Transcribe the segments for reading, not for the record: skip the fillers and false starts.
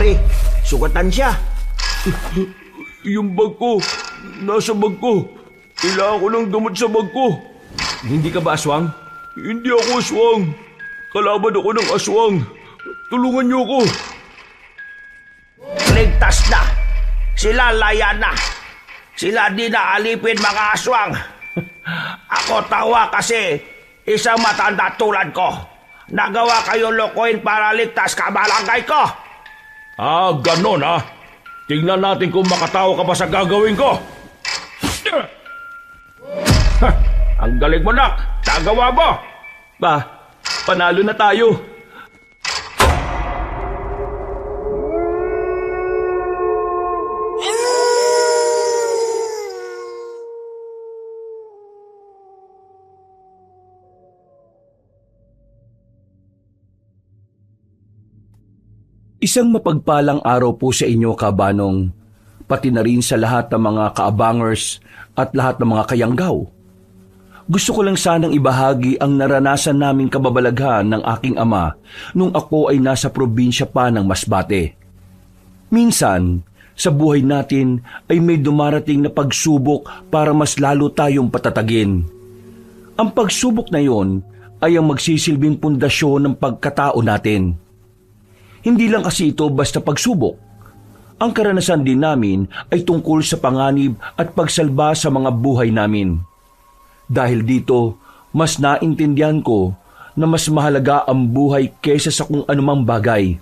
pare. Sugatan siya. Yung bag ko, nasa bag ko. Kailangan ko ng gamot sa bag ko. Hindi ka ba aswang? Hindi ako aswang. Kalaban ako ng aswang. Tulungan niyo ako. Ligtas na. Sila layan na. Sila di na alipin mga aswang. Ako tawa kasi isang matanda tulad ko. Nagawa kayo lokohin para ligtas ka barangay ko. Ganon ha. Tingnan natin kung makatawa ka pa sa gagawin ko. Ang galing mo, nak. Nagawa mo. Pa, panalo na tayo. Isang mapagpalang araw po sa inyo, kabanong, pati na rin sa lahat ng mga kaabangers at lahat ng mga kayanggaw. Gusto ko lang sanang ibahagi ang naranasan naming kababalaghan ng aking ama nung ako ay nasa probinsya pa ng Masbate. Minsan, sa buhay natin ay may dumarating na pagsubok para mas lalo tayong patatagin. Ang pagsubok na yon ay ang magsisilbing pundasyon ng pagkatao natin. Hindi lang kasi ito basta pagsubok. Ang karanasan din namin ay tungkol sa panganib at pagsalba sa mga buhay namin. Dahil dito, mas naintindihan ko na mas mahalaga ang buhay kaysa sa kung anumang bagay.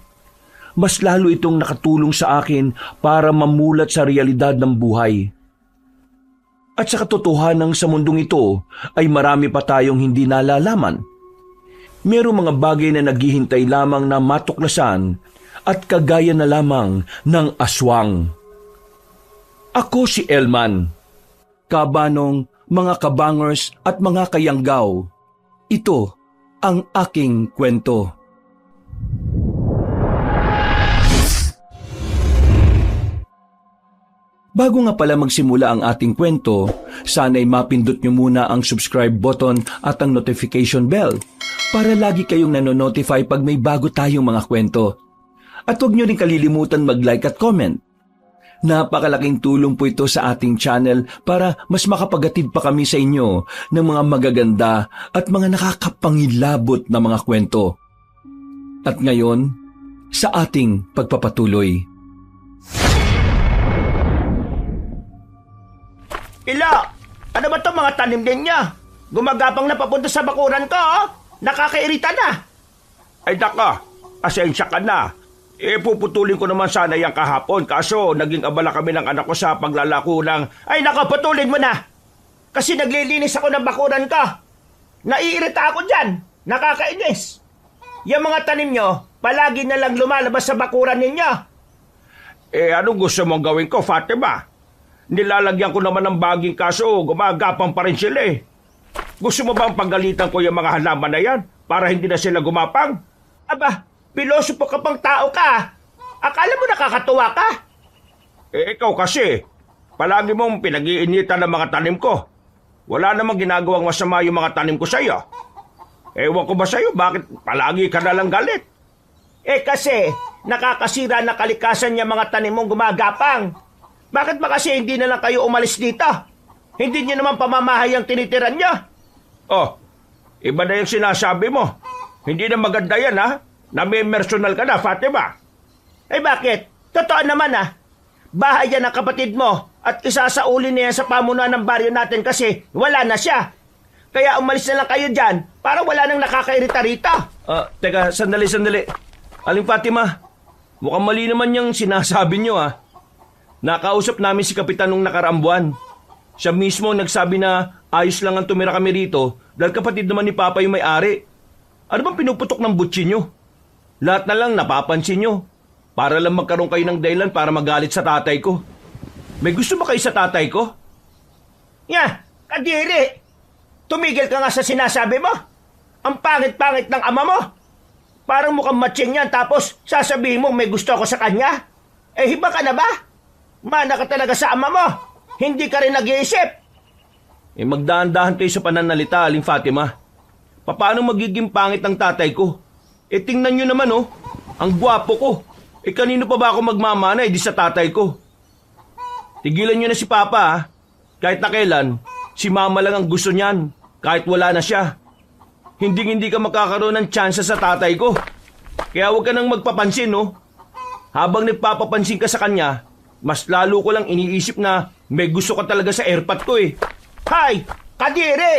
Mas lalo itong nakatulong sa akin para mamulat sa realidad ng buhay. At sa katotohanan sa mundong ito ay marami pa tayong hindi nalalaman. Merong mga bagay na naghihintay lamang na matuklasan at kagaya na lamang ng aswang. Ako si Elman. Kabanong, mga kabangers at mga kayanggaw. Ito ang aking kwento. Bago nga pala magsimula ang ating kwento, sana'y mapindot nyo muna ang subscribe button at ang notification bell para lagi kayong nanonotify pag may bago tayong mga kwento. At huwag nyo rin kalilimutan mag-like at comment. Napakalaking tulong po ito sa ating channel para mas makapagatid pa kami sa inyo ng mga magaganda at mga nakakapangilabot na mga kwento. At ngayon, sa ating pagpapatuloy. Ila, ano ba itong mga tanim din niya? Gumagapang na papunta sa bakuran ko, oh. Nakakairita na. Ay naka, asensya ka na. Puputulin ko naman sana yung kahapon. Kaso naging abala kami ng anak ko sa paglalako ng... Ay naka, putulin mo na. Kasi naglilinis ako ng bakuran ko. Naiirita ako dyan. Nakakainis. Yung mga tanim nyo, palagi na lang lumalabas sa bakuran ninyo. Anong gusto mong gawin ko, Fatima? Nilalagyan ko naman ng baging kaso gumagapang pa rin sila eh. Gusto mo bang pagalitan ko yung mga halaman na yan para hindi na sila gumapang? Aba, pilosopo ka pang tao ka. Akala mo nakakatuwa ka? Ikaw kasi, palagi mong pinag-iinitan ng mga tanim ko. Wala namang ginagawang masama yung mga tanim ko sa'yo. Ewan ko ba sa'yo, bakit palagi ka nalang galit? Kasi, nakakasira na kalikasan yung mga tanim mong gumagapang. Bakit ba kasi hindi na lang kayo umalis dito? Hindi nyo naman pamamahay ang tinitiran nyo? Oh, iba na yung sinasabi mo. Hindi na maganda yan ha? Nami-personal ka na, Fatima. Bakit? Totoo naman Bahay yan ng kapatid mo at isasauli niya sa pamunuan ng baryo natin kasi wala na siya. Kaya umalis na lang kayo dyan para wala nang nakakairita rito. Teka, sandali. Aling Fatima, mukhang mali naman yung sinasabi nyo Nakausap namin si Kapitan nung nakaraang buwan. Siya mismo nagsabi na ayos lang ang tumira kami rito dahil kapatid naman ni Papa yung may-ari. Ano bang pinuputok ng butsi nyo? Lahat na lang napapansin nyo. Para lang magkaroon kayo ng dahilan para magalit sa tatay ko. May gusto ba kayo sa tatay ko? Kadiri! Tumigil ka nga sa sinasabi mo. Ang pangit-pangit ng ama mo. Parang mukhang matching yan tapos sasabihin mo may gusto ako sa kanya. Hiba ka na ba? Mana ka talaga sa ama mo. Hindi ka rin nag-iisip. Magdahan-dahan kayo sa pananalita, Aling Fatima. Paano magiging pangit ang tatay ko? Tingnan nyo naman ang gwapo ko. Kanino pa ba ako magmamana, di sa tatay ko? Tigilan nyo na si Papa, ha? Kahit na kailan, si Mama lang ang gusto niyan, kahit wala na siya. Hindi ka makakaroon ng tsansa sa tatay ko. Kaya huwag ka nang magpapansin, no? Habang nagpapapansin ka sa kanya, mas lalo ko lang iniisip na may gusto ka talaga sa airpot ko eh. Hay! Kadiri!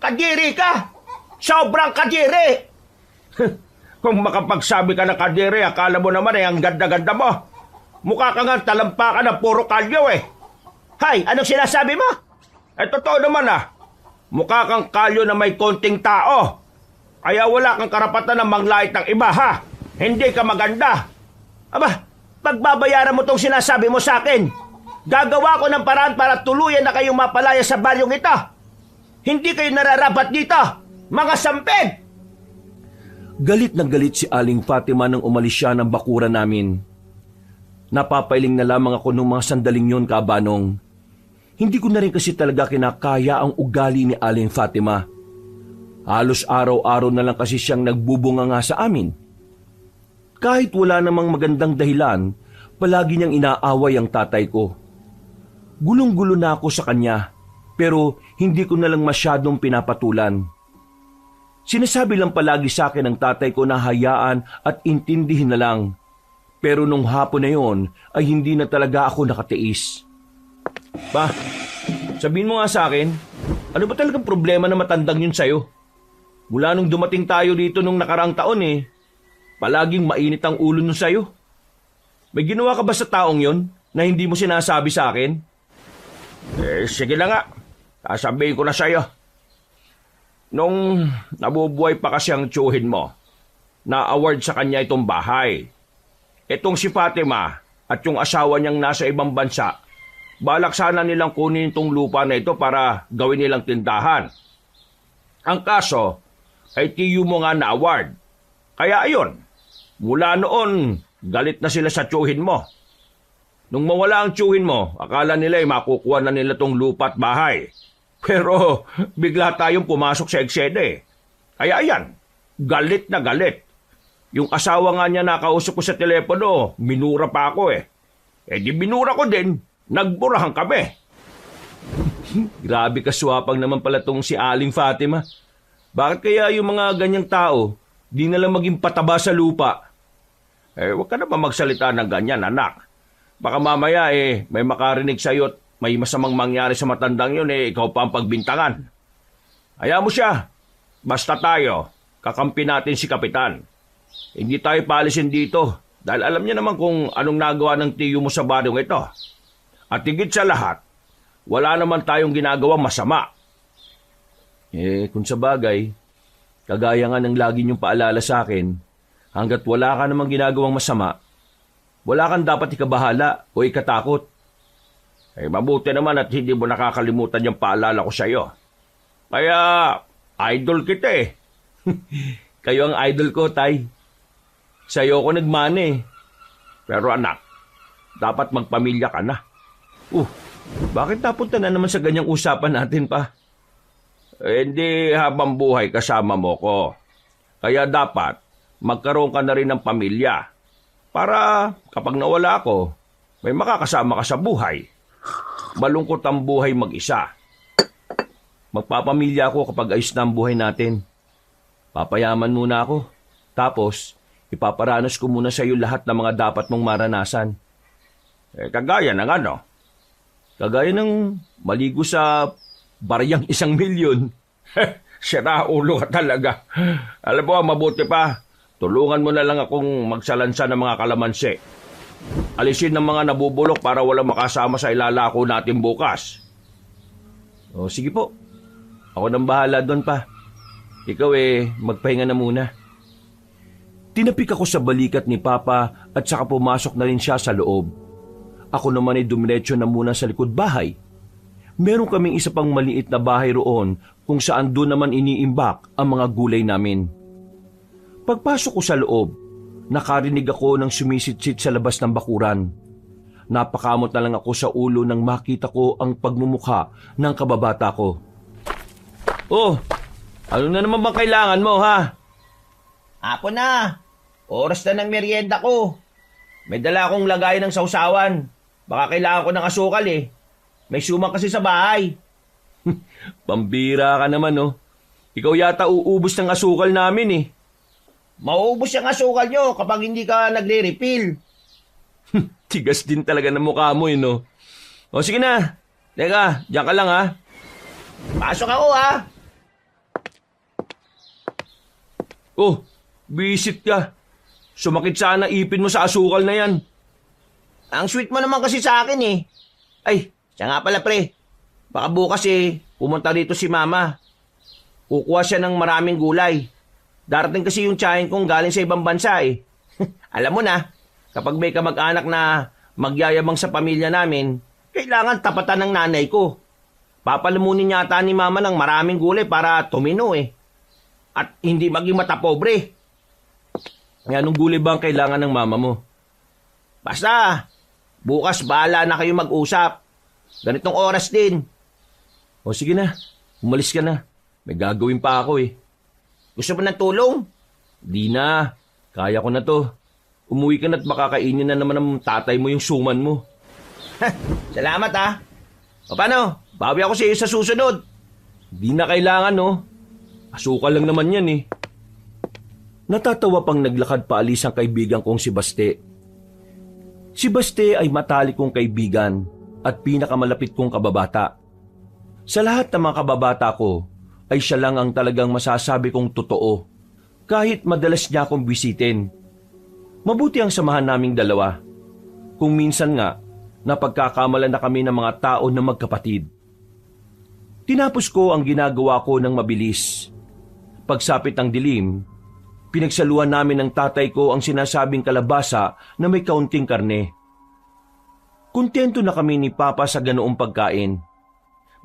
Kadiri ka! Sobrang kadiri! Kung makapagsabi ka ng kadiri, akala mo naman ang ganda-ganda mo. Mukha ka nga talampakan na puro kalyo eh. Hay! Anong sinasabi mo? Totoo naman Mukha kang kalyo na may konting tao. Kaya wala kang karapatan na manglait ng iba, ha? Hindi ka maganda. Aba, pagbabayaran mo tong sinasabi mo sa akin. Gagawa ko ng paraan para tuluyan na kayong mapalaya sa balyong ito. Hindi kayo nararapat dito, mga sampid! Galit na galit si Aling Fatima nang umalis siya ng bakuran namin. Napapailing na lamang ako nung mga sandaling yon, Kabanong. Hindi ko na rin kasi talaga kinakaya ang ugali ni Aling Fatima. Halos araw-araw na lang kasi siyang nagbubunga nga sa amin. Kahit wala namang magandang dahilan, palagi niyang inaaway ang tatay ko. Gulong-gulo na ako sa kanya, pero hindi ko na lang masyadong pinapatulan. Sinasabi lang palagi sa akin ng tatay ko na hayaan at intindihin na lang. Pero nung hapon na yon ay hindi na talaga ako nakatiis. Pa, sabihin mo nga sa akin, ano ba talagang problema na matandang yun sa'yo? Mula nung dumating tayo dito nung nakaraang taon palaging mainit ang ulo nun sa'yo. May ginawa ka ba sa taong yon na hindi mo sinasabi sa akin? Sige na nga. Sasabihin ko na sa'yo. Nung nabubuhay pa kasi ang tiyuhin mo, na-award sa kanya itong bahay. Itong si Fatima at yung asawa niyang nasa ibang bansa, balak sana nilang kunin itong lupa na ito para gawin nilang tindahan. Ang kaso, ay tiyo mo nga na-award. Kaya ayun, mula noon, galit na sila sa tiyuhin mo. Nung mawala ang tiyuhin mo, akala nila ay makukuha na nila tong lupa at bahay. Pero bigla tayong pumasok sa eksena. Kaya ayan, galit na galit. Yung asawa nga niya nakausap ko sa telepono, minura pa ako di minura ko din, nagburahan kami. Grabe kaswapang naman pala tong si Aling Fatima. Bakit kaya yung mga ganyang tao, di na lang maging pataba sa lupa? Huwag ka na ba magsalita ng ganyan, anak? Baka mamaya may makarinig sa'yo at may masamang mangyari sa matandang yun ikaw pa ang pagbintangan. Hayaan mo siya. Basta tayo, kakampi natin si Kapitan. Hindi tayo paalisin dito dahil alam niya naman kung anong nagawa ng tiyo mo sa baryong ito. At higit sa lahat, wala naman tayong ginagawang masama. Kung sa bagay, kagaya nga ng lagi niyong paalala sa akin, hanggat wala ka namang ginagawang masama, wala kang dapat ikabahala o ikatakot. Mabuti naman at hindi mo nakakalimutan yung paalala ko sa'yo. Kaya, idol kita Kayo ang idol ko, Tay. Sa'yo ko nagmana Pero anak, dapat magpamilya ka na. Bakit napunta na naman sa ganyang usapan natin pa? Hindi habang buhay kasama mo ko. Kaya dapat magkaroon ka na rin ng pamilya. Para kapag nawala ako, may makakasama ka sa buhay. Malungkot ang buhay mag-isa. Magpapamilya ako kapag ayos na ang buhay natin. Papayaman muna ako. Tapos, ipaparanas ko muna sa iyo lahat ng mga dapat mong maranasan. Kagaya ng ano? Kagaya ng maligo sa baryang 1,000,000. Sira ulo ka talaga. Alam mo, mabuti pa. Tulungan mo na lang akong magsalansa ng mga kalamansi. Alisin ng mga nabubulok para walang makasama sa ilalako natin bukas. Sige po. Ako nang bahala doon pa. Ikaw magpahinga na muna. Tinapik ako sa balikat ni Papa at saka pumasok na rin siya sa loob. Ako naman dumiretso na muna sa likod bahay. Meron kaming isa pang maliit na bahay roon kung saan doon naman iniimbak ang mga gulay namin. Pagpasok ko sa loob, nakarinig ako ng sumisitsit sa labas ng bakuran. Napakamot na lang ako sa ulo nang makita ko ang pagmumukha ng kababata ko. Ano na naman bang kailangan mo, ha? Apo na, oras na ng merienda ko. May dala akong lagay ng sausawan. Baka kailangan ko ng asukal eh. May suman kasi sa bahay. Pambira ka naman, no? Ikaw yata uubos ng asukal namin eh. Mauubos yung asukal nyo kapag hindi ka nagre-refill. Tigas din talaga ng mukha mo, eh, no? O sige na. Teka, diyan ka lang ha. Pasok ako ha. Oh, bisit ka. Sumakit sana ipin mo sa asukal na yan. Ang sweet mo naman kasi sa akin eh. Ay, siya nga pala pre. Baka bukas eh, pumunta dito si mama. Kukuha siya ng maraming gulay. Darating kasi yung tiyahin kong galing sa ibang bansa eh. Alam mo na, kapag may kamag-anak na magyayabang sa pamilya namin, kailangan tapatan ng nanay ko. Papalamunin yata ni mama ng maraming gulay para tumino eh. At hindi maging matapobre. Anong gulay ba ang kailangan ng mama mo? Basta, bukas bahala na kayo mag-usap. Ganitong oras din. O sige na, umalis ka na. May gagawin pa ako eh. Gusto mo ng tulong? Di na, kaya ko na to. Umuwi ka na't makakainin na naman ng tatay mo yung suman mo. Salamat ha. O paano? Bawi ako sa iyo sa susunod. Di na kailangan, no? Asukal lang naman yan eh. Natatawa pang naglakad paalis ang kaibigan kong si Baste. Si Baste ay matalik kong kaibigan at pinakamalapit kong kababata. Sa lahat ng mga kababata ko, ay siya lang ang talagang masasabi kong totoo, kahit madalas niya akong bisitin. Mabuti ang samahan naming dalawa. Kung minsan nga, napagkakamalan na kami ng mga tao na magkapatid. Tinapos ko ang ginagawa ko ng mabilis. Pagsapit ng dilim, pinagsaluhan namin ng tatay ko ang sinasabing kalabasa na may kaunting karne. Kontento na kami ni Papa sa ganoong pagkain.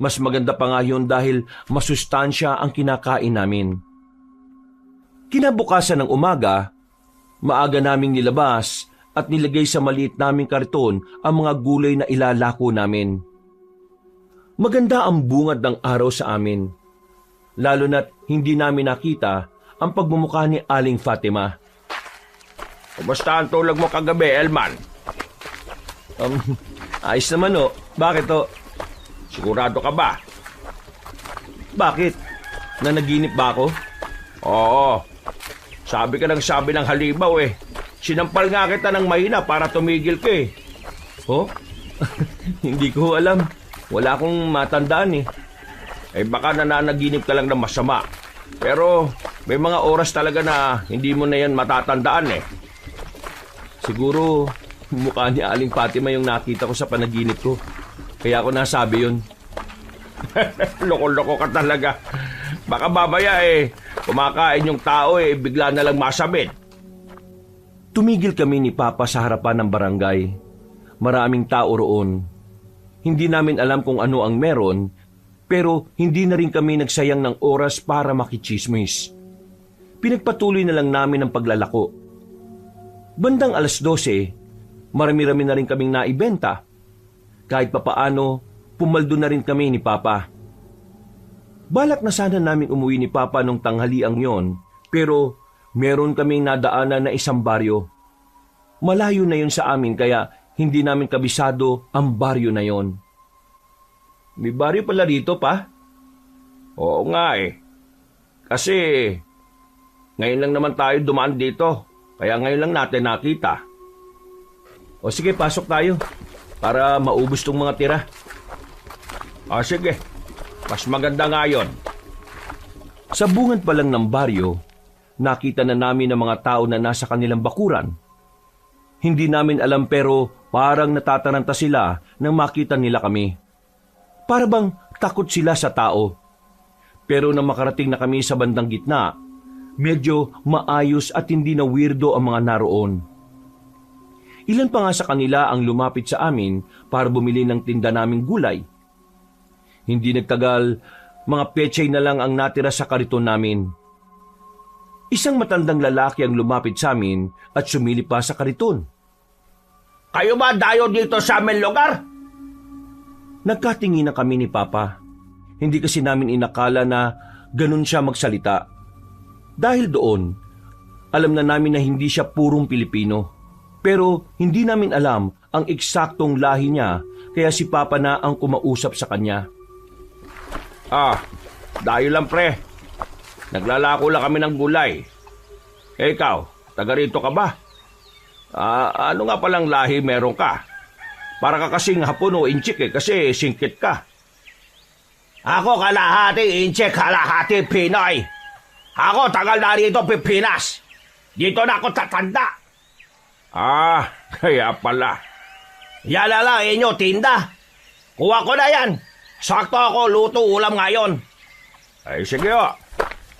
Mas maganda pa nga yun dahil masustansya ang kinakain namin. Kinabukasan ng umaga, maaga naming nilabas at nilagay sa maliit naming karton ang mga gulay na ilalako namin. Maganda ang bungad ng araw sa amin, lalo na't hindi namin nakita ang pagmumukha ni Aling Fatima. Kumusta ang tulog mo kagabi, Elman? Ayos naman o. Bakit o? Sigurado ka ba? Bakit? Nanaginip ba ako? Oo. Sabi ka ng halimaw eh. Sinampal nga kita ng mahina para tumigil ka eh. Oh? Hindi ko alam. Wala akong matandaan eh. Eh baka nananaginip ka lang ng masama. Pero may mga oras talaga na hindi mo na yan matatandaan eh. Siguro mukha ni Aling Fatima yung nakita ko sa panaginip ko. Kaya ako nasabi yun. Loko-loko ka talaga. Baka babaya eh, kumakain yung tao eh, bigla na lang masabit. Tumigil kami ni Papa sa harapan ng barangay. Maraming tao roon. Hindi namin alam kung ano ang meron, pero hindi na rin kami nagsayang ng oras para makichismis. Pinagpatuloy na lang namin ang paglalako. Bandang 12:00, marami-rami na rin kaming naibenta. Kahit papaano, pumaldo na rin kami ni Papa. Balak na sana namin umuwi ni Papa nung tanghaliang yon, pero meron kaming nadaanan na isang baryo. Malayo na yun sa amin kaya hindi namin kabisado ang baryo na yon. May baryo pala dito, Pa? Oo nga eh. Kasi ngayon lang naman tayo dumaan dito, kaya ngayon lang natin nakita. O sige, pasok tayo para maubos tong mga tira. O sige, mas maganda nga yun. Sa bungad pa lang ng baryo, nakita na namin ang mga tao na nasa kanilang bakuran. Hindi namin alam pero parang natataranta sila nang makita nila kami. Para bang takot sila sa tao. Pero nang makarating na kami sa bandang gitna, medyo maayos at hindi na weirdo ang mga naroon. Ilan pa nga sa kanila ang lumapit sa amin para bumili ng tinda naming gulay. Hindi nagtagal, mga pechay na lang ang natira sa kariton namin. Isang matandang lalaki ang lumapit sa amin at sumilip pa sa kariton. Kayo ba dayo dito sa aming lugar? Nagkatingin na kami ni Papa. Hindi kasi namin inakala na ganun siya magsalita. Dahil doon, alam na namin na hindi siya purong Pilipino. Pero hindi namin alam ang eksaktong lahi niya kaya si Papa na ang kumausap sa kanya. Dahil lang pre. Naglalako lang kami ng gulay. Ikaw, taga rito ka ba? Ano nga palang lahi meron ka? Para ka kasing Hapon o Inchik kasi singkit ka. Ako kalahati Inchik, kalahati Pinoy. Ako tagal na rito Pilipinas. Dito na ako tatanda. Kaya pala. Yan na lang inyo tinda. Kuha ko na yan. Sakto ako luto ulam ngayon. Ay sige o.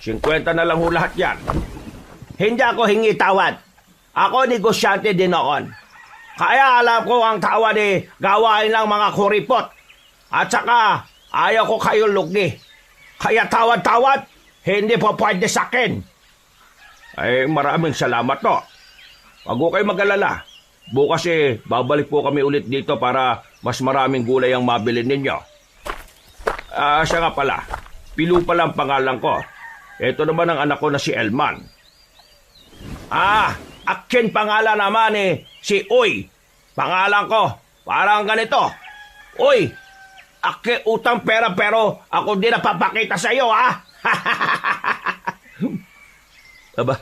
50 na lang ho lahat yan. Hindi ako hingi tawad. Ako negosyante din noon. Kaya alam ko ang tawad gawain lang mga kuripot. At saka ayaw ko kayo lugni. Kaya tawad-tawad, hindi po pwede sa akin. Ay maraming salamat to. Huwag ko kayo mag-alala. Bukas babalik po kami ulit dito para mas maraming gulay ang mabili ninyo. Siya nga pala. Pilu pala ang pangalan ko. Ito naman ang anak ko na si Elman. Akin pangalan naman si Uy. Pangalan ko, parang ganito. Uy, akin utang pera pero ako di napapakita sa iyo, ha? Aba,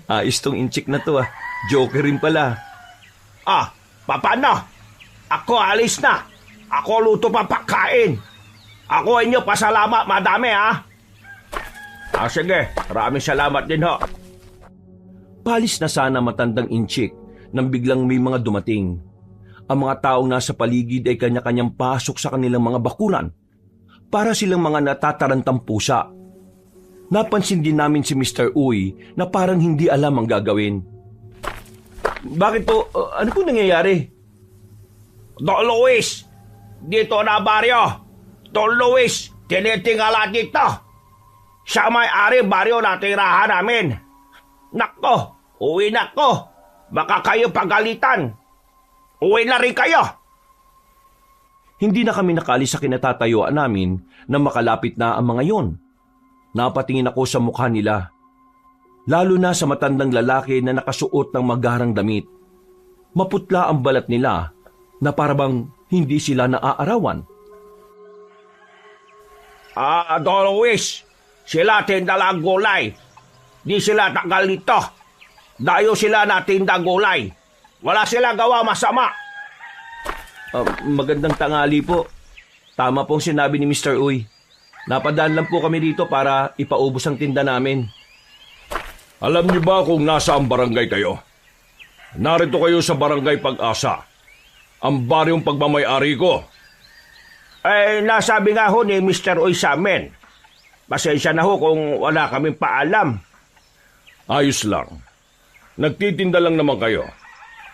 ayos tong Inchik na to Joker rin pala. Paano? Ako alis na. Ako luto pa pagkain. Ako inyo pasalamat madami, ha? Sige, maraming salamat din ho. Palis na sana matandang Inchik nang biglang may mga dumating. Ang mga taong nasa paligid ay kanya-kanyang pasok sa kanilang mga bakuran para silang mga natatarantang pusa. Napansin din namin si Mr. Uy na parang hindi alam ang gagawin. Bakit po? Ano po nangyayari? Don Luis, dito na baryo. Don Luis, tinitingala dito. Siya may-ari baryo na tirahan namin. Nako, uwi na ko. Baka kayo pagalitan. Uwi na rin kayo. Hindi na kami nakalis sa kinatatayuan namin na makalapit na ang mga yon. Napatingin ako sa mukha nila. Lalo na sa matandang lalaki na nakasuot ng magarang damit. Maputla ang balat nila na parabang hindi sila naaarawan. Don Luis, sila tindalang gulay. Di sila tagal nito. Dayo sila na tinda gulay. Wala sila gawa masama. Magandang tangali po. Tama pong sinabi ni Mr. Uy. Napadaan lang po kami dito para ipaubos ang tinda namin. Alam niyo ba kung nasaan barangay kayo? Narito kayo sa Barangay Pag-asa. Ang baryong pagmamay-ari ko. Nasabi nga ho ni Mr. Uy sa amin. Pasensya na ho kung wala kaming paalam. Ayos lang. Nagtitinda lang naman kayo.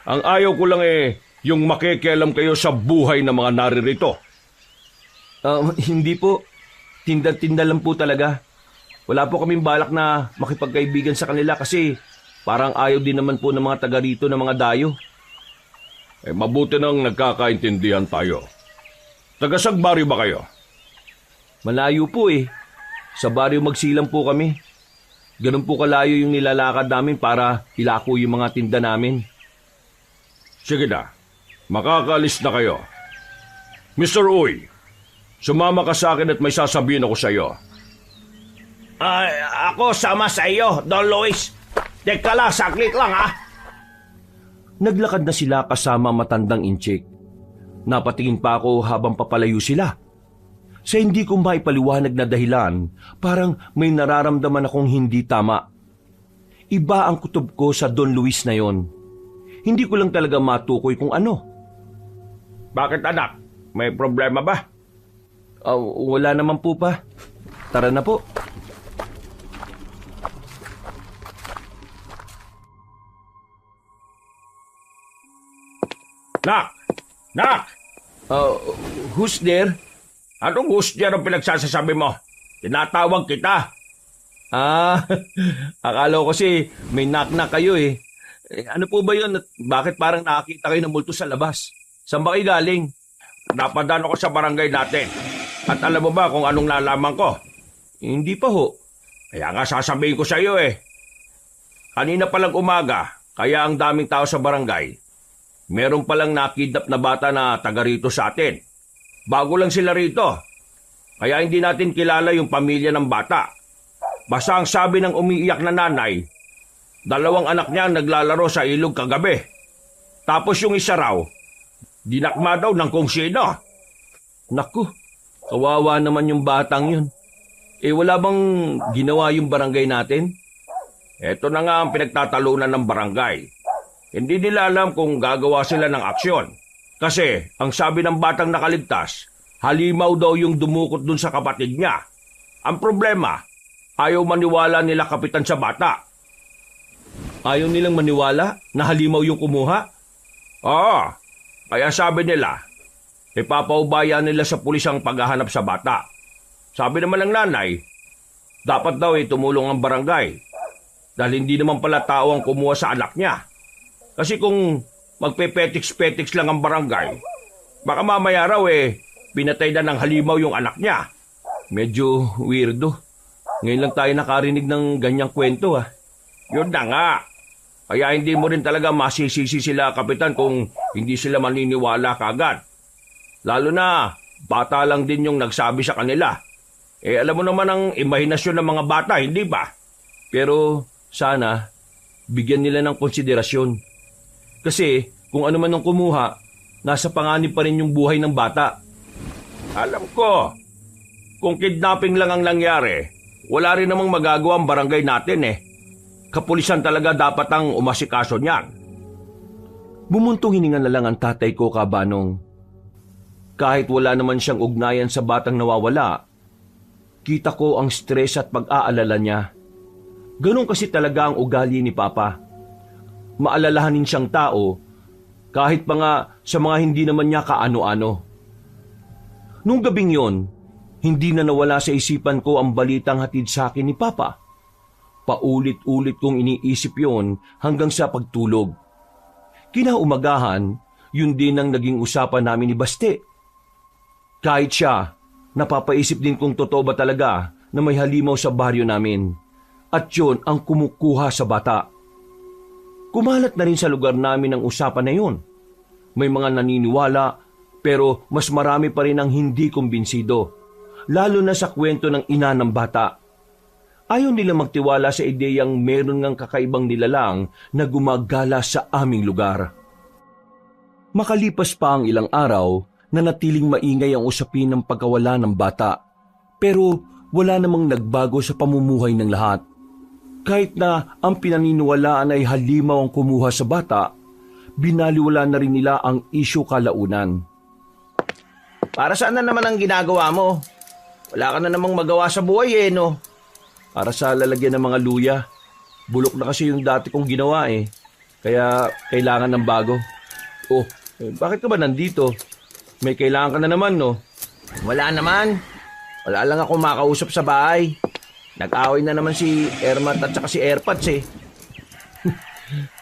Ang ayaw ko lang yung makikialam kayo sa buhay ng mga naririto. Hindi po. Tinda-tinda lang po talaga. Wala po kaming balak na makipagkaibigan sa kanila kasi parang ayaw din naman po ng mga taga rito ng mga dayo. Mabuti nang nagkakaintindihan tayo. Tagasag baryo ba kayo? Malayo po Sa baryo Magsilang po kami. Ganun po kalayo yung nilalakad namin para ilako yung mga tinda namin. Sige na, makakaalis na kayo. Mr. Uy, sumama ka sa akin at may sasabihin ako sa iyo. Ako sama sa iyo, Don Luis. Teka lang, saglit lang ha. Naglakad na sila kasama matandang Inchik. Napatingin pa ako habang papalayo sila. Sa hindi ko maipaliwanag na dahilan, parang may nararamdaman akong hindi tama. Iba ang kutob ko sa Don Luis na yon. Hindi ko lang talaga matukoy kung ano. Bakit anak? May problema ba? Wala naman po pa. Tara na po. Nak! Who's there? Anong who's there ang pinagsasasabi mo? Tinatawag kita. Akala ko kasi may knock-knock kayo Ano po ba yun? At bakit parang nakakita kayo ng multo sa labas? Saan ba kayo galing? Napadaan ako sa barangay natin. At alam mo ba kung anong nalaman ko? Hindi pa ho. Kaya nga sasabihin ko sa iyo Kanina palang umaga, Kaya ang daming tao sa barangay, meron palang nakidnap na bata na taga rito sa atin. Bago lang sila rito. Kaya hindi natin kilala yung pamilya ng bata. Basta ang sabi ng umiiyak na nanay, 2 anak niya ang naglalaro sa ilog kagabi. Tapos yung isa raw, dinakma daw ng kung sino. Naku, kawawa naman yung batang yun. Wala bang ginawa yung barangay natin? Ito na nga ang pinagtatalunan ng barangay. Hindi nila alam kung gagawa sila ng aksyon. Kasi ang sabi ng batang nakaligtas, halimaw daw yung dumukot dun sa kapatid niya. Ang problema, ayaw maniwala nila kapitan sa bata. Ayaw nilang maniwala na halimaw yung kumuha? Oo, kaya sabi nila, ipapaubaya nila sa pulis ang paghahanap sa bata. Sabi naman ng nanay, dapat daw tumulong ang barangay. Dahil hindi naman pala tao ang kumuha sa anak niya. Kasi kung magpepetiks-petiks lang ang barangay, baka mamaya raw pinatay na ng halimaw yung anak niya. Medyo weirdo. Ngayon lang tayo nakarinig ng ganyang kwento Yun na nga. Kaya hindi mo rin talaga masisisi sila, kapitan, kung hindi sila maniniwala kagad. Lalo na, bata lang din yung nagsabi sa kanila. Alam mo naman ang imahinasyon ng mga bata, hindi ba? Pero sana, bigyan nila ng konsiderasyon. Kasi kung ano man ang kumuha, nasa panganib pa rin yung buhay ng bata. Alam ko, kung kidnapping lang ang nangyari, wala rin namang magagawa ang barangay natin Kapulisan talaga dapat ang umasikaso niyan. Bumuntong hininga na lang ang tatay ko, Kabanong. Kahit wala naman siyang ugnayan sa batang nawawala, kita ko ang stress at pag-aalala niya. Ganun kasi talaga ang ugali ni Papa. Maalalahanin siyang tao, kahit pa nga sa mga hindi naman niya kaano-ano. Nung gabing yon, hindi na nawala sa isipan ko ang balitang hatid sa akin ni Papa. Paulit-ulit kong iniisip yon hanggang sa pagtulog. Kinaumagahan, yun din ang naging usapan namin ni Baste. Kahit siya, napapaisip din kung totoo ba talaga na may halimaw sa baryo namin. At yun ang kumukuha sa bata. Kumalat na rin sa lugar namin ang usapan na yun. May mga naniniwala, pero mas marami pa rin ang hindi kumbinsido. Lalo na sa kwento ng ina ng bata. Ayaw nila magtiwala sa ideyang meron ngang kakaibang nilalang na gumagala sa aming lugar. Makalipas pa ang ilang araw, nanatiling maingay ang usapin ng pagkawala ng bata. Pero wala namang nagbago sa pamumuhay ng lahat. Kahit na ang pinaniniwalaan ay halimaw ang kumuha sa bata, binaliwala na rin nila ang isyu kalaunan. Para saan na naman ang ginagawa mo? Wala ka na namang magawa sa buhay no? Para sa lalagyan ng mga luya. Bulok na kasi yung dati kong ginawa Kaya kailangan ng bago. Bakit ka ba nandito? May kailangan ka na naman, no? Wala naman. Wala lang ako makausap sa bahay. Nag-away na naman si Ermat at saka si Airpods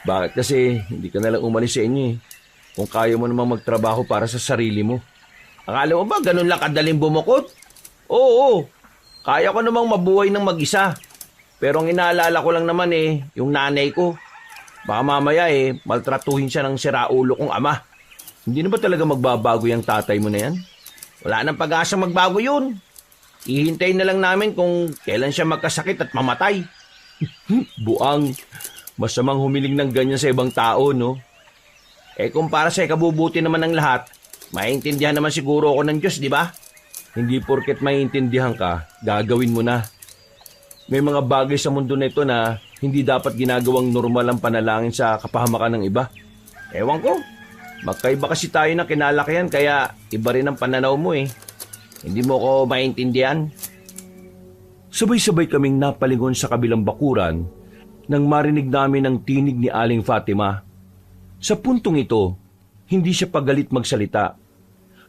Bakit kasi hindi ka nalang umalis sa inyo Kung kaya mo namang magtrabaho para sa sarili mo. Akala mo ba ganun lang kadaling bumukod? Oo. Kaya ko namang mabuhay ng mag-isa. Pero ang inaalala ko lang naman yung nanay ko. Baka mamaya maltratuhin siya ng siraulo kong ama. Hindi na ba talaga magbabago yung tatay mo na yan? Wala nang pag-asa magbago yun. Ihintayin na lang namin kung kailan siya magkasakit at mamatay. Buang. Masamang humiling ng ganyan sa ibang tao, no? Kung para sa ikabubuti naman ng lahat, maintindihan naman siguro ako ng Diyos, di ba? Hindi porket maintindihan ka, gagawin mo na. May mga bagay sa mundo na ito na hindi dapat ginagawang normal ang panalangin sa kapahamakan ng iba. Ewan ko. Magkaiba kasi tayo ng kinalakihan kaya iba rin ang pananaw mo Hindi mo ko maintindihan. Sabay-sabay kaming napalingon sa kabilang bakuran nang marinig namin ang tinig ni Aling Fatima. Sa puntong ito, hindi siya pagalit magsalita.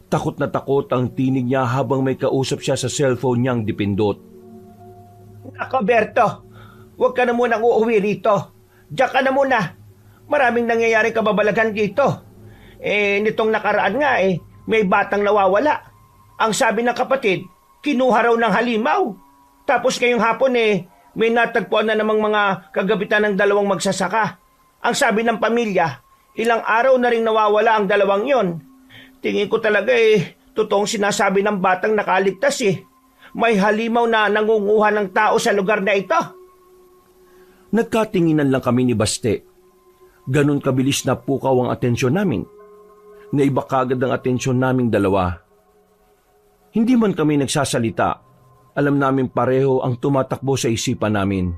Takot na takot ang tinig niya habang may kausap siya sa cellphone niyang dipindot. Ako, Berto, huwag ka na munang uuwi rito. Diyan ka na muna. Maraming nangyayari kababalagan dito. Nitong nakaraan nga may batang nawawala. Ang sabi ng kapatid, kinuha raw ng halimaw. Tapos ngayong hapon may natagpuan na namang mga kagabitan ng 2 magsasaka. Ang sabi ng pamilya, ilang araw na ring nawawala ang dalawang yon. Tingin ko talaga totoong sinasabi ng batang nakaligtas May halimaw na nangunguha ng tao sa lugar na ito. Nagkatinginan lang kami ni Baste. Ganon kabilis na pukaw ang atensyon namin. Naiba kagad ang atensyon naming dalawa. Hindi man kami nagsasalita, alam namin pareho ang tumatakbo sa isipan namin.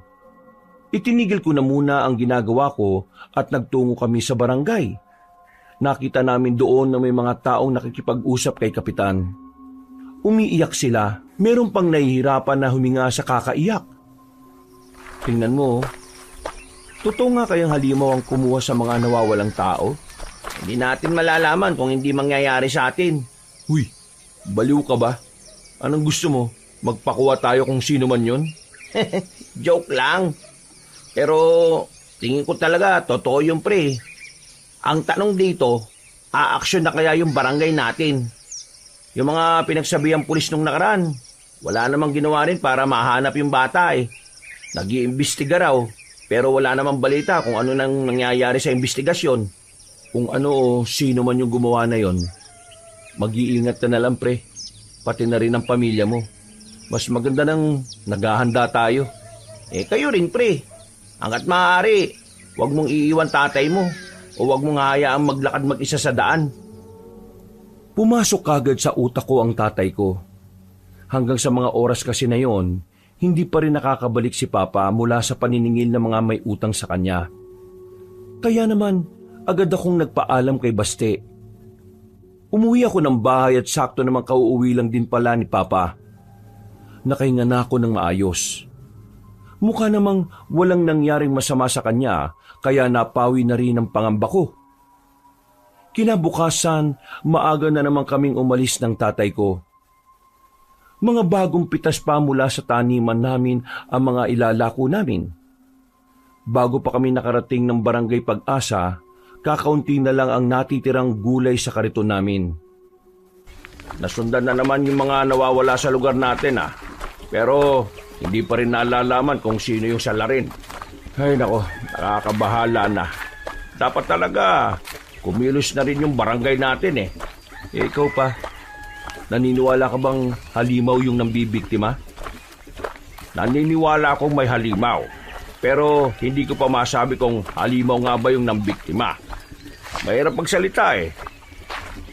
Itinigil ko na muna ang ginagawa ko at nagtungo kami sa barangay. Nakita namin doon na may mga taong nakikipag-usap kay Kapitan. Umiiyak sila, meron pang nahihirapan na huminga sa kakaiyak. Tingnan mo, totoo nga kayang halimaw ang kumuha sa mga nawawalang tao? Hindi natin malalaman kung hindi mangyayari sa atin. Huy, baliw ka ba? Anong gusto mo? Magpakuha tayo kung sino man yon? Joke lang. Pero tingin ko talaga, totoo yung pre. Ang tanong dito, aaksyon na kaya yung barangay natin? Yung mga pinagsabihan pulis nung nakaraan, wala namang ginawa rin para mahanap yung bata Nag-iimbestiga raw, pero wala namang balita kung ano nang nangyayari sa investigasyon. Kung ano o sino man yung gumawa na yon, mag-iingat ka na lang pre, pati na rin ang pamilya mo. Mas maganda nang naghahanda tayo. Kayo rin pre, hanggat maaari, huwag mong iiwan tatay mo o huwag mong hayaang maglakad mag-isa sa daan. Pumasok kagad sa utak ko ang tatay ko. Hanggang sa mga oras kasi na yon, hindi pa rin nakakabalik si Papa mula sa paniningil ng mga may utang sa kanya. Kaya naman, agad akong nagpaalam kay Baste. Umuwi ako ng bahay at sakto namang kauuwi lang din pala ni Papa. Nakahinga na ako ng maayos. Mukha namang walang nangyaring masama sa kanya, kaya napawi na rin ang pangamba ko. Kinabukasan, maaga na naman kaming umalis ng tatay ko. Mga bagong pitas pa mula sa taniman namin ang mga ilalako namin. Bago pa kami nakarating ng Barangay Pag-asa, kakaunti na lang ang natitirang gulay sa kariton namin. Nasundan na naman yung mga nawawala sa lugar natin Pero hindi pa rin nalalaman kung sino yung salarin. Ay nako, nakakabahala na. Dapat talaga kumilos na rin yung barangay natin Ikaw pa, naniniwala ka bang halimaw yung nambibiktima? Naniniwala akong may halimaw. Pero hindi ko pa masabi kung halimaw nga ba yung nambiktima. Mahirap magsalita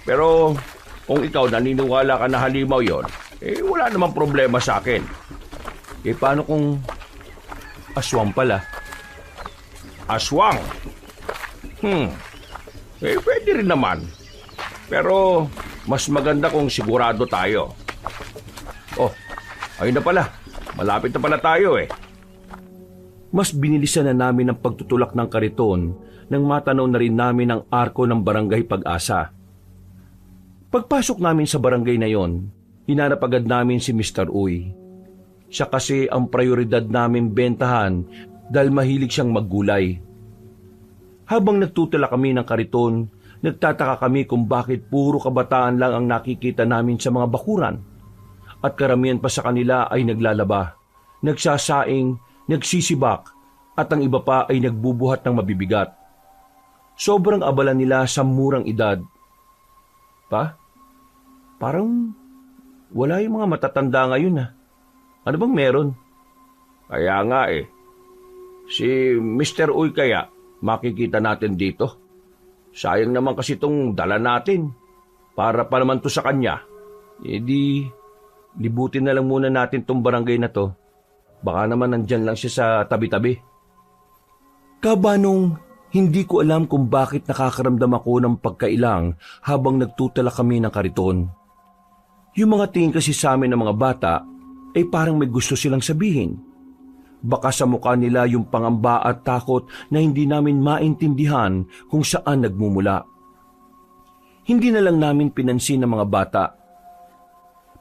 Pero kung ikaw naniniwala ka na halimaw yon, wala namang problema sa akin. Paano kung aswang pala? Aswang? Pwede rin naman. Pero mas maganda kung sigurado tayo. Oh, ayun na pala. Malapit na pala tayo Mas binilisan na namin ang pagtutulak ng kariton nang matanaw na rin namin ang arko ng Barangay Pag-asa. Pagpasok namin sa barangay na yon, hinanap agad namin si Mr. Uy. Siya kasi ang prioridad namin bentahan dahil mahilig siyang maggulay. Habang nagtutula kami ng kariton, nagtataka kami kung bakit puro kabataan lang ang nakikita namin sa mga bakuran. At karamihan pa sa kanila ay naglalaba, nagsasaing, nagsisibak, at ang iba pa ay nagbubuhat ng mabibigat. Sobrang abala nila sa murang edad. Parang wala yung mga matatanda ngayon Ano bang meron? Kaya nga Si Mr. Uy kaya makikita natin dito. Sayang naman kasi itong dala natin. Para pa naman to sa kanya. Libutin na lang muna natin tong barangay na to. Baka naman nandyan lang siya sa tabi-tabi. Kabanong, hindi ko alam kung bakit nakakaramdam ako ng pagkailang habang nagtutala kami ng kariton. Yung mga tingin kasi sa amin ng mga bata ay parang may gusto silang sabihin. Baka sa mukha nila yung pangamba at takot na hindi namin maintindihan kung saan nagmumula. Hindi na lang namin pinansin ng mga bata.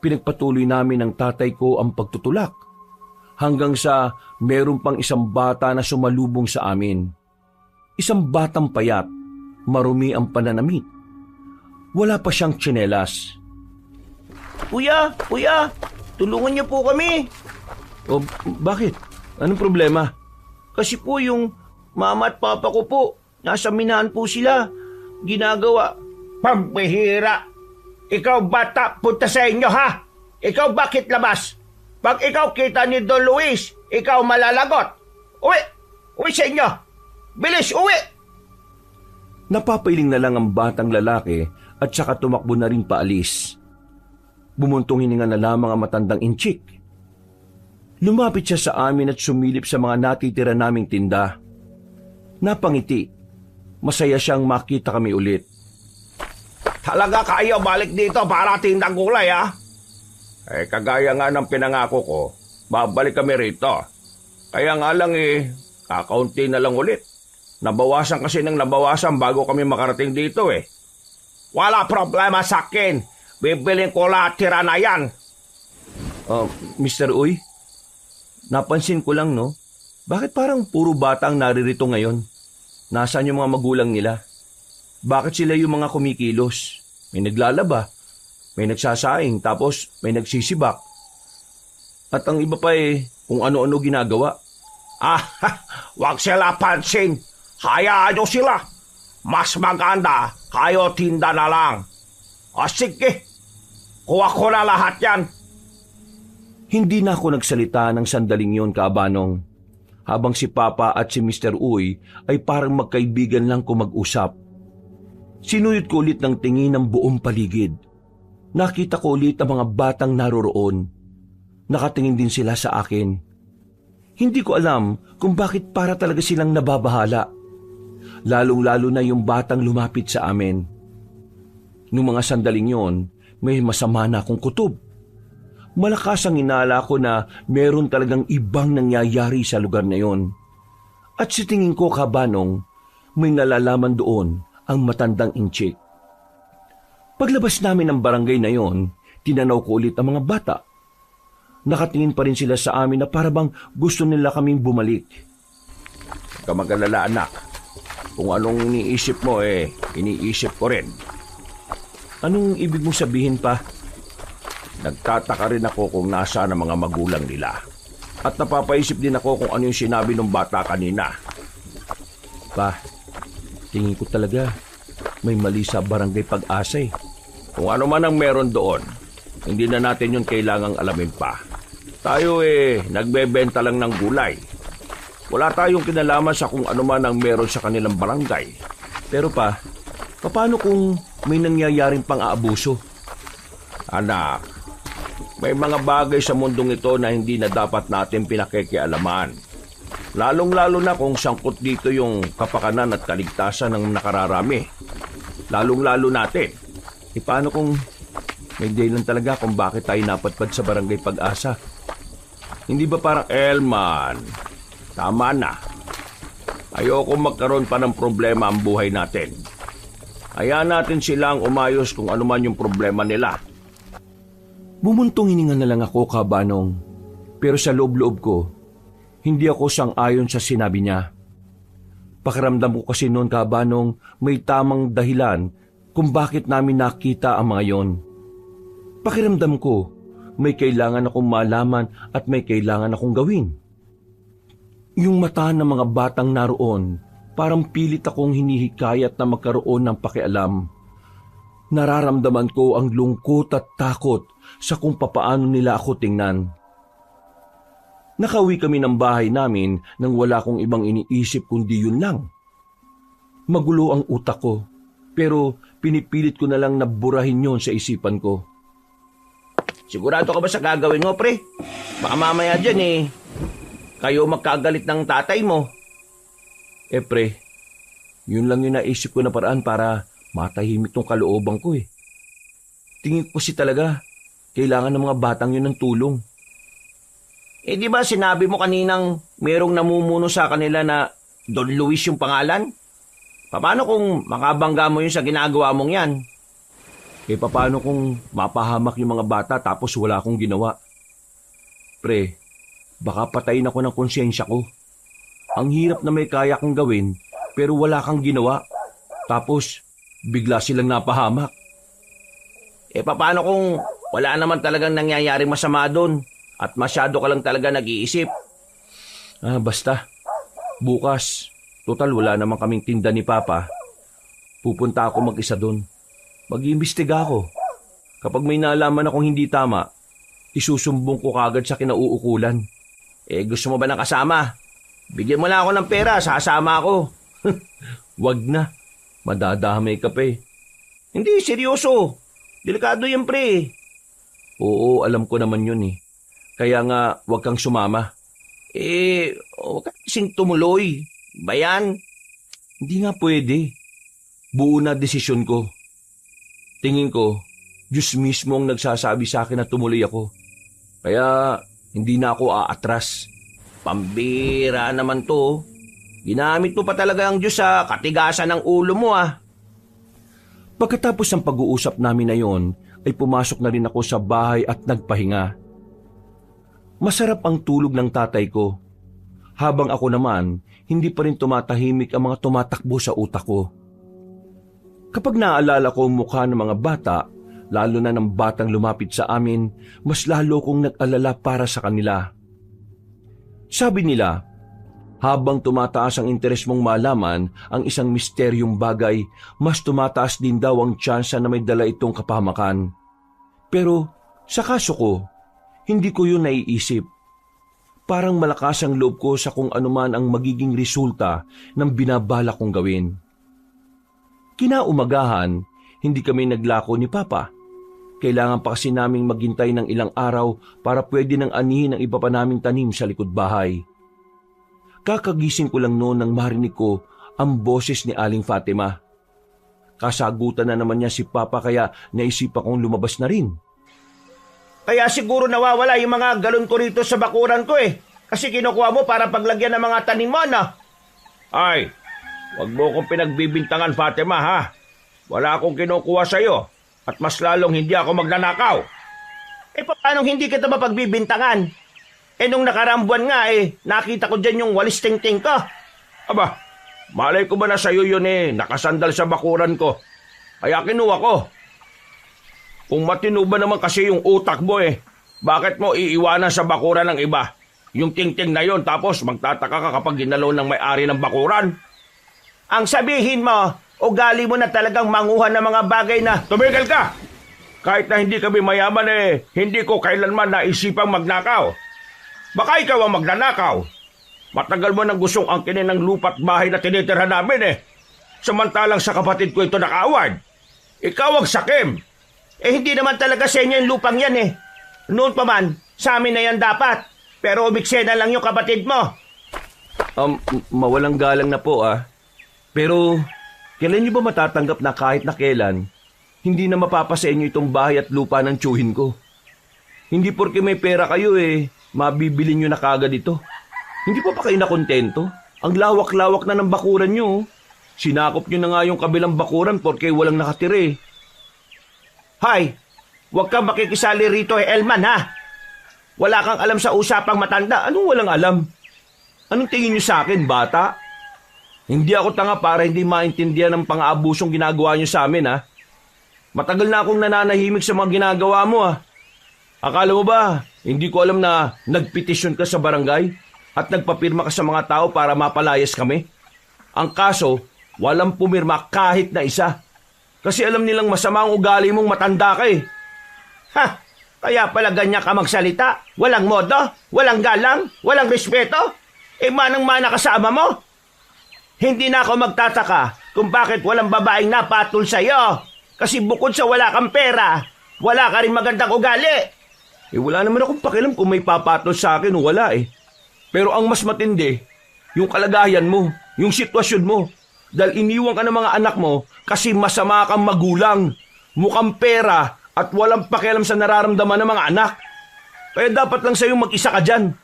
Pinagpatuloy namin ng tatay ko ang pagtutulak hanggang sa meron pang isang bata na sumalubong sa amin. Isang batang payat, marumi ang pananamit. Wala pa siyang tsinelas. Kuya, tulungan niyo po kami. O bakit? Anong problema? Kasi po yung Mama at papa ko po, nasa minahan po sila. Ginagawa. Pambihira! Ikaw bata, punta sa inyo ha! Ikaw bakit labas? Pag ikaw kita ni Don Luis, ikaw malalagot. Uwi! Uwi sa inyo! Bilis, uwi! Napapailing na lang ang batang lalaki at saka tumakbo na rin paalis. Bumuntong hininga na lamang ang matandang inchik. Lumapit siya sa amin at sumilip sa mga natitira naming tinda. Napangiti. Masaya siyang makita kami ulit. Talaga kayo balik dito para tindang gulay, ha? Kagaya nga ng pinangako ko, babalik kami rito. Kaya nga lang kakaunti na lang ulit. Nabawasan kasi ng nabawasan bago kami makarating dito Wala problema sa akin. Bibiling ko lahat tira na yan. Mr. Uy, napansin ko lang, no? Bakit parang puro bata ang naririto ngayon? Nasaan yung mga magulang nila? Bakit sila yung mga kumikilos? May naglalaba, may nagsasaing, tapos may nagsisibak. At ang iba pa kung ano-ano ginagawa. Wag sila pansin. Hayaan nyo sila. Mas maganda, kayo tinda na lang. Sige, kuha ko na lahat yan. Hindi na ako nagsalita ng sandaling yon, Kaabanong. Habang si Papa at si Mr. Uy ay parang magkaibigan lang kung mag-usap. Sinuyot ko ulit ng tingin ng buong paligid. Nakita ko ulit ang mga batang naroroon. Nakatingin din sila sa akin. Hindi ko alam kung bakit para talaga silang nababahala. Lalong-lalo na yung batang lumapit sa amin. Noong mga sandaling yon, may masama na akong kutob. Malakas ang inala ko na meron talagang ibang nangyayari sa lugar na yon. At sa tingin ko, Kaabanong, may nalalaman doon ang matandang inchik. Paglabas namin ng barangay na yon, tinanaw ko ulit ang mga bata. Nakatingin pa rin sila sa amin na parabang gusto nila kaming bumalik. Huwag ka mag-alala, anak. Kung anong iniisip mo, iniisip ko rin. Anong ibig mong sabihin pa? Nagtataka rin ako kung nasaan ang mga magulang nila. At napapaisip din ako kung ano yung sinabi ng bata kanina. Pa, tingin ko talaga may mali sa barangay Pag-asa Kung ano man ang meron doon, hindi na natin yun kailangang alamin pa. Tayo nagbebenta lang ng gulay. Wala tayong kinalaman sa kung ano man ang meron sa kanilang barangay. Pero pa, paano kung may nangyayaring pang-aabuso? Anak, may mga bagay sa mundong ito na hindi na dapat natin pinakikialaman. Lalong-lalo na kung sangkot dito yung kapakanan at kaligtasan ng nakararami. Lalong-lalo natin. Paano kung may dahilan talaga kung bakit tayo napatpad sa barangay Pag-asa? Hindi ba parang Elman? Tama na. Ayoko magkaroon pa ng problema ang buhay natin. Hayaan natin silang umayos kung ano man yung problema nila. Bumuntong hininga na lang ako, Kaabanong. Pero sa loob-loob ko, hindi ako sang-ayon sa sinabi niya. Pakiramdam ko kasi noon, Kaabanong, may tamang dahilan kung bakit namin nakita ang mga yon. Pakiramdam ko, may kailangan akong malaman at may kailangan akong gawin. Yung mata ng mga batang naroon, parang pilit akong hinihikayat na magkaroon ng pakialam. Nararamdaman ko ang lungkot at takot sa kung papaano nila ako tingnan. Nakauwi kami ng bahay namin nang wala akong ibang iniisip kundi yun lang. Magulo ang utak ko, pero pinipilit ko na lang na burahin yon sa isipan ko. Sigurado ka ba sa gagawin mo, pre? Baka mamaya dyan kayo magkagalit ng tatay mo. Pre, yun lang yung naisip ko na paraan para matahimik tong kalooban ko Tingin ko kasi talaga, kailangan ng mga batang yun ng tulong. Di ba sinabi mo kaninang merong namumuno sa kanila na Don Luis yung pangalan? Paano kung makabangga mo yun sa ginagawa mong yan? Paano kung mapahamak yung mga bata tapos wala akong ginawa? Pre, baka patayin ako ng konsyensya ko. Ang hirap na may kaya kang gawin pero wala kang ginawa. Tapos bigla silang napahamak. Paano kung wala naman talagang nangyayaring masama doon at masyado ka lang talaga nag-iisip? Basta, bukas Total, wala naman kaming tinda ni Papa. Pupunta ako mag-isa doon. Mag-iimbestiga ako. Kapag may nalaman akong hindi tama, isusumbong ko kagad sa kinauukulan. Gusto mo ba ng kasama? Bigyan mo lang ako ng pera, sasama ako. Wag na. Madadamay ka pa eh. Hindi, seryoso. Delikado yan, pre. Oo, alam ko naman yun eh. Kaya nga, wag kang sumama. Huwag ka kasing tumuloy. Bayan? Hindi nga pwede. Buo na desisyon ko. Tingin ko, Diyos mismo ang nagsasabi sa akin na tumuloy ako. Kaya, hindi na ako aatras. Pambira naman to. Ginamit mo pa talaga ang Diyos sa katigasan ng ulo mo ah. Pagkatapos ng pag-uusap namin na yon, ay pumasok na rin ako sa bahay at nagpahinga. Masarap ang tulog ng tatay ko. Habang ako naman, hindi pa rin tumatahimik ang mga tumatakbo sa utak ko. Kapag naaalala ko ang mukha ng mga bata, lalo na ng batang lumapit sa amin, mas lalo kong nag-alala para sa kanila. Sabi nila, habang tumataas ang interes mong malaman ang isang misteryong bagay, mas tumataas din daw ang tsansa na may dala itong kapahamakan. Pero sa kaso ko, hindi ko yun naiisip. Parang malakas ang loob ko sa kung anuman ang magiging resulta ng binabala kong gawin. Kinaumagahan, hindi kami naglako ni Papa. Kailangan pa kasi naming maghintay ng ilang araw para pwede nang anihin ang iba pa naming tanim sa likod bahay. Kakagising ko lang noon nang marinig ko ang boses ni Aling Fatima. Kasagutan na naman niya si Papa kaya naisipan kong lumabas na rin. Kaya siguro nawawala yung mga galon ko rito sa bakuran ko eh. Kasi kinukuha mo para paglagyan ng mga tanim mo na. Ay, wag mo akong pinagbibintangan, Fatima, ha? Wala akong kinukuha sa'yo. At mas lalong hindi ako magnanakaw. Paano hindi kita mapagbibintangan? Nung nakaraang buwan nga nakita ko dyan yung walis ting-ting ko. Aba, malay ko ba na sa'yo yun nakasandal sa bakuran ko. Kaya kinuha ko. Kung matino ba naman kasi yung utak mo bakit mo iiwanan sa bakuran ng iba? Yung ting-ting na yon tapos magtataka ka kapag ginalaw ng may-ari ng bakuran. Ang sabihin mo, ugali mo na talagang manguha ng mga bagay na... Tumigil ka! Kahit na hindi kami mayaman hindi ko kailanman naisipang magnakaw. Baka ikaw ang magnanakaw. Matagal mo nang gustong angkinin ng lupa't bahay na tinitirhan namin Samantalang sa kapatid ko ito nakaawad. Ikaw ang sakim. Hindi naman talaga sa inyo yung lupang yan Noon pa man, sa amin na yan dapat. Pero umikse na lang yung kapatid mo. Mawalang galang na po Pero, kailan niyo ba matatanggap na kahit na kailan, hindi na mapapasa inyo itong bahay at lupa ng tiyuhin ko? Hindi porke may pera kayo mabibili nyo na kagad ito. Hindi pa kayo nakontento? Ang lawak-lawak na ng bakuran nyo. Sinakop nyo na nga yung kabilang bakuran porke walang nakatira Hay, huwag kang makikisali rito Elman ha. Wala kang alam sa usapang matanda. Anong walang alam? Anong tingin nyo sa akin, bata? Hindi ako tanga para hindi maintindihan ang pang-aabusong ginagawa nyo sa amin Matagal na akong nananahimik sa mga ginagawa mo Akala mo ba, hindi ko alam na nagpetisyon ka sa barangay at nagpapirma ka sa mga tao para mapalayas kami? Ang kaso, walang pumirma kahit na isa. Kasi alam nilang masama ang ugali mong matanda ka Ha? Kaya pala ganyan ka magsalita? Walang modo? Walang galang? Walang respeto? Manang-mana ka sa ama mo? Hindi na ako magtataka kung bakit walang babaeng napatol sa'yo. Kasi bukod sa wala kang pera, wala ka rin magandang ugali. Wala naman akong pakialam kung may papatol sa akin o wala Pero ang mas matindi, yung kalagayan mo, yung sitwasyon mo. Dahil iniwan ka ng mga anak mo kasi masama kang magulang, mukhang pera at walang pakialam sa nararamdaman ng mga anak. Kaya dapat lang sa'yo mag-isa ka dyan.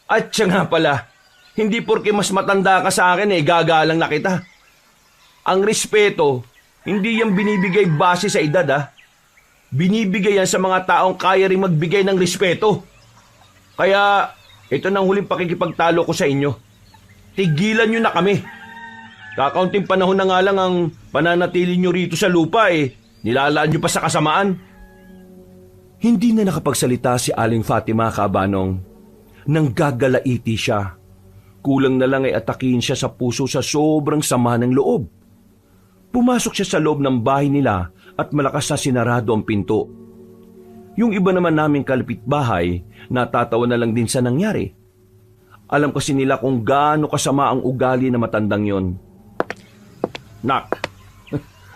At siya nga pala, hindi porke mas matanda ka sa akin gagalang na kita. Ang respeto, hindi yan binibigay base sa edad Binibigay yan sa mga taong kaya rin magbigay ng respeto. Kaya, ito nang huling pakikipagtalo ko sa inyo. Tigilan nyo na kami. Kakaunting panahon na nga lang ang pananatili nyo rito sa lupa nilalaan nyo pa sa kasamaan. Hindi na nakapagsalita si Aling Fatima Kabanong. Nang gagalaiti siya. Kulang na lang ay atakihin siya sa puso sa sobrang sama ng loob. Pumasok siya sa loob ng bahay nila at malakas na sinarado ang pinto. Yung iba naman naming kalapitbahay, natatawa na lang din sa nangyari. Alam kasi nila kung gaano kasama ang ugali na matandang yon. Nak,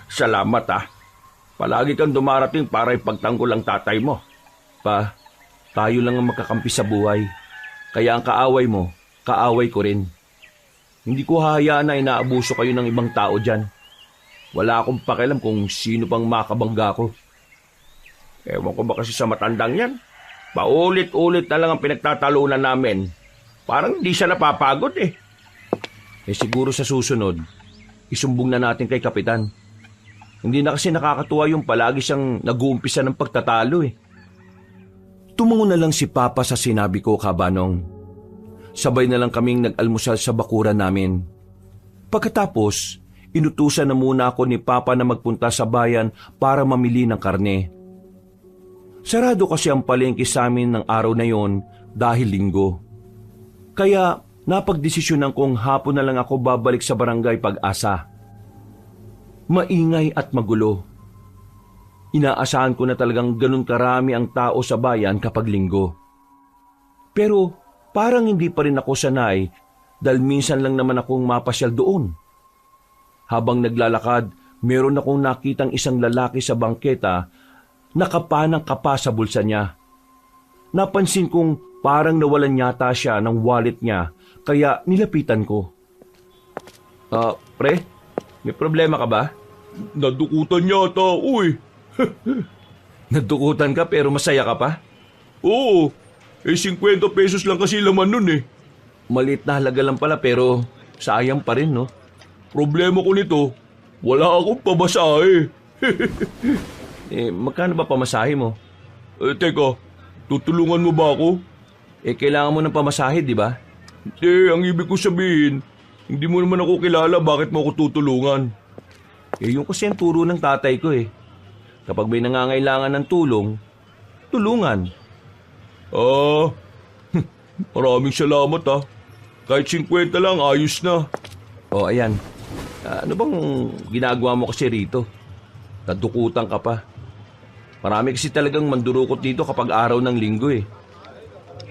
salamat ah. Palagi kang dumarating para ipagtanggol ang tatay mo. Pa, tayo lang ang makakampi sa buhay. Kaya ang kaaway mo, kaaway ko rin. Hindi ko hahayaan na inaabuso kayo ng ibang tao dyan. Wala akong pakialam kung sino pang makabangga ko. Ewan ko ba kasi sa matandang yan. Paulit-ulit na lang ang pinagtatalunan namin. Parang hindi siya napapagod eh. Siguro sa susunod, isumbong na natin kay Kapitan. Hindi na kasi nakakatuwa yung palagi siyang nag-uumpisa ng pagtatalo eh. Tumango na lang si Papa sa sinabi ko, Kabanong. Sabay na lang kaming nag-almusal sa bakuran namin. Pagkatapos, inutusan na muna ako ni Papa na magpunta sa bayan para mamili ng karne. Sarado kasi ang palengke sa amin ng araw na yon dahil linggo. Kaya napagdesisyonan kong hapon na lang ako babalik sa barangay Pag-asa. Maingay at magulo. Inaasahan ko na talagang ganun karami ang tao sa bayan kapag linggo. Pero parang hindi pa rin ako sanay dahil minsan lang naman akong mapasyal doon. Habang naglalakad, meron akong nakitang isang lalaki sa bangketa na kapanang-kapa sa bulsa niya. Napansin kong parang nawalan yata siya ng wallet niya kaya nilapitan ko. Pre, may problema ka ba? Nadukutan yata, uy. Nadukutan ka pero masaya ka pa? Oo, 50 pesos lang kasi laman nun eh. Maliit na halaga lang pala pero sayang pa rin, no? Problema ko nito, wala akong pamasahe. Magkano ba pamasahe mo? Teka, tutulungan mo ba ako? Kailangan mo ng pamasahe, di ba? Ang ibig ko sabihin, hindi mo naman ako kilala, bakit mo ako tutulungan? Yung kasi ang turo ng tatay ko eh. Kapag may nangangailangan ng tulong, tulungan. Maraming salamat ah. Kahit 50 lang, ayos na. Ayan. Ano bang ginagawa mo kasi rito? Nadukutan ka pa. Marami kasi talagang mandurukot dito kapag araw ng linggo eh.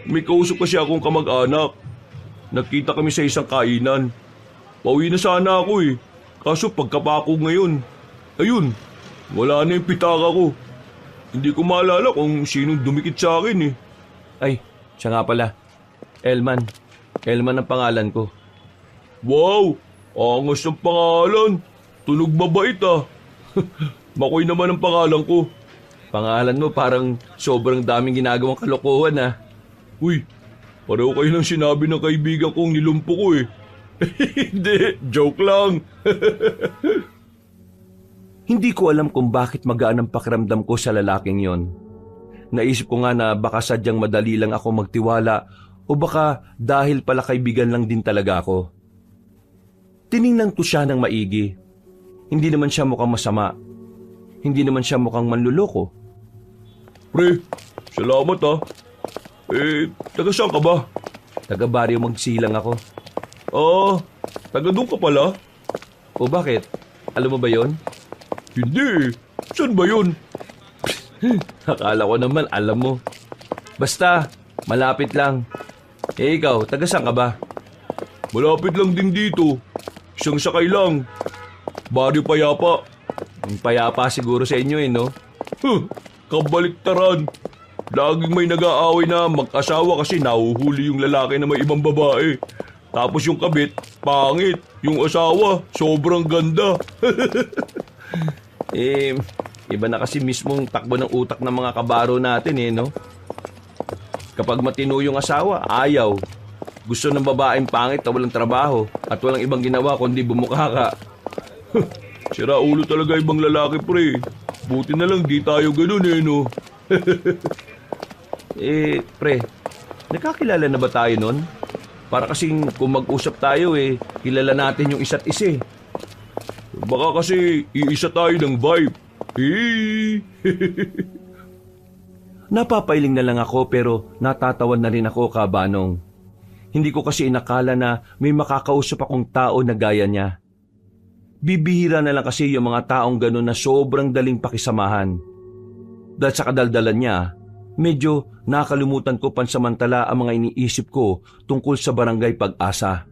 May kausap kasi akong kamag-anak. Nagkita kami sa isang kainan. Pauwi na sana ako eh. Kaso pagkapako ngayon, ayun, wala na yung pitaka ko. Hindi ko maalala kung sinong dumikit sa akin eh. Ay, siya nga pala. Elman. Elman ang pangalan ko. Wow! Angas ng pangalan. Tunog mabait ah. Makoy naman ang pangalan ko. Pangalan mo parang sobrang daming ginagawang kalokohan ah. Uy, pareho kayo ng sinabi ng kaibigan kong nilumpo ko eh. Hindi, joke lang. Hindi ko alam kung bakit magaan ang pakiramdam ko sa lalaking yon. Naisip ko nga na baka sadyang madali lang ako magtiwala o baka dahil pala kaibigan lang din talaga ako. Tiningnan ko siya ng maigi. Hindi naman siya mukhang masama. Hindi naman siya mukhang manluloko. Pre, salamat ah. Taga saan ka ba? Taga Baryo Magsilang ako. Taga doon ka pala? O bakit? Alam mo ba yon? Hindi. Saan ba yun? Akala ko naman alam mo. Basta, malapit lang. Ikaw, taga saan ka ba? Malapit lang din dito. Isang sakay lang. Baryo Payapa. Ang payapa siguro sa inyo eh, no? Kabaliktaran. Laging may nag-aaway na mag-asawa kasi nahuhuli yung lalaki na may ibang babae. Tapos yung kabit, pangit. Yung asawa, sobrang ganda. Iba na kasi mismong takbo ng utak ng mga kabaro natin eh, no? Kapag matino yung asawa, ayaw. Gusto ng babaeng pangit na walang trabaho at walang ibang ginawa kundi bumukha ka. Sira ulo talaga ibang lalaki, pre. Buti na lang di tayo ganun eh, no? Pre, nakakilala na ba tayo nun? Para kasing kung mag-usap tayo kilala natin yung isa't isa eh. Baka kasi iisa tayo ng vibe. Napapailing na lang ako pero natatawan na rin ako, Kabanong. Hindi ko kasi inakala na may makakausap akong tao na gaya niya. Bibihira na lang kasi yung mga taong gano'n na sobrang daling pakisamahan. Dahil sa kadaldalan niya, medyo nakalimutan ko pansamantala ang mga iniisip ko tungkol sa Barangay Pag-asa.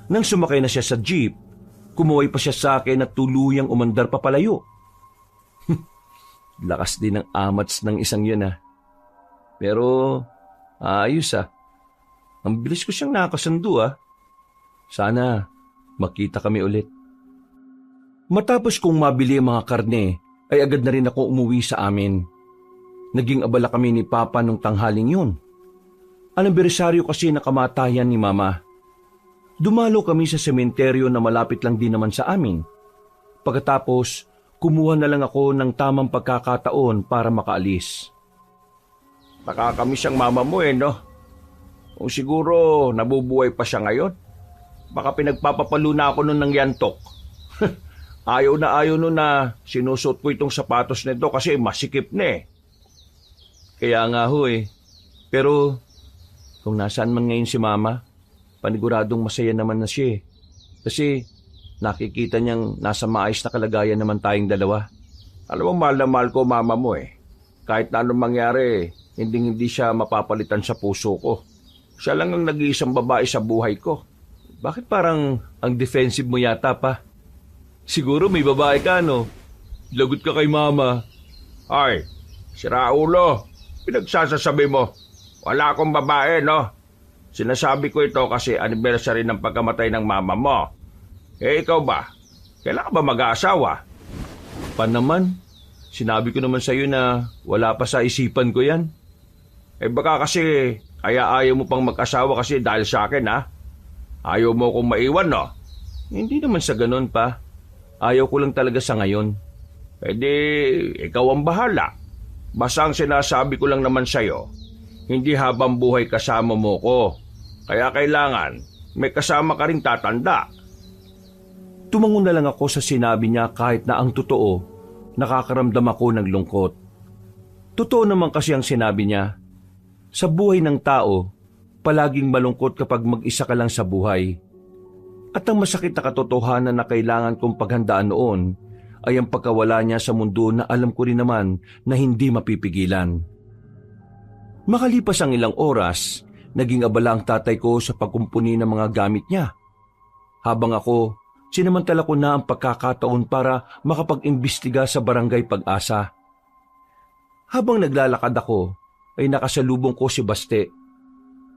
Nang sumakay na siya sa jeep, kumuhay pa siya sa akin at tuluyang umandar papalayo. Lakas din ng amats ng isang yun Pero ayos Ang bilis ko siyang nakasundo Sana makita kami ulit. Matapos kong mabili ang mga karne, ay agad na rin ako umuwi sa amin. Naging abala kami ni Papa nung tanghaling yun. Anibersaryo kasi na kamatayan ni Mama. Dumalo kami sa sementeryo na malapit lang din naman sa amin. Pagkatapos, kumuha na lang ako ng tamang pagkakataon para makaalis. Nakakamiss ang mama mo no? O siguro nabubuhay pa siya ngayon. Baka pinagpapapalo na ako nun ng yantok. Ayaw nun na sinusot ko itong sapatos nito kasi masikip na Kaya nga Pero kung nasaan man ngayon si Mama, paniguradong masaya naman na siya Kasi nakikita niyang nasa maayos na kalagayan naman tayong dalawa. Alam mo, mahal na mahal ko mama mo Kahit na anong mangyari, hindi siya mapapalitan sa puso ko. Siya lang ang nag-iisang babae sa buhay ko. Bakit parang ang defensive mo yata pa? Siguro may babae ka, no? Lagot ka kay Mama. Ay, si Raulo, pinagsasasabi mo. Wala akong babae, no? Sinasabi ko ito kasi anniversary ng pagkamatay ng mama mo. Ikaw ba? Kailan ka ba mag-aasawa? Pa naman? Sinabi ko naman sa'yo na wala pa sa isipan ko yan. Baka kasi kaya ayaw mo pang mag-asawa kasi dahil sa akin, Ayaw mo akong maiwan, no? Hindi naman sa ganun pa. Ayaw ko lang talaga sa ngayon. Ikaw ang bahala. Basta ang sinasabi ko lang naman sa'yo, hindi habang buhay kasama mo ko. Kaya kailangan may kasama ka ring tatanda. Tumango na lang ako sa sinabi niya kahit na ang totoo, nakakaramdam ako ng lungkot. Totoo naman kasi ang sinabi niya. Sa buhay ng tao, palaging malungkot kapag mag-isa ka lang sa buhay. At ang masakit na katotohanan na kailangan kong paghandaan noon ay ang pagkawala niya sa mundo na alam ko rin naman na hindi mapipigilan. Makalipas ang ilang oras, naging abala ang tatay ko sa pagkumpuni ng mga gamit niya. Habang ako, sinamantala ko na ang pagkakataon para makapag-imbestiga sa Barangay Pag-asa. Habang naglalakad ako, ay nakasalubong ko si Baste.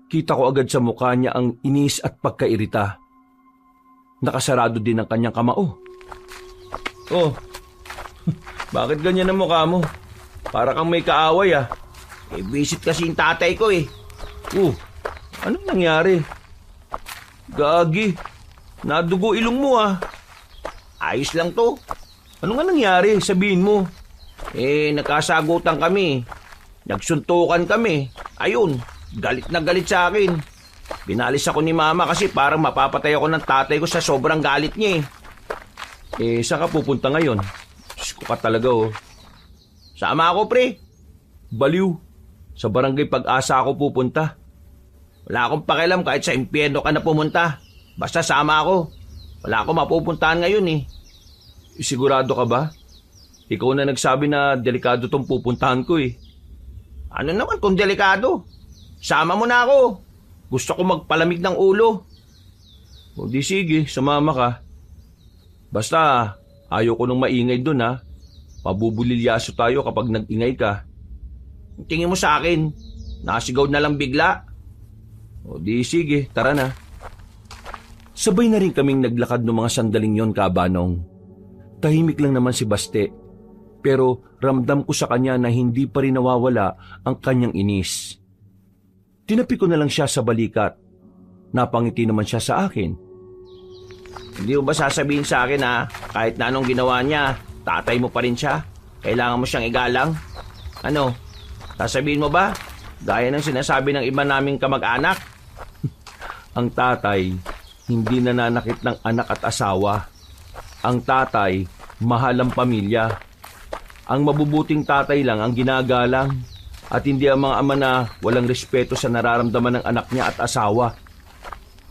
Kita ko agad sa mukha niya ang inis at pagkairita. Nakasarado din ang kanyang kamao. Oh, bakit ganyan ang mukha mo? Para kang may kaaway Visit kasi yung tatay ko Anong nangyari? Gagi, nadugo ilong mo Ayos lang to. Ano nga nangyari? Sabihin mo. Nagkasagutan kami. Nagsuntukan kami. Ayun, galit na galit sa akin. Binalis ako ni Mama kasi parang mapapatay ako ng tatay ko sa sobrang galit niya Saan ka pupunta ngayon? Diyos ko ka talaga Sama ako, pre. Baliw. Sa Barangay Pag-asa ako pupunta. Wala akong pakialam kahit sa impyerno ka na pumunta. Basta sama ako. Wala akong mapupuntahan ngayon Sigurado ka ba? Ikaw na nagsabi na delikado tong pupuntahan ko Ano naman kung delikado? Sama mo na ako. Gusto ko magpalamig ng ulo. O di sige, sumama ka. Basta, ayaw ko nung maingay dun Mabubulilyaso tayo kapag nag-ingay ka. Tingin mo sa akin, nasigaw na lang bigla. O di sige, tara na. Sabay na rin kaming naglakad ng mga sandaling yon, Kabanong. Tahimik lang naman si Baste. Pero ramdam ko sa kanya na hindi pa rin nawawala ang kanyang inis. Tinapi ko na lang siya sa balikat. Napangiti naman siya sa akin. Hindi mo ba sasabihin sa akin kahit na anong ginawa niya, tatay mo pa rin siya? Kailangan mo siyang igalang? Ano? Sasabihin mo ba? Gaya ng sinasabi ng iba naming kamag-anak? Ang tatay, hindi nananakit ng anak at asawa. Ang tatay, mahal ang pamilya. Ang mabubuting tatay lang ang ginagalang at hindi ang mga ama na walang respeto sa nararamdaman ng anak niya at asawa.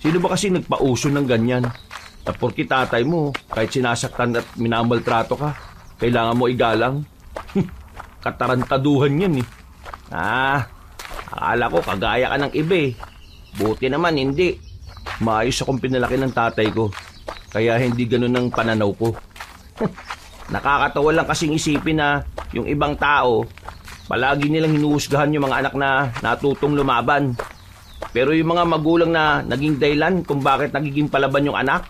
Sino ba kasi nagpauso ng ganyan? Na porki tatay mo, kahit sinasaktan at minamaltrato ka, kailangan mo igalang? Katarantaduhan yan eh. Akala ko kagaya ka ng iba eh. Buti naman hindi. Maayos akong pinalaki ng tatay ko, kaya hindi ganun ang pananaw ko. Nakakatawa lang kasing isipin na yung ibang tao, palagi nilang hinuhusgahan yung mga anak na natutong lumaban. Pero yung mga magulang na naging dahilan kung bakit nagiging palaban yung anak,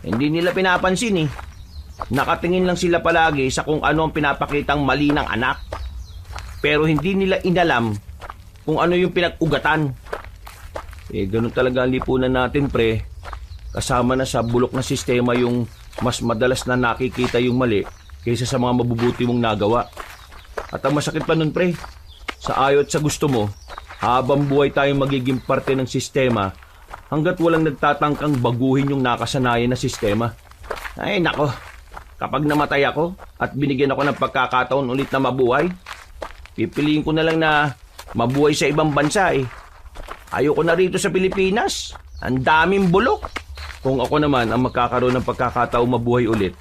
hindi nila pinapansin eh. Nakatingin lang sila palagi sa kung ano ang pinapakitang mali ng anak. Pero hindi nila inalam kung ano yung pinag-ugatan. Ganun talaga ang lipunan natin, pre. Kasama na sa bulok na sistema yung mas madalas na nakikita yung mali kaysa sa mga mabubuti mong nagawa. At ang masakit pa nun, pre, sa ayaw at sa gusto mo, habang buhay tayong magiging parte ng sistema hanggat walang nagtatangkang baguhin yung nakasanayan na sistema. Ay nako, kapag namatay ako at binigyan ako ng pagkakataon ulit na mabuhay, pipiliin ko na lang na mabuhay sa ibang bansa eh. Ayoko na rito sa Pilipinas. Ang daming bulok. Kung ako naman ang magkakaroon ng pagkakataong mabuhay ulit,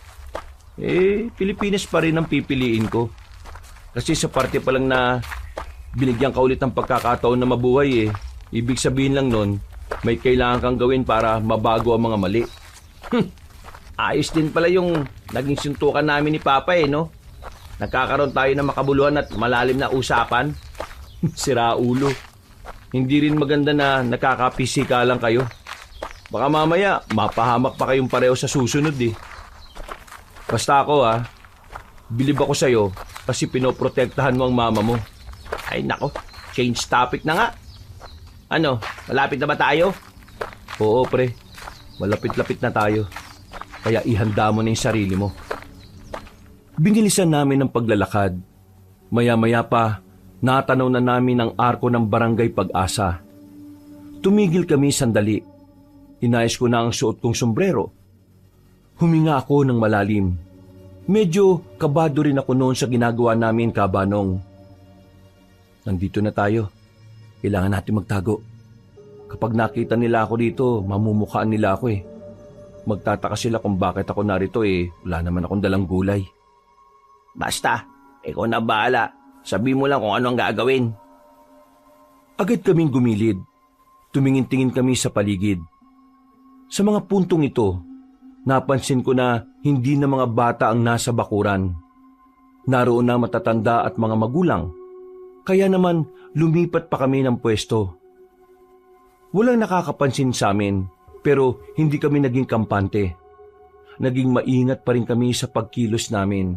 Pilipinas pa rin ang pipiliin ko. Kasi sa parte pa lang na binigyan ka ulit ng pagkakataon na mabuhay ibig sabihin lang nun, may kailangan kang gawin para mabago ang mga mali. Ayos din pala yung naging suntukan namin ni Papa no? Nagkakaroon tayo ng makabuluhan at malalim na usapan. Sira ulo. Hindi rin maganda na nakakapisika lang kayo. Baka mamaya, mapahamak pa kayong pareho sa susunod eh. Basta ako bilib ako sa'yo kasi pinoprotektahan mo ang mama mo. Ay nako, change topic na nga. Ano, malapit na ba tayo? Oo pre, malapit-lapit na tayo. Kaya ihanda mo na yung sarili mo. Binilisan namin ang paglalakad. Maya-maya pa, natanaw na namin ang arko ng Barangay Pag-asa. Tumigil kami sandali. Inayos ko na ang suot kong sombrero. Huminga ako ng malalim. Medyo kabado rin ako noon sa ginagawa namin, Kabanong. Nandito na tayo. Kailangan natin magtago. Kapag nakita nila ako dito, mamumukhaan nila ako Magtataka sila kung bakit ako narito wala naman akong dalang gulay. Basta, ikaw na bahala. Sabi mo lang kung ano ang gagawin. Agad kaming gumilid. Tumingin-tingin kami sa paligid. Sa mga puntong ito, napansin ko na hindi na mga bata ang nasa bakuran. Naroon na matatanda at mga magulang. Kaya naman lumipat pa kami ng pwesto. Walang nakakapansin sa amin, pero hindi kami naging kampante. Naging maingat pa rin kami sa pagkilos namin.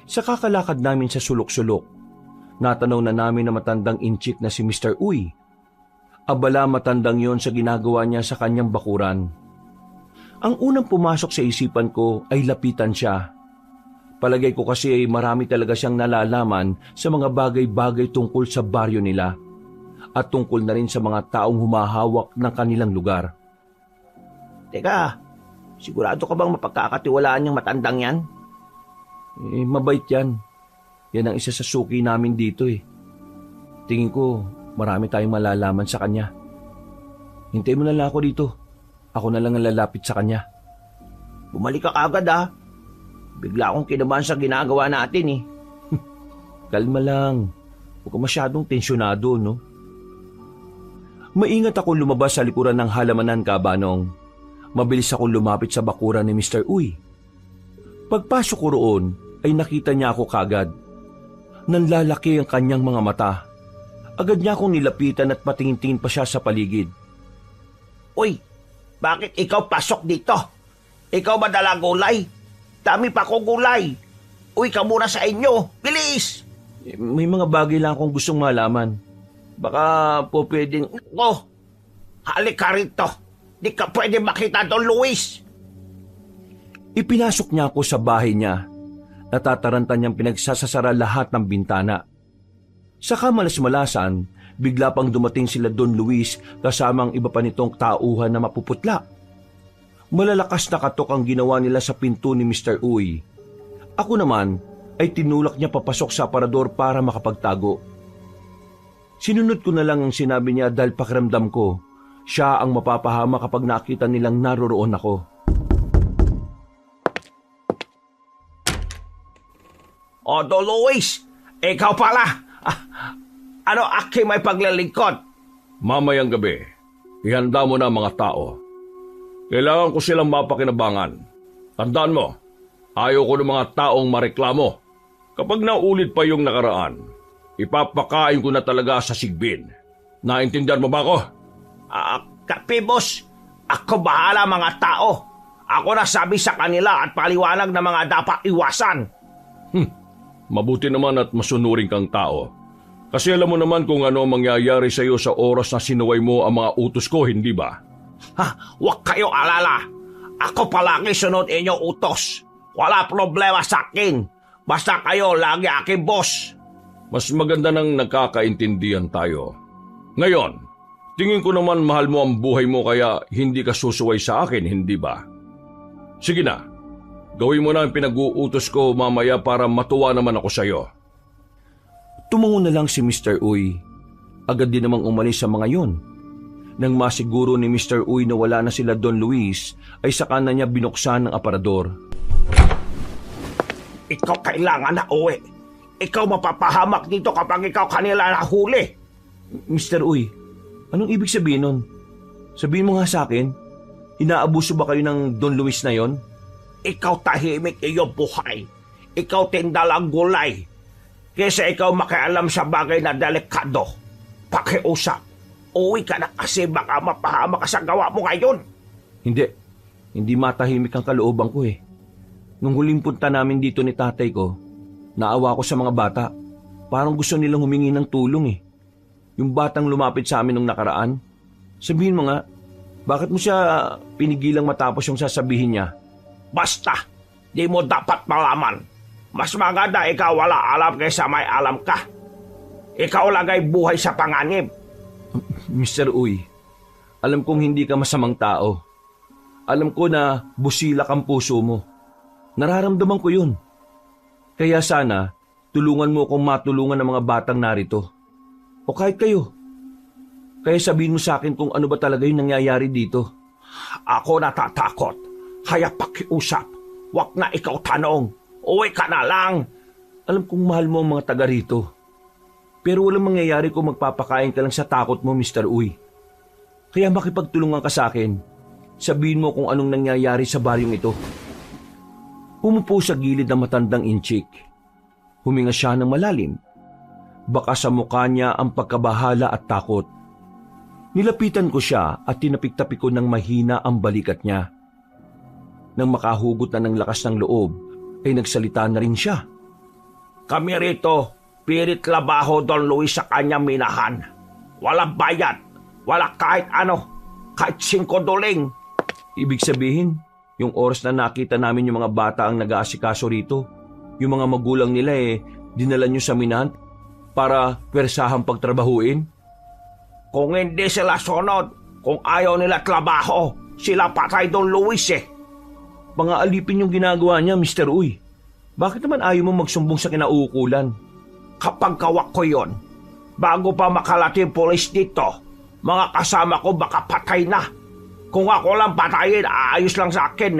Sa kakalakad namin sa sulok-sulok, natanaw na namin na matandang inchik na si Mr. Uy. Abala matandang yon sa ginagawa niya sa kanyang bakuran. Ang unang pumasok sa isipan ko ay lapitan siya. Palagay ko kasi marami talaga siyang nalalaman sa mga bagay-bagay tungkol sa baryo nila at tungkol na rin sa mga taong humahawak ng kanilang lugar. Teka, sigurado ka bang mapagkakatiwalaan niyang matandang yan? Mabait yan. Yan ang isa sa suki namin dito Tingin ko, marami tayong malalaman sa kanya. Hintayin mo na lang ako dito. Ako na lang ang lalapit sa kanya. Bumalik ka agad Bigla akong kinabahan sa ginagawa natin Kalma lang. Huwag ka masyadong tensyonado, no? Maingat akong lumabas sa likuran ng halamanan, Kabanong. Mabilis akong lumapit sa bakuran ni Mr. Uy. Pagpasok ko roon, ay nakita niya ako kagad. Nanlalaki ang kanyang mga mata. Agad niya akong nilapitan at patingin-tingin pa siya sa paligid. Uy, bakit ikaw pasok dito? Ikaw ba dala gulay? Dami pa kong gulay. Uy, ka muna sa inyo. Bilis! May mga bagay lang akong gustong malaman. Baka po pwedeng... Oh, halik ka rito. Di ka pwede makita doon, Luis. Ipinasok niya ako sa bahay niya. Natataranta niyang pinagsasasara lahat ng bintana. Sa kamalas-malasan, bigla pang dumating sila Don Luis kasamang iba pa nitong tauhan na mapuputla. Malalakas na katok ang ginawa nila sa pinto ni Mr. Uy. Ako naman ay tinulak niya papasok sa aparador para makapagtago. Sinunod ko na lang ang sinabi niya dahil pakiramdam ko siya ang mapapahama kapag nakita nilang naroroon ako. O, Don Luis, ikaw pala. Ano aking may paglilingkod? Mamayang gabi, ihanda mo na ang mga tao. Kailangan ko silang mapakinabangan. Tandaan mo, ayaw ko ng mga taong mareklamo. Kapag naulit pa yung nakaraan, ipapakain ko na talaga sa sigbin. Naintindihan mo ba ako? Kapi, boss. Ako bahala mga tao. Ako na sabi sa kanila at paliwanag na mga dapat iwasan. Mabuti naman at masunuring kang tao. Kasi alam mo naman kung ano ang mangyayari sa iyo sa oras na sinuway mo ang mga utos ko, hindi ba? Huwag kayo alala. Ako palagi sunod inyong utos. Wala problema sa akin. Basta kayo lagi aking boss. Mas maganda nang nagkakaintindihan tayo. Ngayon, tingin ko naman mahal mo ang buhay mo kaya hindi ka susuway sa akin, hindi ba? Sige na, gawin mo na ang pinag-uutos ko mamaya para matuwa naman ako sa iyo. Tumango na lang si Mr. Uy. Agad din namang umalis sa mga yon. Nang masiguro ni Mr. Uy na wala na sila Don Luis, ay saka na niya binuksan ang aparador. Ikaw kailangan na uwi. Ikaw mapapahamak dito kapag ikaw kanila nahuli. Mr. Uy, anong ibig sabihin nun? Sabihin mo nga sa akin, inaabuso ba kayo ng Don Luis na yon? Ikaw tahimik iyong buhay. Ikaw tindalang gulay. Kesa ikaw makialam sa bagay na delikado. Pakiusap. Uwi ka na kasi baka mapahamak ka sa gawa mo ngayon. Hindi matahimik ang kalooban ko eh. Nung huling punta namin dito ni tatay ko, naawa ko sa mga bata. Parang gusto nilang humingi ng tulong eh. Yung batang lumapit sa amin nung nakaraan. Sabihin mo nga, bakit mo siya pinigilang matapos yung sasabihin niya? Basta, di mo dapat malaman. Mas maganda ikaw wala alam kaysa may alam ka. Ikaw lagay buhay sa panganib. Mr. Uy, alam kong hindi ka masamang tao. Alam ko na busilak ang puso mo. Nararamdaman ko yun. Kaya sana, tulungan mo akong matulungan ng mga batang narito. O kahit kayo. Kaya sabihin mo sa akin kung ano ba talaga yung nangyayari dito. Ako natatakot. Kaya pakiusap. Wag na ikaw tanong. Uwi ka na lang. Alam kong mahal mo ang mga taga rito. Pero walang mangyayari kung magpapakain ka lang sa takot mo, Mr. Uy. Kaya makipagtulungan ka sa akin. Sabihin mo kung anong nangyayari sa baryong ito. Umupo sa gilid ng matandang inchik. Huminga siya ng malalim. Baka sa mukha niya ang pagkabahala at takot. Nilapitan ko siya at tinapik-tapik ko ng mahina ang balikat niya. Nang makahugot na ng lakas ng loob, ay nagsalita na rin siya. Kami rito, pirit labaho Don Luis sa kanyang minahan. Walang bayad, wala kahit ano, kahit 5 doling. Ibig sabihin, yung oras na nakita namin yung mga bata ang nag-aasikaso rito, yung mga magulang nila dinala nyo sa minahan para pwersahang pagtrabahuin? Kung hindi sila sunod, kung ayaw nila trabaho, sila patay Don Luis Mga alipin yung ginagawa niya, Mr. Uy. Bakit naman ayaw mo magsumbong sa kinauukulan? Kapag kawak ko yon, bago pa makalating polis dito, mga kasama ko baka patay na. Kung ako lang patayin, aayos lang sa akin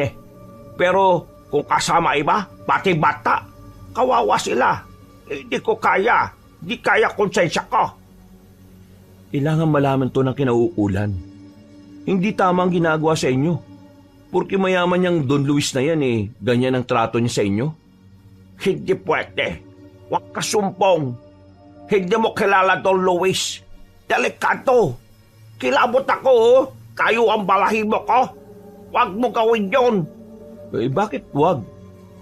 Pero kung kasama iba, pati bata, kawawa sila. Hindi ko kaya, di kaya konsensya ko. Kailangan malaman to ng kinauukulan. Hindi tama ang ginagawa sa inyo. Porque mayaman niyang Don Luis na yan ganyan ang trato niya sa inyo. Hindi pwede. Huwag kasumpong. Hindi mo kilala Don Luis. Delikado. Kilabot ako Kayo ang balahibo ko. Huwag mo gawin yun. Bakit wag?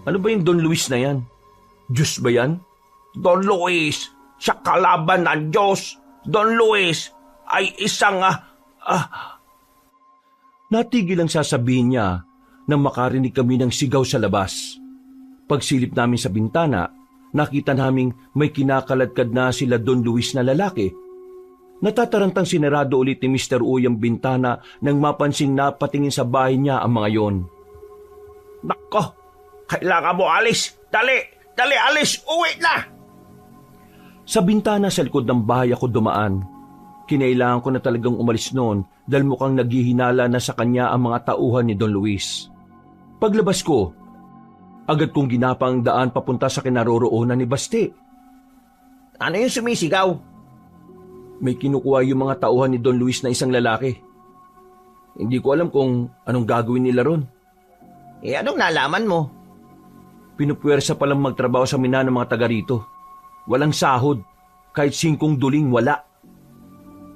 Ano ba yung Don Luis na yan? Diyos ba yan? Don Luis, sa kalaban ng Diyos. Don Luis ay isang Natigil ang sasabihin niya nang makarinig kami ng sigaw sa labas. Pagsilip namin sa bintana, nakita naming may kinakaladkad na sila Don Luis na lalaki. Natatarantang sinarado ulit ni Mr. Uy ang bintana nang mapansing napatingin sa bahay niya ang mga yon. Nako, kailangan mo alis. Dali, alis, uwi na! Sa bintana sa likod ng bahay ako dumaan. Kinailangan ko na talagang umalis noon dahil mukhang naghihinala na sa kanya ang mga tauhan ni Don Luis. Paglabas ko, agad kong ginapang daan papunta sa kinaroroonan ni Baste. Ano yung sumisigaw? May kinukuha yung mga tauhan ni Don Luis na isang lalaki. Hindi ko alam kung anong gagawin nila ron. Anong nalaman mo? Pinupuwersa palang magtrabaho sa mina ng mga taga rito. Walang sahod, kahit 5 duling wala.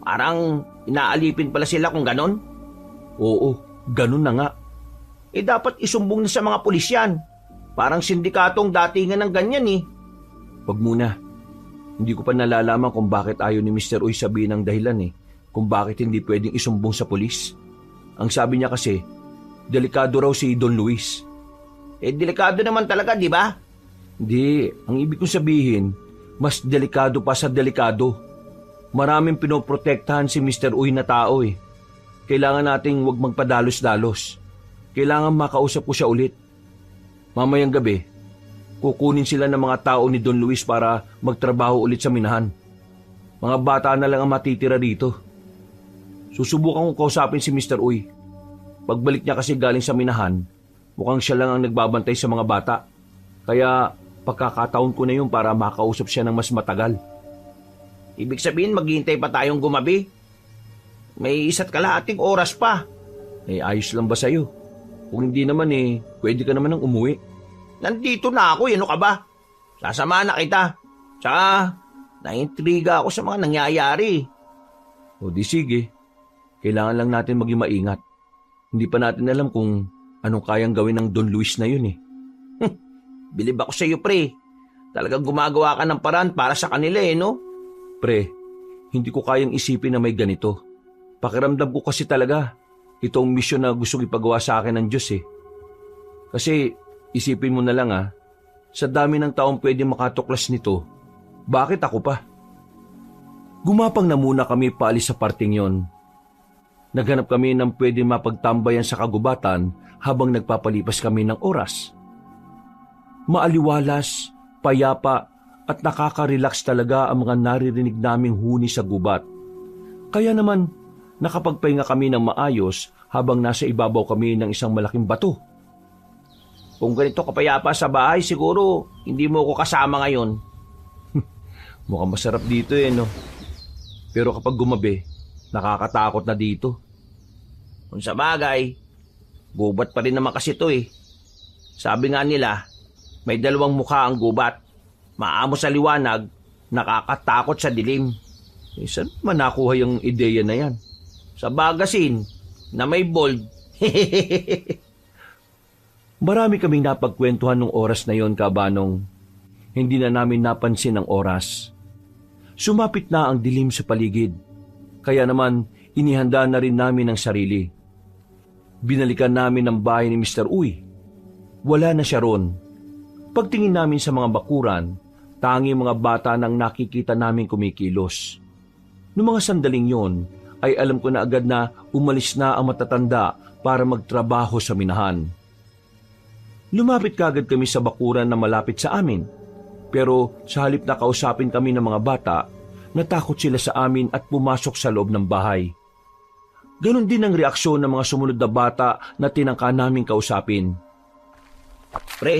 Parang inaalipin pala sila kung ganon. Oo, ganun na nga. Dapat isumbong na sa mga pulis yan. Parang sindikatong datingan ng ganyan eh. Wag muna. Hindi ko pa nalalaman kung bakit ayaw ni Mr. Uy sabihin ang dahilan kung bakit hindi pwedeng isumbong sa pulis. Ang sabi niya kasi, delikado raw si Don Luis. Delikado naman talaga, di ba? Hindi, ang ibig kong sabihin, mas delikado pa sa delikado. Maraming pinoprotektahan si Mr. Uy na tao Kailangan nating wag magpadalos-dalos. Kailangan makausap ko siya ulit. Mamayang gabi, kukunin sila ng mga tao ni Don Luis para magtrabaho ulit sa minahan. Mga bata na lang ang matitira dito. Susubukan kong kausapin si Mr. Uy. Pagbalik niya kasi galing sa minahan, mukhang siya lang ang nagbabantay sa mga bata. Kaya pagkakataon ko na yun para makausap siya ng mas matagal. Ibig sabihin maghihintay pa tayong gumabi? May 1 kalahating oras pa. Ayos lang ba sa'yo? Kung hindi naman pwede ka naman nang umuwi. Nandito na ako, ano ka ba? Sasama na kita. Tsaka, naintriga ako sa mga nangyayari. O di sige. Kailangan lang natin maging maingat. Hindi pa natin alam kung anong kayang gawin ng Don Luis na yun Bilib ako sa iyo, pre. Talagang gumagawa ka ng paraan para sa kanila no? Pre, hindi ko kayang isipin na may ganito. Pakiramdam ko kasi talaga, ito ang misyon na gustong ipagawa sa akin ng Diyos Kasi, isipin mo na lang sa dami ng taong pwede makatuklas nito, bakit ako pa? Gumapang na muna kami paalis sa parting yon. Naghanap kami ng pwede mapagtambayan sa kagubatan habang nagpapalipas kami ng oras. Maaliwalas, payapa at nakaka-relax talaga ang mga naririnig naming huni sa gubat. Kaya naman, nakapagpahinga kami ng maayos habang nasa ibabaw kami ng isang malaking bato. Kung ganito kapayapa sa bahay, siguro hindi mo ko kasama ngayon. Mukhang masarap dito no? Pero kapag gumabi, nakakatakot na dito. Kung sa bagay, gubat pa rin naman kasi ito Sabi nga nila, may 2 mukha ang gubat. Maamo sa liwanag, nakakatakot sa dilim. Saan man nakuha yung ideya na yan? Sa bagasin, na may bold. Marami kaming napagkwentuhan nung oras na yon, Kabanong. Hindi na namin napansin ang oras. Sumapit na ang dilim sa paligid. Kaya naman, inihanda na rin namin ang sarili. Binalikan namin ang bahay ni Mr. Uy. Wala na siya ron. Pagtingin namin sa mga bakuran, tanging mga bata nang nakikita namin kumikilos. Noong mga sandaling yon, ay alam ko na agad na umalis na ang matatanda para magtrabaho sa minahan. Lumapit kagad kami sa bakuran na malapit sa amin. Pero sa halip na kausapin kami ng mga bata, natakot sila sa amin at pumasok sa loob ng bahay. Ganon din ang reaksyon ng mga sumunod na bata na tinangka naming kausapin. Pre,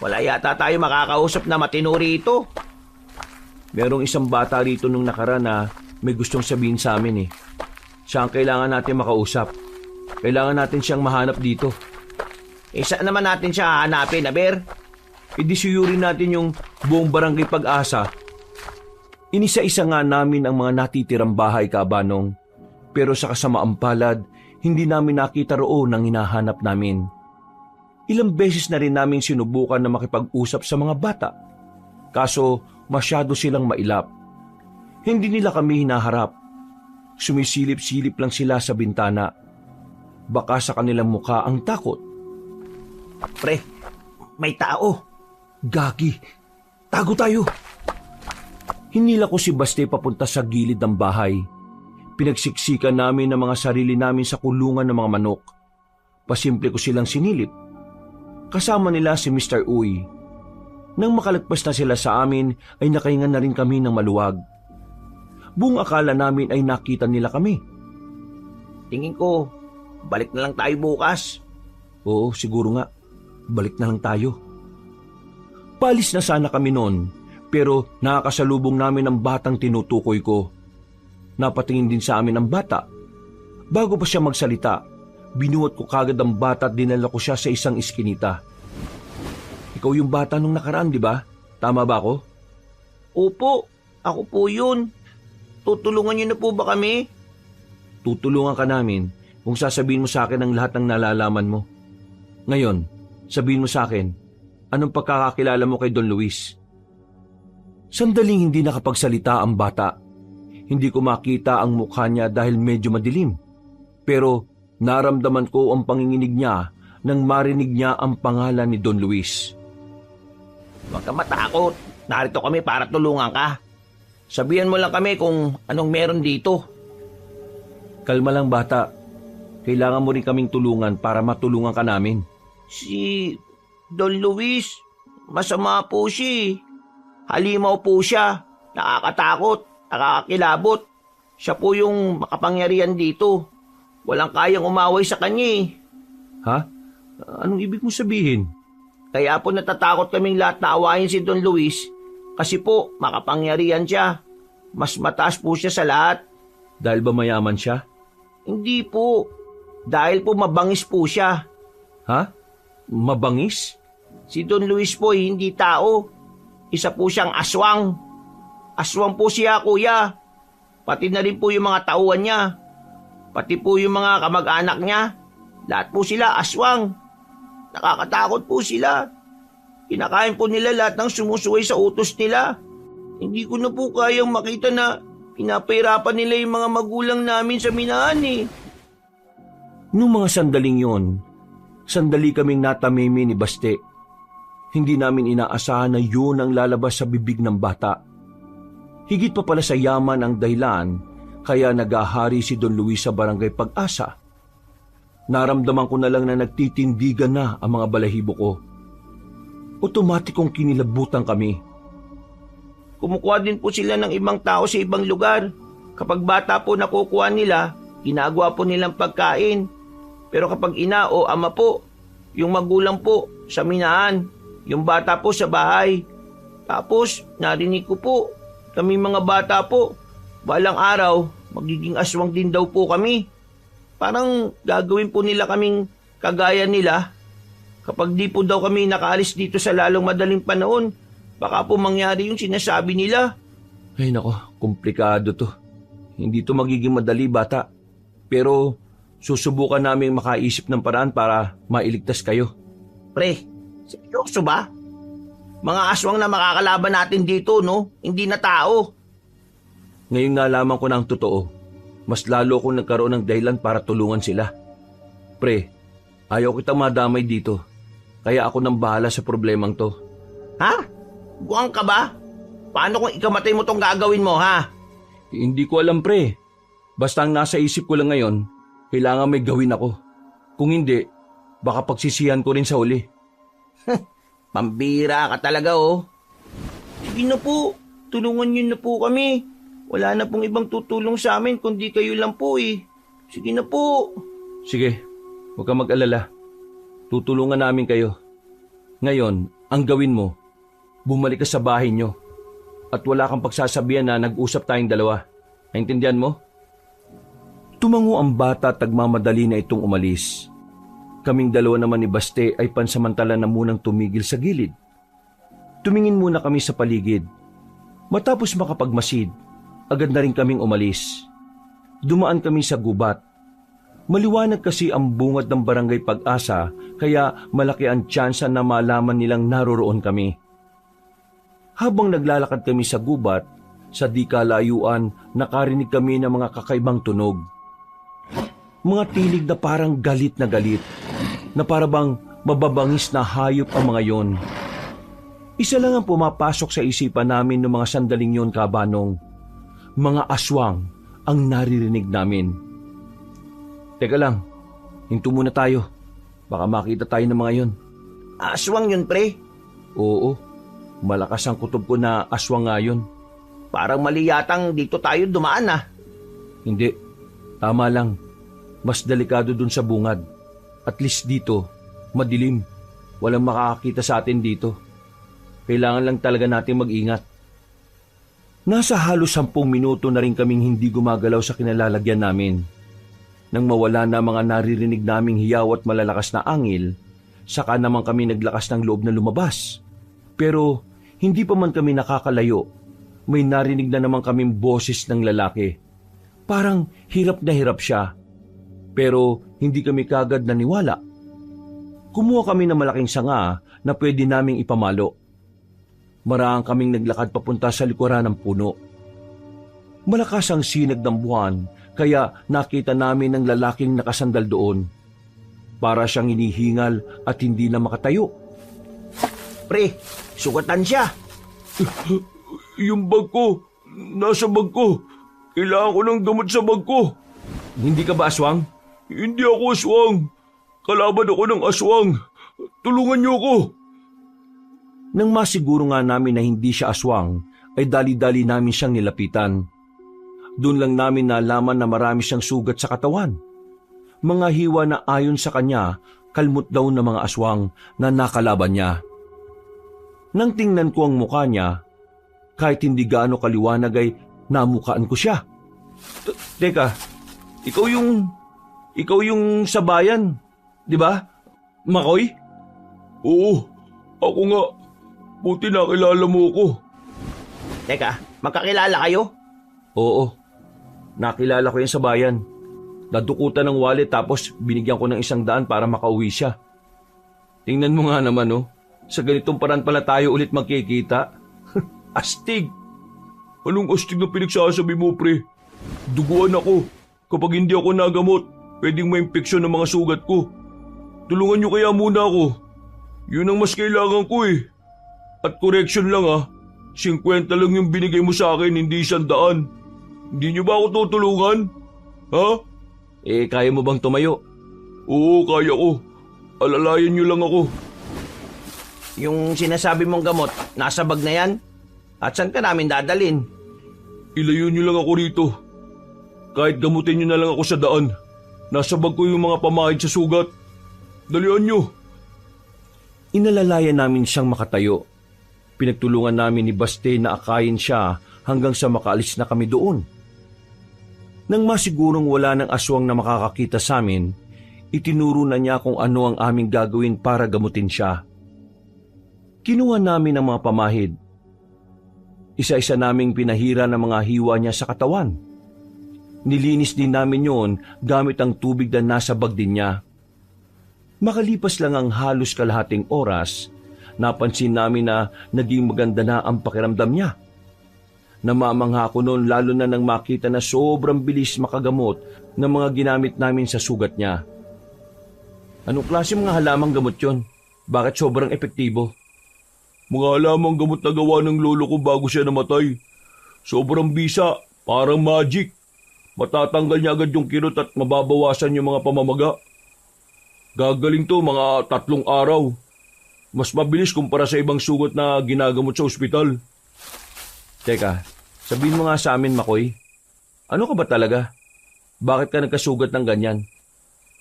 wala yata tayo makakausap na matino rito. Merong isang bata rito nung nakaraan na may gustong sabihin sa amin Siya ang kailangan natin makausap. Kailangan natin siyang mahanap dito. Saan naman natin siya hahanapin, Aber? Idisuyurin natin yung buong barangay Pag-asa. Inisa-isa nga namin ang mga natitirang bahay, Kabanong. Pero sa kasamaang palad, hindi namin nakita roon ang hinahanap namin. Ilang beses na rin namin sinubukan na makipag-usap sa mga bata. Kaso masyado silang mailap. Hindi nila kami hinaharap. Sumisilip-silip lang sila sa bintana. Baka sa kanilang mukha ang takot. Pre, may tao. Gagi, tago tayo. Hinila ko si Baste papunta sa gilid ng bahay. Pinagsiksikan namin ang mga sarili namin sa kulungan ng mga manok. Pasimple ko silang sinilip. Kasama nila si Mr. Uy. Nang makalagpas na sila sa amin ay nakahinga na rin kami ng maluwag. Buong akala namin ay nakita nila kami. Tingin ko, balik na lang tayo bukas. Oo, siguro nga. Balik na lang tayo. Palis na sana kami noon, pero nakakasalubong namin ang batang tinutukoy ko. Napatingin din sa amin ang bata. Bago pa siya magsalita, binuhat ko kagad ang bata at dinala ko siya sa isang iskinita. Ikaw yung bata nung nakaraan, di ba? Tama ba ako? Opo, ako po yun. Tutulungan niyo na po ba kami? Tutulungan ka namin kung sasabihin mo sa akin ang lahat ng nalalaman mo. Ngayon, sabihin mo sa akin, anong pagkakakilala mo kay Don Luis? Sandaling hindi nakapagsalita ang bata. Hindi ko makita ang mukha niya dahil medyo madilim. Pero naramdaman ko ang panginginig niya nang marinig niya ang pangalan ni Don Luis. Huwag ka matakot. Narito kami para tulungan ka. Sabihan mo lang kami kung anong meron dito. Kalma lang bata. Kailangan mo rin kaming tulungan para matulungan ka namin. Si Don Luis, masama po siya. Halimaw po siya. Nakakatakot, nakakakilabot. Siya po yung makapangyarihan dito. Walang kayang umaway sa kanya. Ha? Anong ibig mo sabihin? Kaya po natatakot kaming lahat na awayin si Don Luis kasi po makapangyarihan siya. Mas mataas po siya sa lahat. Dahil ba mayaman siya? Hindi po. Dahil po mabangis po siya. Ha? Mabangis? Si Don Luis po hindi tao. Isa po siyang aswang. Aswang po siya, kuya. Pati na rin po yung mga tauhan niya. Pati po yung mga kamag-anak niya. Lahat po sila aswang. Nakakatakot po sila. Kinakain po nila lahat ng sumusuway sa utos nila. Hindi ko na po kayang makita na pinapahirapan nila yung mga magulang namin sa minahan eh. Noong mga sandaling yon, sandali kaming natamimi ni Baste. Hindi namin inaasahan na yun ang lalabas sa bibig ng bata. Higit pa pala sa yaman ang dahilan kaya nagahari si Don Luis sa barangay Pag-asa. Naramdaman ko na lang na nagtitindigan na ang mga balahibo ko. Otomatikong kinilabutan kami. Kumukuha din po sila ng ibang tao sa ibang lugar. Kapag bata po nakukuha nila, ginagawa po nilang pagkain. Pero kapag ina o ama po, yung magulang po sa minahan, yung bata po sa bahay. Tapos narinig ko po, kami mga bata po, balang araw, magiging aswang din daw po kami. Parang gagawin po nila kaming kagaya nila. Kapag di po daw kami nakaalis dito sa lalong madaling panahon, baka po mangyari yung sinasabi nila. Ay nako, komplikado to. Hindi to magiging madali bata. Pero susubukan namin makaisip ng paraan para mailigtas kayo. Pre, seryoso ba? Mga aswang na makakalaban natin dito, no? Hindi na tao. Ngayon nalaman ko na ang totoo. Mas lalo akong nagkaroon ng dahilan para tulungan sila. Pre, ayaw kitang madamay dito. Kaya ako nang bahala sa problemang to. Ha? Buwang ka ba? Paano kung ikamatay mo tong gagawin mo, ha? Hindi ko alam pre. Basta ang nasa isip ko lang ngayon, kailangan may gawin ako. Kung hindi, baka pagsisihan ko rin sa uli. Pambira ka talaga, oh. Sige na po, tulungan niyo na po kami. Wala na pong ibang tutulong sa amin kundi kayo lang po eh. Sige na po. Sige, huwag kang mag-alala. Tutulungan namin kayo. Ngayon, ang gawin mo, bumalik ka sa bahay nyo. At wala kang pagsasabihan na nag-usap tayong dalawa. Naintindihan mo? Tumango ang bata at nagmamadali na itong umalis. Kaming dalawa naman ni Baste ay pansamantala na munang tumigil sa gilid. Tumingin muna kami sa paligid. Matapos makapagmasid, agad na rin kaming umalis. Dumaan kami sa gubat. Maliwanag kasi ang bungad ng barangay Pag-asa kaya malaki ang tsansa na malaman nilang naroroon kami. Habang naglalakad kami sa gubat, sa di kalayuan nakarinig kami ng mga kakaibang tunog. Mga tinig na parang galit, na parabang mababangis na hayop ang mga yon. Isa lang ang pumapasok sa isipan namin ng mga sandaling yon, Kabanong. Mga aswang ang naririnig namin. Teka lang, hinto muna tayo. Baka makita tayo ng mga yon. Aswang yun, pre. Oo, malakas ang kutob ko na aswang nga yun. Parang mali yatang dito tayo dumaan ah. Hindi. Tama lang. Mas delikado dun sa bungad. At least dito, madilim. Walang makakakita sa atin dito. Kailangan lang talaga natin mag-ingat. Nasa halos 10 minuto na rin kaming hindi gumagalaw sa kinalalagyan namin. Nang mawala na mga naririnig naming hiyaw at malalakas na angil, saka naman kami naglakas ng loob na lumabas. Pero hindi pa man kami nakakalayo, may narinig na naman kaming boses ng lalaki. Parang hirap na hirap siya. Pero hindi kami kagad naniwala. Kumuha kami ng malaking sanga na pwede naming ipamalo. Maraang kaming naglakad papunta sa likuran ng puno. Malakas ang sinag ng buwan, kaya nakita namin ng lalaking nakasandal doon. Para siyang inihingal at hindi na makatayo. Pre, sugatan siya. Yung bag ko, nasa bag ko. Kailangan ko ng gamot sa bag ko. Hindi ka ba aswang? Hindi ako aswang. Kalaban ako ng aswang. Tulungan niyo ako. Nang masiguro nga namin na hindi siya aswang, ay dali-dali namin siyang nilapitan. Doon lang namin nalaman na marami siyang sugat sa katawan. Mga hiwa na ayon sa kanya, kalmot daw ng mga aswang na nakalaban niya. Nang tingnan ko ang mukha niya, kahit hindi gaano kaliwanag ay namukaan ko siya. Teka, ikaw yung sa bayan, di ba? Makoy? Oo, ako nga. Buti nakilala mo ako. Teka, magkakilala kayo? Oo, nakilala ko yan sa bayan. Nadukutan ng wallet tapos binigyan ko ng 100 para makauwi siya. Tingnan mo nga naman oh, sa ganitong paraan pala tayo ulit magkikita. Astig! Anong astig na pinagsasabi mo, pre? Duguan ako. Kapag hindi ako nagamot, pwedeng may impeksyon ng mga sugat ko. Tulungan niyo kaya muna ako. Yun ang mas kailangan ko eh. At correction lang 50 lang yung binigay mo sa akin, hindi 100. Hindi niyo ba ako tutulungan? Ha? Kaya mo bang tumayo? Oo, kaya ko. Alalayan niyo lang ako. Yung sinasabi mong gamot, nasa bag na yan? At saan ka namin dadalin? Ilayo niyo lang ako rito. Kahit gamutin niyo na lang ako sa daan. Nasa bag ko yung mga pamahid sa sugat. Dalian niyo. Inalalayan namin siyang makatayo. Pinagtulungan namin ni Baste na akayin siya hanggang sa makaalis na kami doon. Nang masigurong wala ng aswang na makakakita sa amin, itinuro na niya kung ano ang aming gagawin para gamutin siya. Kinuha namin ang mga pamahid. Isa-isa naming pinahira ng mga hiwa niya sa katawan. Nilinis din namin yon gamit ang tubig na nasa bag din niya. Makalipas lang ang halos kalahating oras, napansin namin na naging maganda na ang pakiramdam niya. Namamangha ako noon lalo na nang makita na sobrang bilis makagamot ng mga ginamit namin sa sugat niya. Anong klase mga halamang gamot yon? Bakit sobrang epektibo? Mga halamang gamot na gawa ng lolo ko bago siya namatay. Sobrang bisa, parang magic. Matatanggal niya agad yung kirot at mababawasan yung mga pamamaga. Gagaling to mga 3 araw. Mas mabilis kumpara sa ibang sugat na ginagamot sa ospital. Teka, sabihin mo nga sa amin, Makoy. Ano ka ba talaga? Bakit ka nagkasugat ng ganyan?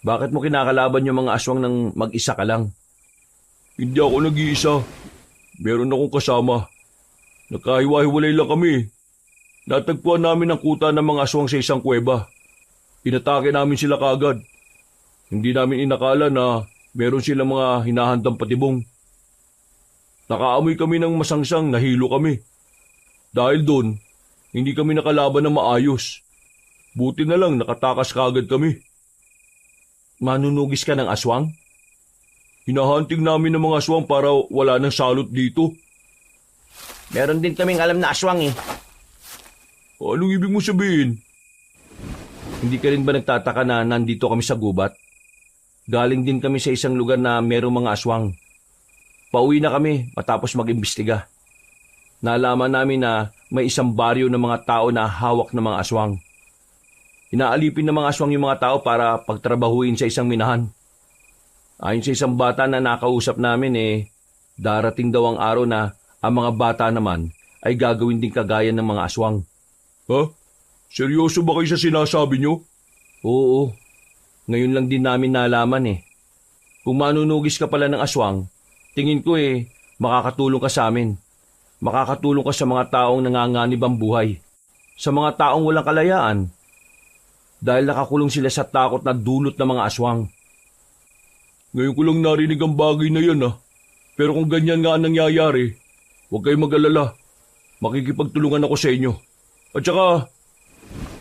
Bakit mo kinakalaban yung mga aswang ng mag-isa ka lang? Hindi ako nag-iisa. Meron akong kasama. Nagkahiwa-hiwalay lang kami. Natagpuan namin ang kuta ng mga aswang sa isang kuweba. Inatake namin sila kaagad. Hindi namin inakala na meron silang mga hinahandang patibong. Nakaamoy kami ng masangsang, nahilo kami. Dahil doon, hindi kami nakalaban ng maayos. Buti na lang nakatakas kaagad kami. Manunugis ka ng aswang? Hinahunting namin ng mga aswang para wala nang salot dito. Meron din kaming alam na aswang eh. Anong ibig mo sabihin? Hindi ka rin ba nagtataka na nandito kami sa gubat? Galing din kami sa isang lugar na merong mga aswang. Pauwi na kami matapos mag-imbestiga. Nalaman namin na may isang baryo ng mga tao na hawak ng mga aswang. Inaalipin ng mga aswang yung mga tao para pagtrabahuin sa isang minahan. Ayon sa isang bata na nakausap namin darating daw ang araw na ang mga bata naman ay gagawin din kagaya ng mga aswang. Ha? Seryoso ba kayo sa sinasabi nyo? Oo, ngayon lang din namin nalaman eh. Kung manunugis ka pala ng aswang, tingin ko makakatulong ka sa amin. Makakatulong ka sa mga taong nanganganib ang buhay. Sa mga taong walang kalayaan. Dahil nakakulong sila sa takot na dulot ng mga aswang. Ngayon ko lang narinig ang bagay na yan Pero kung ganyan nga ang nangyayari, huwag kayong mag-alala. Makikipagtulungan ako sa inyo. At saka,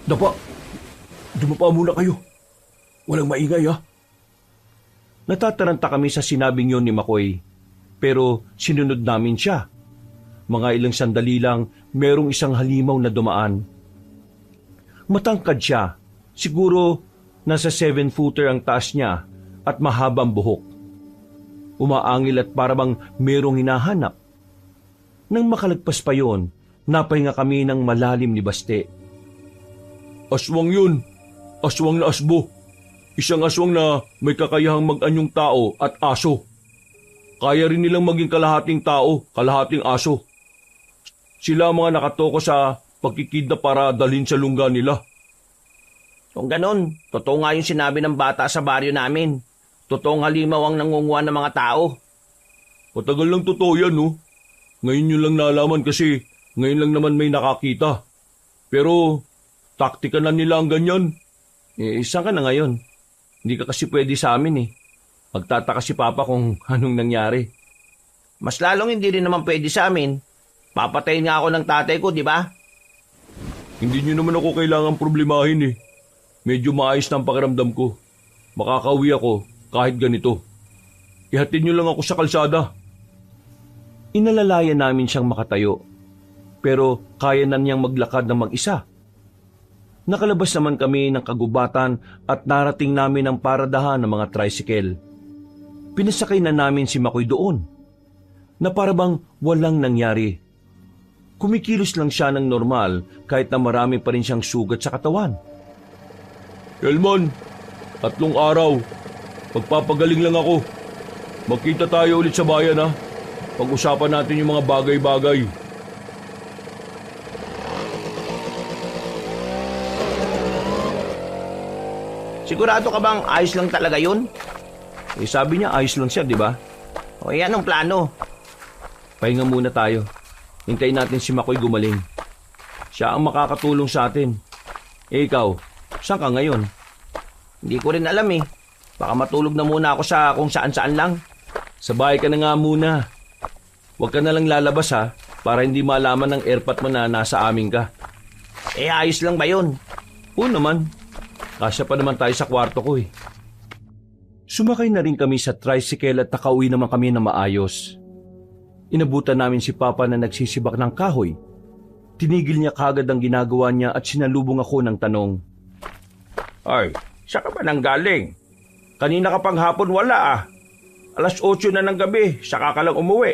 Dapa, dumapa muna kayo. Walang maingay Natataranta kami sa sinabing yon ni Makoy. Pero sinunod namin siya. Mga ilang sandali lang, merong isang halimaw na dumaan. Matangkad siya. Siguro nasa 7-footer ang taas niya at mahabang buhok. Umaangil at parabang merong hinahanap. Nang makalagpas pa yon, napahinga kami ng malalim ni Baste. Aswang yun. Aswang na asbo. Isang aswang na may kakayahang mag-anyong tao at aso. Kaya rin nilang maging kalahating tao, kalahating aso. Sila ang mga nakatoko sa pagkikidnap para dalhin sa lungga nila. Kung ganon, totoo nga yung sinabi ng bata sa baryo namin. Totoong halimaw ang nangunguha ng mga tao. Matagal lang totoo yan, Ngayon nyo lang nalaman kasi ngayon lang naman may nakakita. Pero, taktika na nila ang ganyan. Saan ka na ngayon? Hindi ka kasi pwede sa amin Magtataka si Papa kung anong nangyari. Mas lalong hindi rin naman pwede sa amin. Papatayin nga ako ng tatay ko, di ba? Hindi nyo naman ako kailangang problemahin Medyo maayos na ang pakiramdam ko. Makakauwi ako kahit ganito. Ihatid nyo lang ako sa kalsada. Inalalayan namin siyang makatayo. Pero kaya na niyang maglakad ng mag-isa. Nakalabas naman kami ng kagubatan at narating namin ang paradahan ng mga tricycle. Pinasakay na namin si Makoy doon. Na parabang walang nangyari. Kumikilos lang siya ng normal kahit na marami pa rin siyang sugat sa katawan. Elman, 3 araw. Magpapagaling lang ako. Magkita tayo ulit sa bayan Pag-usapan natin yung mga bagay-bagay. Sigurado ka bang ayos lang talaga yun? Sabi niya ayos lang siya, di ba? O yan ang plano. Pahinga muna tayo. Hintayin natin si Makoy gumaling. Siya ang makakatulong sa atin. Ikaw, saan ka ngayon? Hindi ko rin alam Baka matulog na muna ako sa kung saan-saan lang. Sa bahay ka na nga muna. Huwag ka na lang lalabas para hindi malaman ng airpot mo na nasa amin ka. Ayos lang ba yun? Oo naman. Kasya pa naman tayo sa kwarto ko Sumakay na rin kami sa tricycle at nakauwi naman kami na maayos. Inabutan namin si Papa na nagsisibak ng kahoy. Tinigil niya kagad ang ginagawa niya at sinalubong ako ng tanong. Ay, saan ka ba nang galing? Kanina ka pang hapon wala 8:00 na ng gabi, saka ka lang umuwi.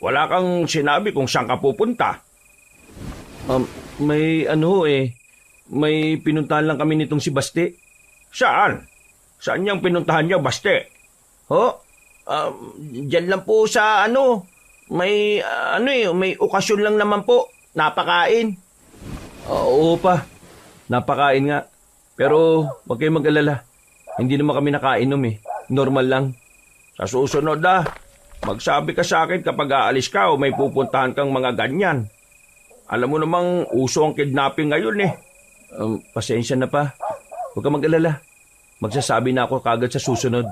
Wala kang sinabi kung saan ka pupunta. May may pinuntahan lang kami nitong si Baste. Saan? Saan niyang pinuntahan niya, Baste? Diyan lang po sa may may okasyon lang naman po. Napakain. Oo pa, napakain nga. Pero huwag kayong mag-alala. Hindi naman kami nakainom Normal lang. Sa susunod magsabi ka sa akin kapag aalis ka o may pupuntahan kang mga ganyan. Alam mo namang uso ang kidnapping ngayon Pasensya na pa. Huwag ka mag-alala. Magsasabi na ako kagad sa susunod.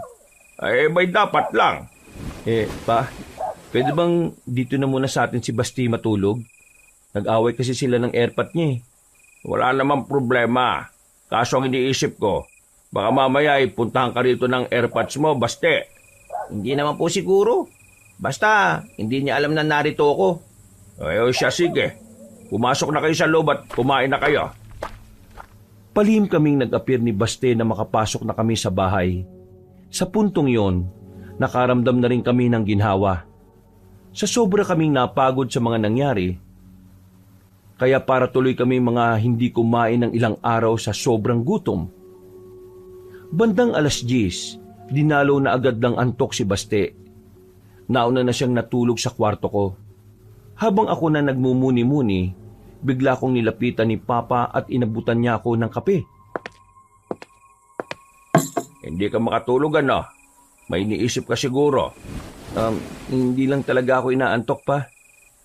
May dapat lang. Pa, pwede bang dito na muna sa atin si Basti matulog? Nag-away kasi sila ng airpot niya Wala namang problema. Kaso ang iniisip ko, baka mamaya puntahan ka rito ng airpods mo, Baste. Hindi naman po siguro. Basta, hindi niya alam na narito ako. Siya sige. Pumasok na kayo sa loob at kumain na kayo. Palihim kaming nag-appear ni Baste na makapasok na kami sa bahay. Sa puntong yon, nakaramdam na rin kami ng ginhawa. Sa sobra kaming napagod sa mga nangyari, kaya para tuloy kami mga hindi kumain ng ilang araw sa sobrang gutom. Bandang 10:00, dinalaw na agad ng antok si Baste. Nauna na siyang natulog sa kwarto ko. Habang ako na nagmumuni-muni, bigla kong nilapitan ni Papa at inabutan niya ako ng kape. Hindi ka makatulog ano? May iniisip ka siguro. Hindi lang talaga ako inaantok pa.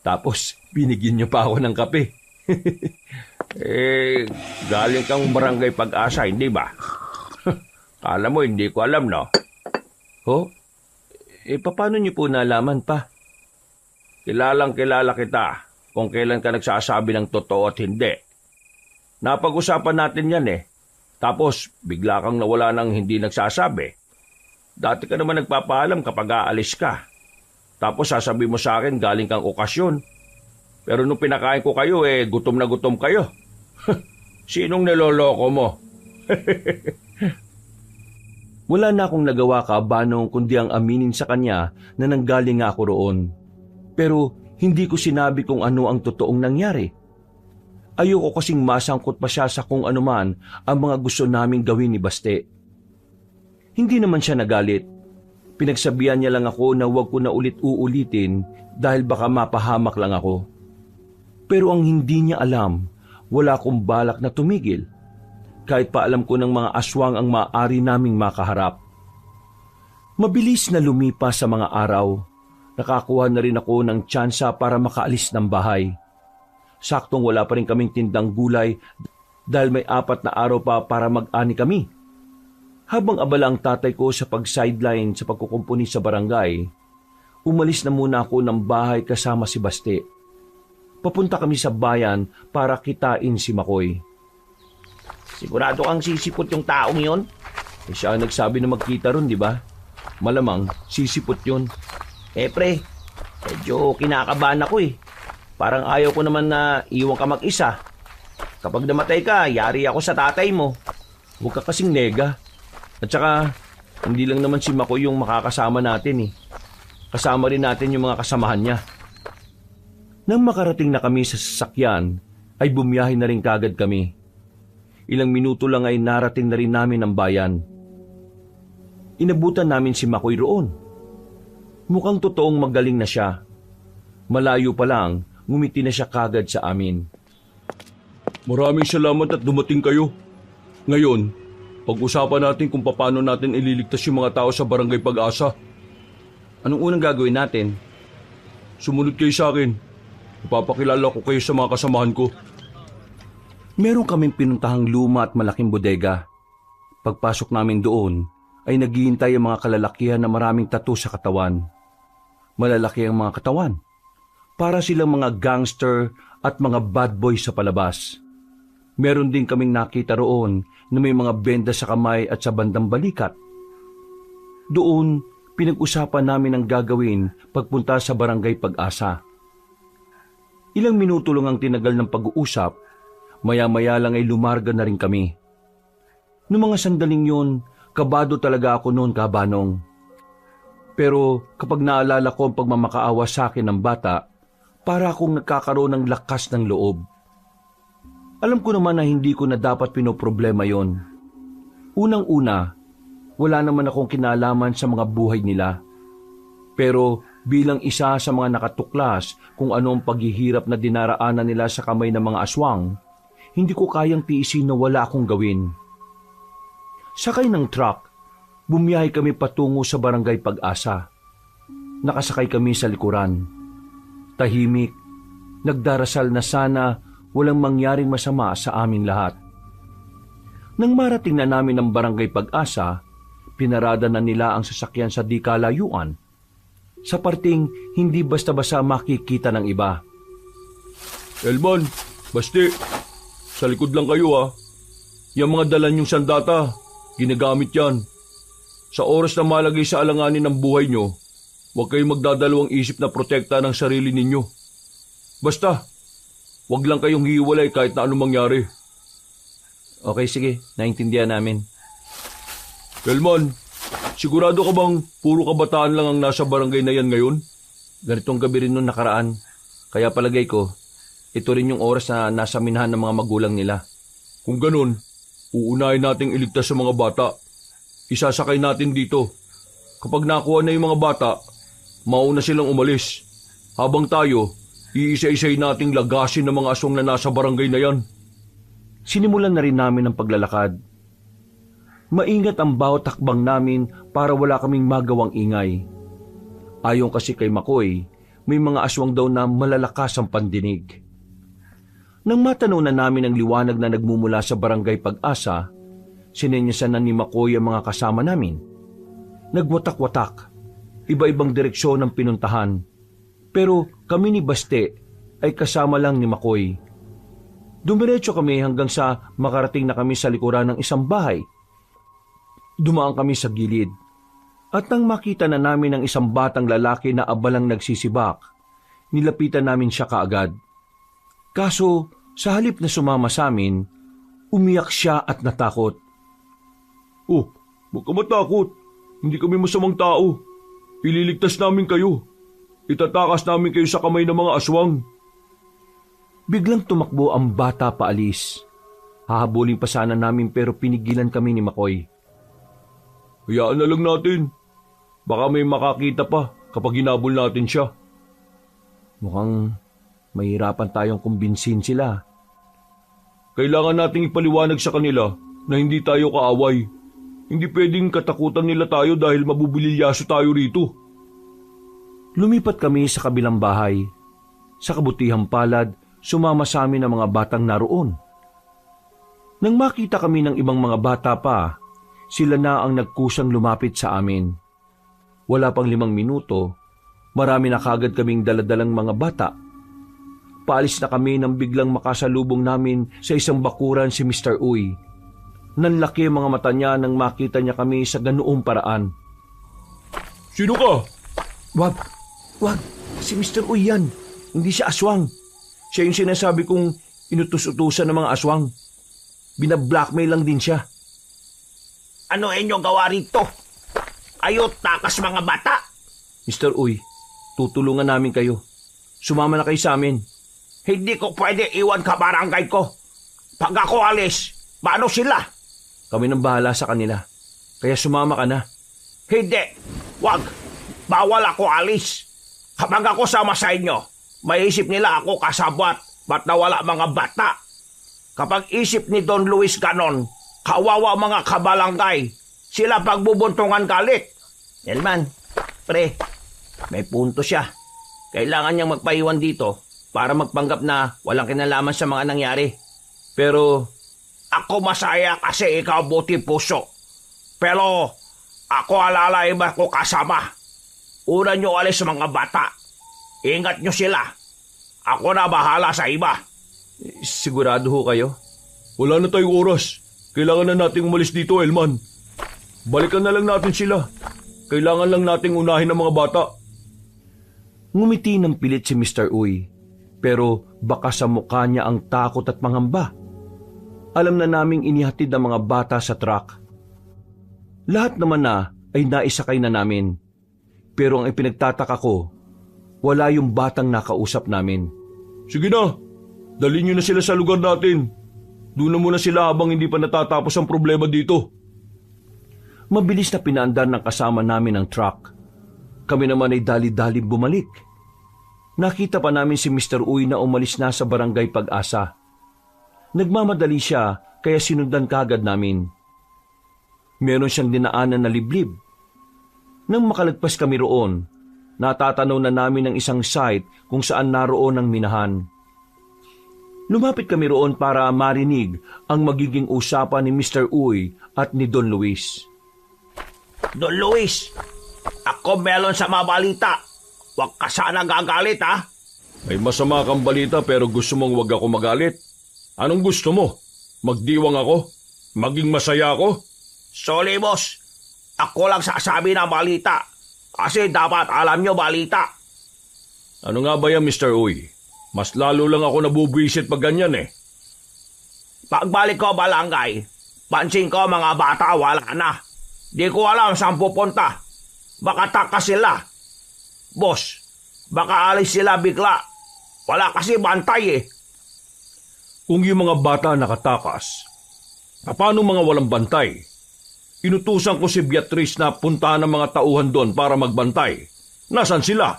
Tapos, binigyan niyo pa ako ng kape. Galing kang barangay Pag-asa, hindi ba? Kala mo, hindi ko alam, no? Ho? Paano niyo po nalaman pa? Kilalang kilala kita kung kailan ka nagsasabi ng totoo at hindi. Napag-usapan natin yan eh. Tapos, bigla kang nawala ng hindi nagsasabi. Dati ka naman nagpapaalam kapag aalis ka. Tapos sasabi mo sa akin galing kang okasyon. Pero nung pinakain ko kayo, gutom na gutom kayo. Sinong niloloko mo? Wala na akong nagawa Kabanong kundi ang aminin sa kanya na nanggaling ako roon. Pero hindi ko sinabi kung ano ang totoong nangyari. Ayoko kasing masangkot pa siya sa kung anuman ang mga gusto naming gawin ni Baste. Hindi naman siya nagalit. Pinagsabihan niya lang ako na huwag ko na ulit uulitin dahil baka mapahamak lang ako. Pero ang hindi niya alam, wala akong balak na tumigil. Kahit pa alam ko ng mga aswang ang maaari naming makaharap. Mabilis na lumipas sa mga araw. Nakakuha na rin ako ng tsansa para makaalis ng bahay. Saktong wala pa rin kaming tindang gulay dahil may 4 na araw pa para mag-ani kami. Habang abala ang tatay ko sa pag-sideline sa pagkukumpuni sa barangay, umalis na muna ako ng bahay kasama si Baste. Papunta kami sa bayan para kitain si Makoy. Sigurado kang sisipot yung taong yon? Siya ang nagsabi na magkita ron, di ba? Malamang sisipot yun. Pre, medyo kinakabahan ako eh. Parang ayaw ko naman na iwan ka mag-isa. Kapag namatay ka, yari ako sa tatay mo. Huwag ka kasing nega. At saka, hindi lang naman si Makoy yung makakasama natin eh. Kasama rin natin yung mga kasamahan niya. Nang makarating na kami sa sasakyan, ay bumiyahe na rin kagad kami. Ilang minuto lang ay narating na rin namin ang bayan. Inabutan namin si Makoy roon. Mukhang totoong magaling na siya. Malayo pa lang, ngumiti na siya kagad sa amin. Maraming salamat at dumating kayo. Ngayon, pag-usapan natin kung paano natin ililigtas yung mga tao sa Barangay Pag-asa. Anong unang gagawin natin? Sumunod kayo sa akin. Ipapakilala ko kayo sa mga kasamahan ko. Meron kaming pinuntahang luma at malaking bodega. Pagpasok namin doon, ay naghihintay ang mga kalalakihan na maraming tattoo sa katawan. Malalaki ang mga katawan. Para silang mga gangster at mga bad boy sa palabas. Meron din kaming nakita roon na may mga benda sa kamay at sa bandang balikat. Doon, pinag-usapan namin ang gagawin pagpunta sa Barangay Pag-asa. Ilang minuto lang ang tinagal ng pag-uusap, maya-maya lang ay lumarga na rin kami. Noong mga sandaling yun, kabado talaga ako noon, Kabanong. Pero kapag naalala ko ang pagmamakaawa sa akin ng bata, para akong nagkakaroon ng lakas ng loob. Alam ko naman na hindi ko na dapat pinoproblema yon. Unang-una, wala naman akong kinalaman sa mga buhay nila. Pero bilang isa sa mga nakatuklas kung ano ang paghihirap na dinaraanan nila sa kamay ng mga aswang, hindi ko kayang tiisin na wala akong gawin. Sakay ng truck, bumiyahe kami patungo sa Barangay Pag-asa. Nakasakay kami sa likuran. Tahimik, nagdarasal na sana walang mangyaring masama sa amin lahat. Nang marating na namin ang Barangay Pag-asa, pinarada na nila ang sasakyan sa di kalayuan. Sa parting hindi basta-basta makikita ng iba. Elman, Baste, sa likod lang kayo ha. Yung mga dala niyong sandata, ginagamit yan. Sa oras na malagay sa alanganin ng buhay niyo, huwag kayong magdadalawang isip na protekta ng sarili ninyo. Basta, huwag lang kayong hiwalay kahit na anong mangyari. Okay, sige. Naintindihan namin. Elman, sigurado ka bang puro kabataan lang ang nasa barangay na yan ngayon? Ganitong gabi rin noong nakaraan. Kaya palagay ko, ito rin yung oras na nasa minahan ng mga magulang nila. Kung ganun, uunahin nating iligtas sa mga bata. Isasakay natin dito. Kapag nakuha na yung mga bata, mauna silang umalis. Habang tayo, Iisa-isay nating lagasin ng mga aswang na nasa barangay na yan. Sinimulan na rin namin ang paglalakad. Maingat ang bawat hakbang namin para wala kaming magawang ingay. Ayon kasi kay Makoy, may mga aswang daw na malalakas ang pandinig. Nang matanaw na namin ang liwanag na nagmumula sa barangay Pag-asa, sinenyasan na ni Makoy ang mga kasama namin. Nagwatak-watak, iba-ibang direksyon ang pinuntahan. Pero kami ni Baste ay kasama lang ni Makoy. Dumiretso kami hanggang sa makarating na kami sa likuran ng isang bahay. Dumaan kami sa gilid. At nang makita na namin ang isang batang lalaki na abalang nagsisibak, nilapitan namin siya kaagad. Kaso sa halip na sumama sa amin, umiyak siya at natakot. Oh, huwag ka matakot. Hindi kami masamang tao. Ililigtas namin kayo. Itatakas namin kayo sa kamay ng mga aswang. Biglang tumakbo ang bata paalis. Hahabulin pa sana namin pero pinigilan kami ni Makoy. Hayaan na lang natin. Baka may makakita pa kapag hinabol natin siya. Mukhang mahirapan tayong kumbinsin sila. Kailangan nating ipaliwanag sa kanila na hindi tayo kaaway. Hindi pwedeng katakutan nila tayo dahil mabubulilyaso tayo rito. Lumipat kami sa kabilang bahay. Sa kabutihang palad, sumama sa amin ang mga batang naroon. Nang makita kami ng ibang mga bata pa, sila na ang nagkusang lumapit sa amin. Wala pang 5 minuto, marami na kagad kaming daladalang mga bata. Paalis na kami nang biglang makasalubong namin sa isang bakuran si Mr. Uy. Nanlaki ang mga mata niya nang makita niya kami sa ganoong paraan. Sino ka? Wag, si Mr. Uy yan. Hindi siya aswang. Siya yung sinasabi kong inutus-utusan ng mga aswang. Binablackmail lang din siya. Ano inyong gawa rito? Kayo takas mga bata. Mr. Uy, tutulungan namin kayo. Sumama na kayo sa amin. Hindi ko pwede iwan ka barangay ko. Pag ako alis, paano sila? Kami nang bahala sa kanila. Kaya sumama ka na. Hindi. Wag. Bawal ako alis. Kapag ako sama sa inyo, maiisip nila ako kasabwat. Ba't nawala mga bata? Kapag isip ni Don Luis ganon, kawawa mga kabalangay. Sila pagbubuntungan galit. Elman, pre, may punto siya. Kailangan niyang magpaiwan dito para magpanggap na walang kinalaman sa mga nangyari. Pero ako masaya kasi ikaw buti puso. Pero ako alalay ba ko kasama? Una niyo alis sa mga bata. Ingat niyo sila. Ako na bahala sa iba. Sigurado ho kayo? Wala na tayong oras. Kailangan na nating umalis dito, Elman. Balikan na lang natin sila. Kailangan lang nating unahin ang mga bata. Ngumiti ng pilit si Mr. Uy, pero baka sa mukha niya ang takot at pangamba. Alam na naming inihatid ang mga bata sa truck. Lahat naman na ay naisakay na namin. Pero ang ipinagtataka ko, wala yung batang nakausap namin. Sige na, dalhin niyo na sila sa lugar natin. Doon na muna sila habang hindi pa natatapos ang problema dito. Mabilis na pinaandar ng kasama namin ang truck. Kami naman ay dali-dali bumalik. Nakita pa namin si Mr. Uy na umalis na sa barangay Pag-asa. Nagmamadali siya kaya sinundan kagad namin. Meron siyang dinaanan na liblib. Nang makalagpas kami roon, natatanaw na namin ang isang site kung saan naroon ang minahan. Lumapit kami roon para marinig ang magiging usapan ni Mr. Uy at ni Don Luis. Don Luis, ako melon sa mga balita. Huwag ka sana gagalit, ha? May masama kang balita pero gusto mong wag ako magalit. Anong gusto mo? Magdiwang ako? Maging masaya ako? Sorry, boss. Ako lang sasabi ng balita. Kasi dapat alam nyo balita. Ano nga ba yan, Mr. Uy? Mas lalo lang ako nabubwisit pag ganyan eh. Pagbalik ko balangay, pansin ko mga bata wala na. Di ko alam saan pupunta. Baka takas sila. Boss, baka alis sila bigla. Wala kasi bantay eh. Kung yung mga bata nakatakas, paano mga walang bantay? Inutusan ko si Beatrice na puntahan ng mga tauhan doon para magbantay. Nasaan sila?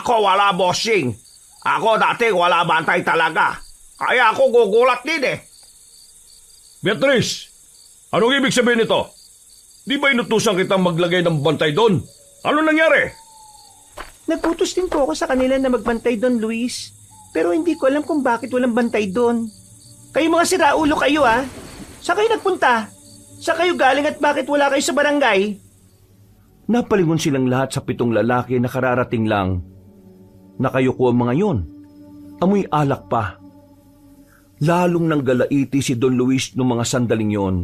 Ako wala, bossing. Ako dati wala bantay talaga. Kaya ako gugulat din eh. Beatrice, anong ibig sabihin nito? Di ba inutusan kitang maglagay ng bantay doon? Ano nangyari? Nagputos din po ako sa kanila na magbantay doon, Luis. Pero hindi ko alam kung bakit walang bantay doon. Kayo mga siraulo kayo, ah. Saan kayo nagpunta? Saan kayo galing at bakit wala kayo sa barangay? Napalingon silang lahat sa 7 lalaki na kararating lang. Nakayuko ang mga yon. Amoy alak pa. Lalong nanggalaiti si Don Luis noong mga sandaling yon.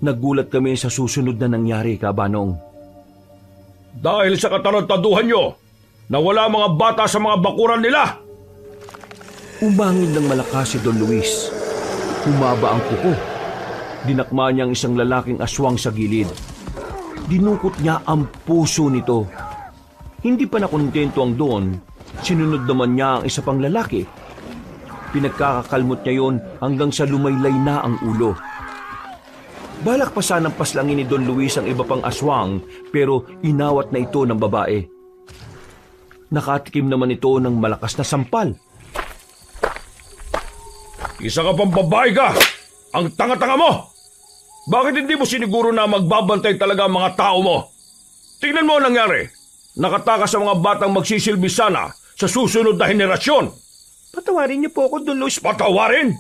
Nagulat kami sa susunod na nangyari, Kabanong. Dahil sa katarantaduhan nyo, nawala mga bata sa mga bakuran nila. Umangin ng malakas si Don Luis. Humaba ang kuko. Dinakma niya ang isang lalaking aswang sa gilid. Dinukot niya ang puso nito. Hindi pa nakontento ang Don, sinunod naman niya ang isa pang lalaki. Pinagkakakalmot niya yon hanggang sa lumaylay na ang ulo. Balak pa sanang paslangin ni Don Luis ang iba pang aswang pero inawat na ito ng babae. Nakatikim naman ito ng malakas na sampal. Isa ka pang babae ka! Ang tanga-tanga mo! Bakit hindi mo siniguro na magbabantay talaga ang mga tao mo? Tingnan mo ang nangyari. Nakatakas sa mga batang magsisilbi sana sa susunod na henerasyon. Patawarin niyo po ako, Don Luis. Patawarin?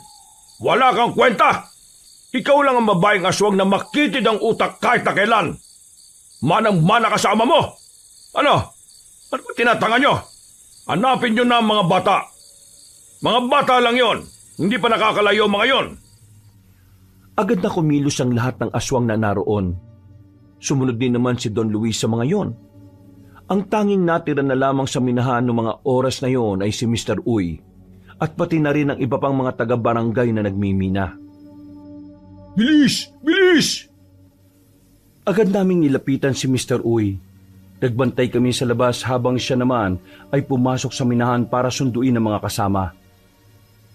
Wala kang kwenta! Ikaw lang ang babaeng aswang na makitid ang utak kahit na kailan. Manang-mana ka sa ama mo. Ano? Ano ba tinatanga nyo? Hanapin nyo na ang mga bata. Mga bata lang yon. Hindi pa nakakalayo mga yon. Agad na kumilos ang lahat ng aswang na naroon. Sumunod din naman si Don Luis sa mga yon. Ang tanging natira na lamang sa minahan ng mga oras na yon ay si Mr. Uy at pati na rin ang iba pang mga taga-barangay na nagmimina. Bilis! Bilis! Agad naming nilapitan si Mr. Uy. Nagbantay kami sa labas habang siya naman ay pumasok sa minahan para sunduin ang mga kasama.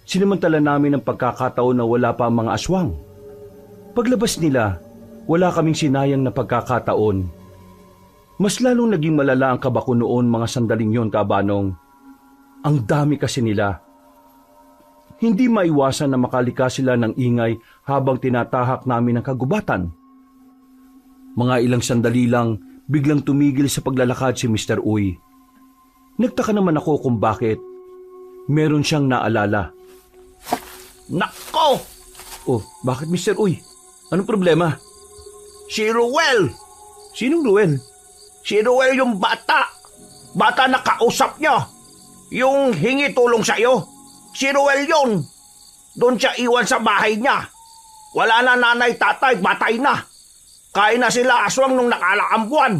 Sinamantala namin ang pagkakataon na wala pa ang mga aswang. Paglabas nila, wala kaming sinayang na pagkakataon. Mas lalong naging malala ang kaba ko noon mga sandaling yon, Kabanong. Ang dami kasi nila. Hindi maiwasan na makalika sila ng ingay habang tinatahak namin ang kagubatan. Mga ilang sandali lang, biglang tumigil sa paglalakad si Mr. Uy. Nagtaka naman ako kung bakit. Meron siyang naalala. Nako! Oh, bakit Mr. Uy? Anong problema? Si Ruel! Sinong Ruel? Si Ruel yung bata. Bata na kausap niya. Yung hingi tulong sa'yo. Si Ruel yun. Doon siya iwan sa bahay niya. Wala na nanay tatay, batay na. Kain na sila aswang nung nakalaang buwan.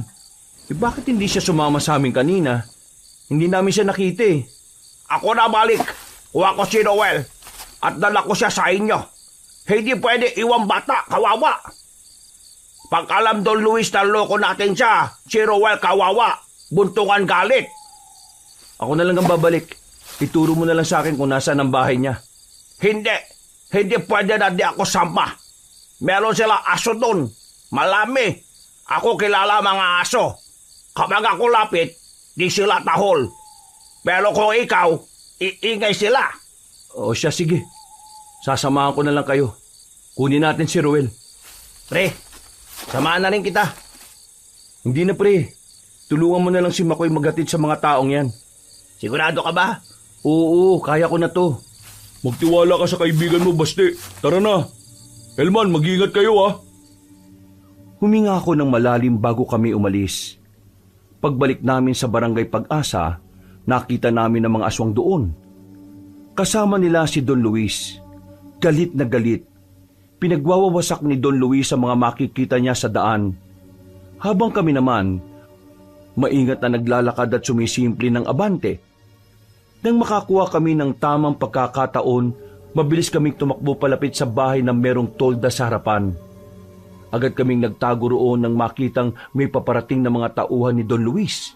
Bakit hindi siya sumama sa amin kanina? Hindi namin siya nakita eh. Ako na balik. Kuha ko si Ruel. At dala ko siya sa inyo. Hindi pwede iwan bata, kawawa. Pag alam Don Luis na loko natin siya, si Ruel kawawa. Buntungan galit. Ako na lang ang babalik. Ituro mo na lang sa akin kung nasaan ang bahay niya. Hindi. Hindi pwede na di ako sampa. Meron sila aso doon. Malami. Ako kilala mga aso. Kapag ako lapit, di sila tahol. Pero kung ikaw, iingay sila. O siya, sige. Sasamahan ko na lang kayo. Kunin natin si Ruel. Pre, samahan na rin kita. Hindi na pre. Tulungan mo na lang si Makoy maghatid sa mga taong yan. Sigurado ka ba? Oo, kaya ko na to. Magtiwala ka sa kaibigan mo, Basti. Tara na. Elman, mag-iingat kayo ah. Huminga ako ng malalim bago kami umalis. Pagbalik namin sa barangay Pag-asa, nakita namin ang mga aswang doon. Kasama nila si Don Luis. Galit na galit. Pinagwawawasak ni Don Luis ang mga makikita niya sa daan. Habang kami naman, maingat na naglalakad at sumisimple ng abante. Nang makakuha kami ng tamang pagkakataon, mabilis kaming tumakbo palapit sa bahay na merong tolda sa harapan. Agad kaming nagtago roon nang makitang may paparating na mga tauhan ni Don Luis.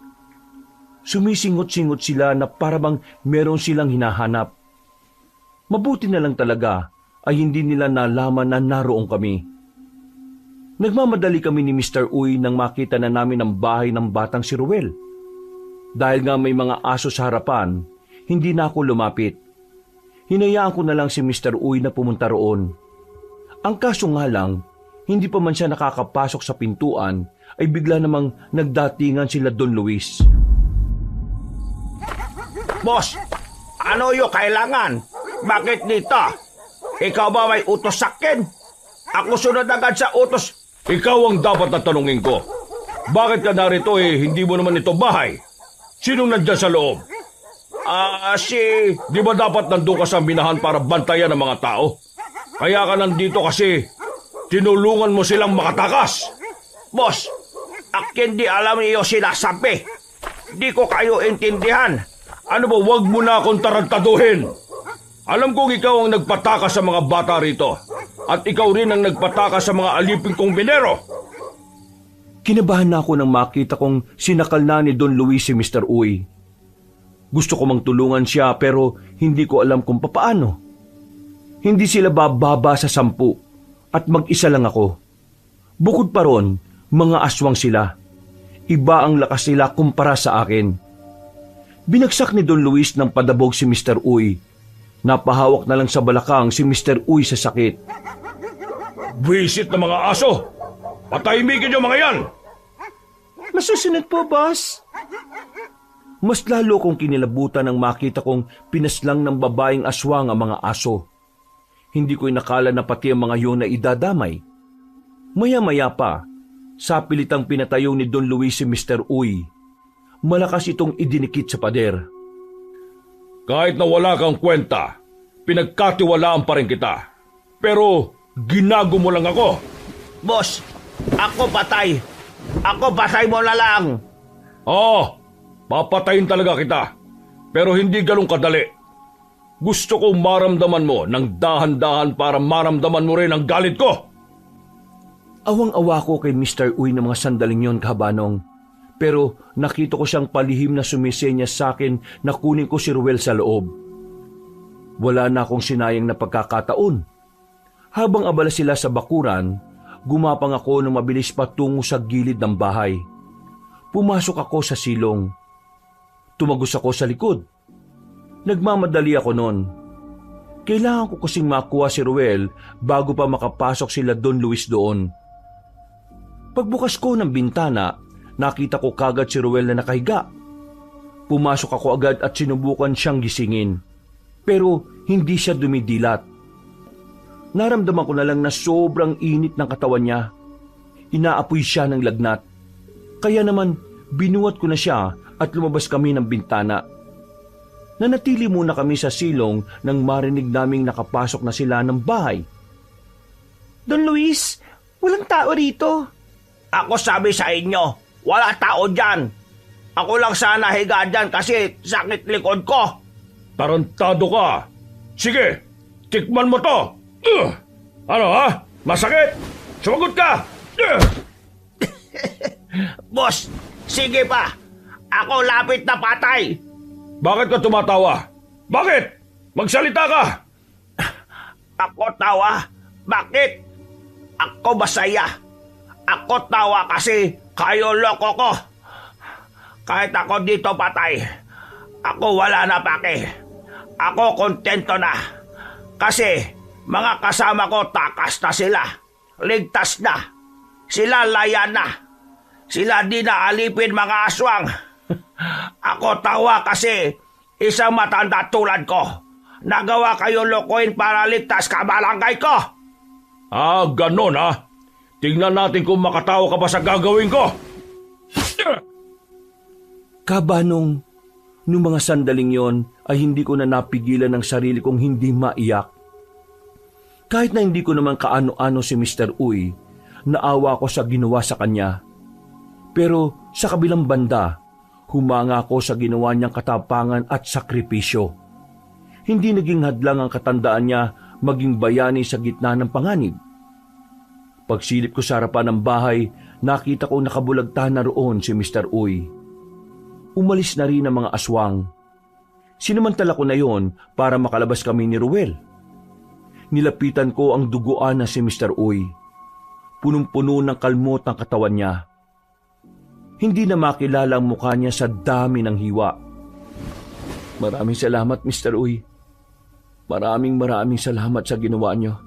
Sumisingot-singot sila na parabang meron silang hinahanap. Mabuti na lang talaga ay hindi nila nalaman na naroon kami. Nagmamadali kami ni Mr. Uy nang makita na namin ang bahay ng batang si Ruel. Dahil nga may mga aso sa harapan, hindi na ako lumapit. Hinayaan ko na lang si Mr. Uy na pumunta roon. Ang kaso nga lang, hindi pa man siya nakakapasok sa pintuan ay bigla namang nagdatingan sila Don Luis. Boss, ano yung kailangan? Bakit dito? Ikaw ba may utos sa akin? Ako sunod agad sa utos. Ikaw ang dapat na tanungin ko. Bakit ka narito hindi mo naman ito bahay? Sinong nandyan sa loob? Di ba dapat nandun ka sa minahan para bantayan ng mga tao? Kaya ka nandito kasi tinulungan mo silang makatakas. Boss, akin di alam niyo sinasabi. Di ko kayo intindihan. Ano ba, wag mo na akong tarantaduhin. Alam kong ikaw ang nagpatakas sa mga bata rito. At ikaw rin ang nagpatakas sa mga aliping kong binero. Kinabahan na ako nang makita kong sinakal na ni Don Luis si Mr. Uy. Gusto ko mang tulungan siya pero hindi ko alam kung papaano. Hindi sila bababa sa 10 at mag-isa lang ako. Bukod pa ron, mga aswang sila. Iba ang lakas nila kumpara sa akin. Binagsak ni Don Luis ng padabog si Mr. Uy. Napahawak na lang sa balakang si Mr. Uy sa sakit. Visit na mga aso! Patahimikin yung mga yan! Masusunod po, boss. Mas lalo kong kinilabutan nang makita kong pinaslang ng babaeng aswang ang mga aso. Hindi ko inakala na pati ang mga yun na idadamay. Maya-maya pa, sa pilitang pinatayo ni Don Luis si Mr. Uy, malakas itong idinikit sa pader. Kahit na wala kang kwenta, pinagkatiwalaan pa rin kita. Pero ginago mo lang ako. Boss, ako patay. Ako patay mo na lang. Oo, papatayin talaga kita. Pero hindi ganun kadali. Gusto kong maramdaman mo ng dahan-dahan para maramdaman mo rin ang galit ko. Awang-awa ko kay Mr. Uy ng mga sandaling yon, kabanong. Pero nakita ko siyang palihim na sumisenya sa akin na kunin ko si Ruel sa loob. Wala na akong sinayang na pagkakataon. Habang abala sila sa bakuran, gumapang ako ng mabilis patungo sa gilid ng bahay. Pumasok ako sa silong. Tumagos ako sa likod. Nagmamadali ako noon. Kailangan ko kasing makuha si Ruel bago pa makapasok sila Don Luis doon. Pagbukas ko ng bintana, nakita ko kagad si Ruel na nakahiga. Pumasok ako agad at sinubukan siyang gisingin. Pero hindi siya dumidilat. Naramdaman ko na lang na sobrang init ng katawan niya. Inaapoy siya ng lagnat. Kaya naman binuhat ko na siya at lumabas kami ng bintana. Nanatili muna kami sa silong nang marinig naming nakapasok na sila ng bahay. Don Luis, walang tao rito. Ako sabi sa inyo, wala tao dyan. Ako lang sana higa dyan kasi sakit likod ko. Tarantado ka. Sige, tikman mo to. Ano ha? Masakit? Sumagot ka! Boss, sige pa. Ako lapit na patay. Bakit ka tumatawa? Bakit? Magsalita ka! Ako tawa. Bakit? Ako masaya. Ako tawa kasi kayo loko ko. Kahit ako dito patay, ako wala na pake. Ako kontento na. Kasi mga kasama ko takas na sila. Ligtas na. Sila layan na. Sila di na alipin mga aswang. Ako tawa kasi isang matanda tulad ko. Nagawa kayo lokohin para ligtas ka barangay ko. Ah, ganon ha? Tingnan natin kung makatawa ka pa sa gagawin ko. Kabanong, nung mga sandaling yon ay hindi ko na napigilan ng sarili kong hindi maiyak. Kahit na hindi ko naman kaano-ano si Mr. Uy, naawa ko sa ginawa sa kanya. Pero sa kabilang banda, humanga ako sa ginawa niyang katapangan at sakripisyo. Hindi naging hadlang ang katandaan niya maging bayani sa gitna ng panganib. Pagsilip ko sa harapan ng bahay, nakita ko nakabulagta na roon si Mr. Uy. Umalis na rin ang mga aswang. Sinamantala ko na yon para makalabas kami ni Ruel. Nilapitan ko ang duguan na si Mr. Uy. Punong-puno ng kalmot ang katawan niya. Hindi na makilala ang mukha niya sa dami ng hiwa. Maraming salamat, Mr. Uy. Maraming salamat sa ginawa niyo.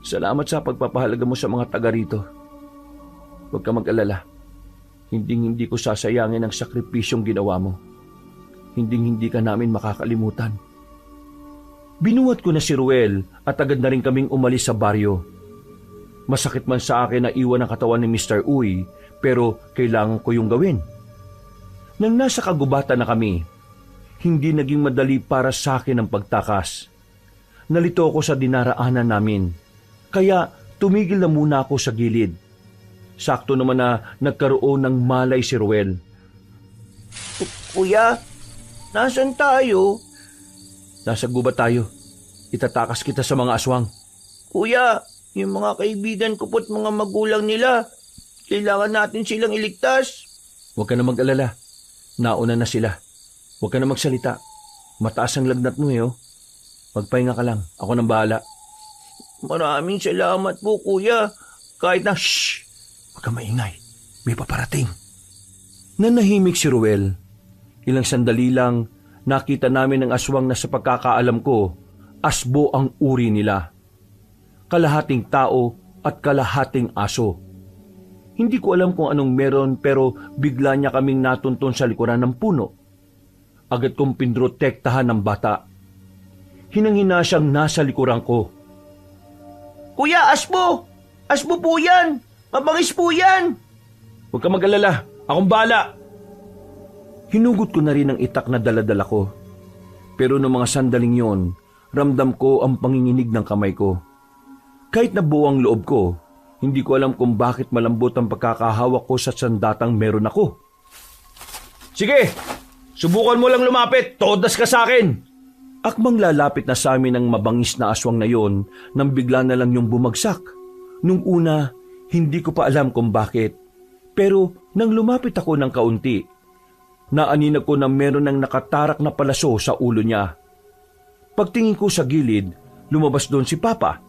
Salamat sa pagpapahalaga mo sa mga taga rito. Huwag ka mag-alala. Hindi ko sasayangin ang sakripisyong ginawa mo. Hindi ka namin makakalimutan. Binuhat ko na si Ruel at agad na rin kaming umalis sa baryo. Masakit man sa akin na iwan ang katawan ni Mr. Uy, pero kailangan ko yung gawin. Nang nasa kagubatan na kami, hindi naging madali para sa akin ang pagtakas. Nalito ako sa dinaraanan namin, kaya tumigil na muna ako sa gilid. Sakto naman na nagkaroon ng malay si Ruel. Kuya, nasan tayo? Nasa gubat tayo. Itatakas kita sa mga aswang. Kuya, yung mga kaibigan ko po't mga magulang nila, kailangan natin silang iligtas. Huwag ka na mag-alala. Nauna na sila. Huwag ka na magsalita. Mataas ang lagnat mo oh. Magpahinga ka lang. Ako nang bahala. Maraming salamat po, kuya. Kahit na, Shh! Huwag ka maingay. May paparating. Nanahimik si Ruel. Ilang sandali lang, nakita namin ang aswang na sa pagkakaalam ko, asbo ang uri nila. Kalahating tao at kalahating aso. Hindi ko alam kung anong meron pero bigla niya kaming natuntun sa likuran ng puno. Agad kong pinrotektahan ng bata. Hinang-hina siyang nasa likuran ko. Kuya, asbo! Asbo po yan! Mabangis po yan! Huwag ka mag-alala. Akong bahala. Hinugot ko na rin ang itak na daladala ko. Pero noong mga sandaling yon, ramdam ko ang panginginig ng kamay ko. Kahit na buo ang loob ko, hindi ko alam kung bakit malambot ang pagkakahawak ko sa sandatang meron ako. Sige, subukan mo lang lumapit. Todas ka sa akin. Akmang lalapit na sa amin ang mabangis na aswang na yon nang bigla na lang yung bumagsak. Nung una, hindi ko pa alam kung bakit. Pero nang lumapit ako ng kaunti, naaninag ko na meron ng nakatarak na palaso sa ulo niya. Pagtingin ko sa gilid, lumabas doon si Papa.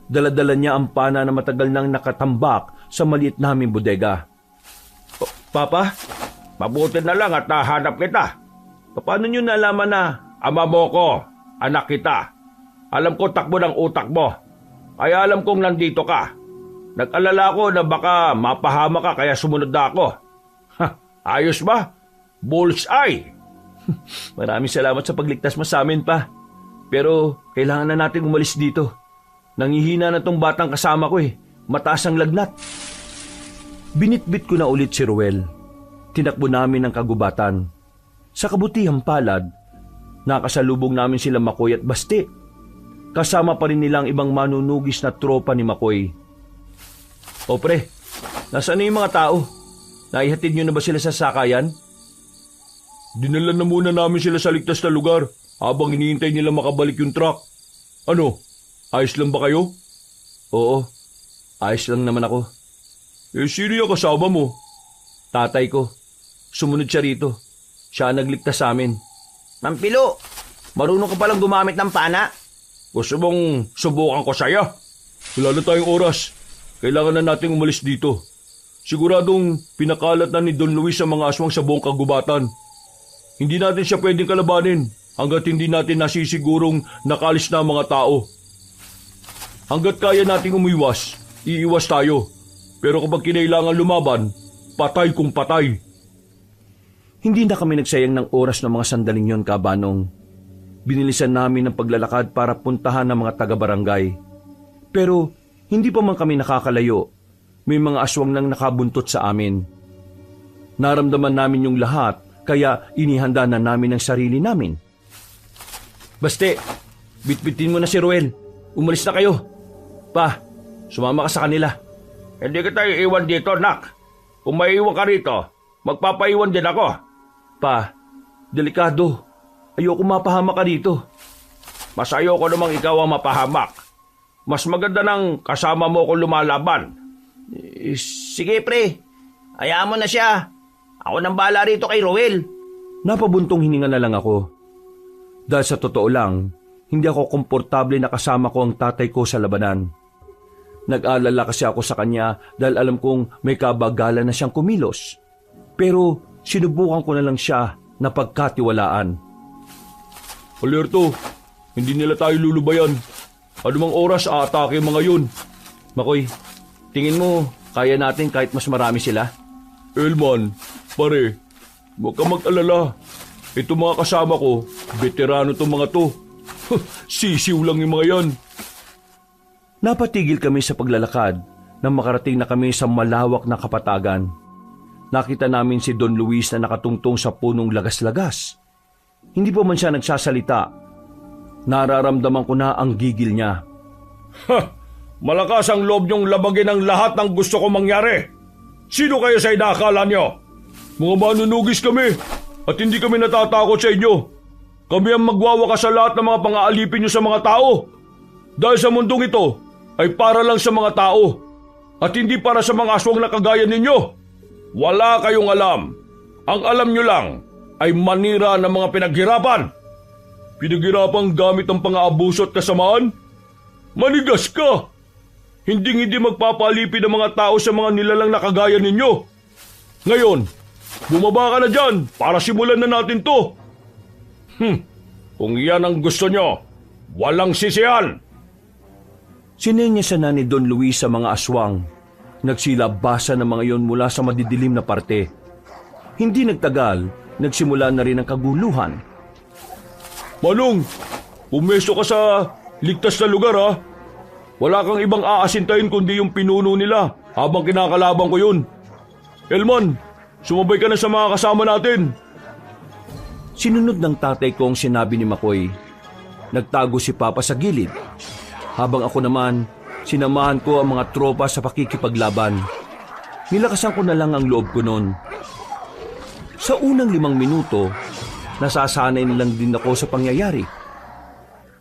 Daladala niya ang pana na matagal nang nakatambak sa maliit naming bodega. Papa, mabuti na lang at nahanap kita. Paano niyo nalaman na ama mo ko, anak kita? Alam ko takbo ng utak mo. Kaya alam kong nandito ka. Nag-alala ko na baka mapahama ka kaya sumunod na ako. Ayos ba? Bullseye! Maraming salamat sa pagligtas mo sa amin, Pa. Pero kailangan na natin umalis dito. Nangihina na tong batang kasama ko Mataas ang lagnat. Binitbit ko na ulit si Ruel. Tinakbo namin ang kagubatan. Sa kabutihang palad, nakasalubong namin sila Makoy at Basti. Kasama pa rin nilang ibang manunugis na tropa ni Makoy. O pre, nasaan na yung mga tao? Naihatid nyo na ba sila sa sakayan? Dinala na muna namin sila sa ligtas na lugar habang hinihintay nila makabalik yung truck. Ano? Ayos lang ba kayo? Oo, ayos lang naman ako. Sino yung kasama mo? Tatay ko. Sumunod siya rito. Siya ang nagligtas sa amin. Mampilo, marunong ka palang gumamit ng pana? Gusto mong subukan ko sa'yo? Wala na tayong oras. Kailangan na nating umalis dito. Siguradong pinakalat na ni Don Luis ang mga aswang sa buong kagubatan. Hindi natin siya pwedeng kalabanin hanggat hindi natin nasisigurong nakalis na ang mga tao. Hanggat kaya nating umiwas, iiwas tayo. Pero kapag kinailangan lumaban, patay kung patay. Hindi na kami nagsayang ng oras ng mga sandaling yon, Kabanong. Binilisan namin ang paglalakad para puntahan ng mga taga-barangay. Pero hindi pa man kami nakakalayo. May mga aswang nang nakabuntot sa amin. Naramdaman namin yung lahat, kaya inihanda na namin ang sarili namin. Baste, bitbitin mo na si Ruel. Umalis na kayo. Pa, sumama ka sa kanila. Hindi kita iiwan dito, nak. Kung maiiwan ka rito, magpapaiwan din ako. Pa, delikado. Ayoko mapahama ka dito. Mas ayoko namang ikaw ang mapahamak. Mas maganda nang kasama mo kung lumalaban. Sige pre, hayaan mo na siya. Ako nang bahala rito kay Ruel. Napabuntong hininga na lang ako. Dahil sa totoo lang, hindi ako komportable na kasama ko ang tatay ko sa labanan. Nag-alala kasi ako sa kanya dahil alam kong may kabagalan na siyang kumilos. Pero sinubukan ko na lang siya na pagkatiwalaan. Alerto, hindi nila tayo lulubayan. Anumang oras aatake mga yun. Makoy, tingin mo kaya natin kahit mas marami sila? Elman, pare, huwag ka mag-alala. Ito mga kasama ko, veterano itong mga to. Sisiw lang yung mga yan. Napatigil kami sa paglalakad nang makarating na kami sa malawak na kapatagan. Nakita namin si Don Luis na nakatungtong sa punong lagas-lagas. Hindi pa man siya nagsasalita. Nararamdaman ko na ang gigil niya. Malakas ang loob niyong labagin ang lahat ng gusto ko mangyari. Sino kayo sa inaakala niyo? Mga manunugis kami at hindi kami natatakot sa inyo. Kami ang magwawakas sa lahat ng mga pang-aalipin niyo sa mga tao. Dahil sa mundong ito ay para lang sa mga tao at hindi para sa mga aswang na kagaya ninyo. Wala kayong alam. Ang alam niyo lang ay manira ng mga pinaghirapan. Pinaghirapang gamit ang pang-aabuso at kasamaan? Manigas ka! Hindi magpapalipid ang mga tao sa mga nilalang na kagaya ninyo. Ngayon, bumaba ka na dyan para simulan na natin to. Kung yan ang gusto nyo, walang sisihan. Sinenyasan na ni Don Luis sa mga aswang. Nagsilabasa ng mga yon mula sa madidilim na parte. Hindi nagtagal, nagsimula na rin ang kaguluhan. Manong, pumesto ka sa ligtas na lugar ha. Wala kang ibang aasintahin kundi yung pinuno nila habang kinakalaban ko yun. Elman, sumabay ka na sa mga kasama natin. Sinunod ng tatay ko ang sinabi ni Makoy. Nagtago si Papa sa gilid. Habang ako naman, sinamahan ko ang mga tropa sa pakikipaglaban. Nilakasan ko na lang ang loob ko noon. Sa unang 5 minuto, nasasanay na lang din ako sa pangyayari.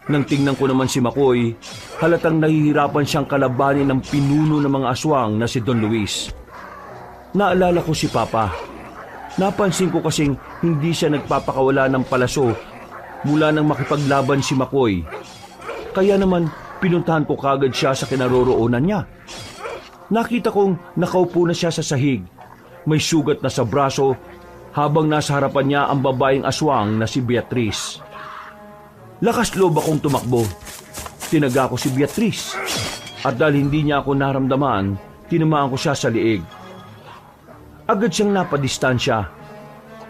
Nang tingnan ko naman si Makoy, halatang nahihirapan siyang kalabanin ng pinuno ng mga aswang na si Don Luis. Naalala ko si Papa. Napansin ko kasing hindi siya nagpapakawala ng palaso mula nang makipaglaban si Makoy. Kaya naman pinuntahan ko kagad siya sa kinaroroonan niya. Nakita kong nakaupo na siya sa sahig. May sugat na sa braso habang nasa harapan niya ang babaeng aswang na si Beatriz. Lakas loob akong tumakbo. Tinaga ko si Beatriz. At dahil hindi niya ako naramdaman, tinamaan ko siya sa liig. Agad siyang napadistansya.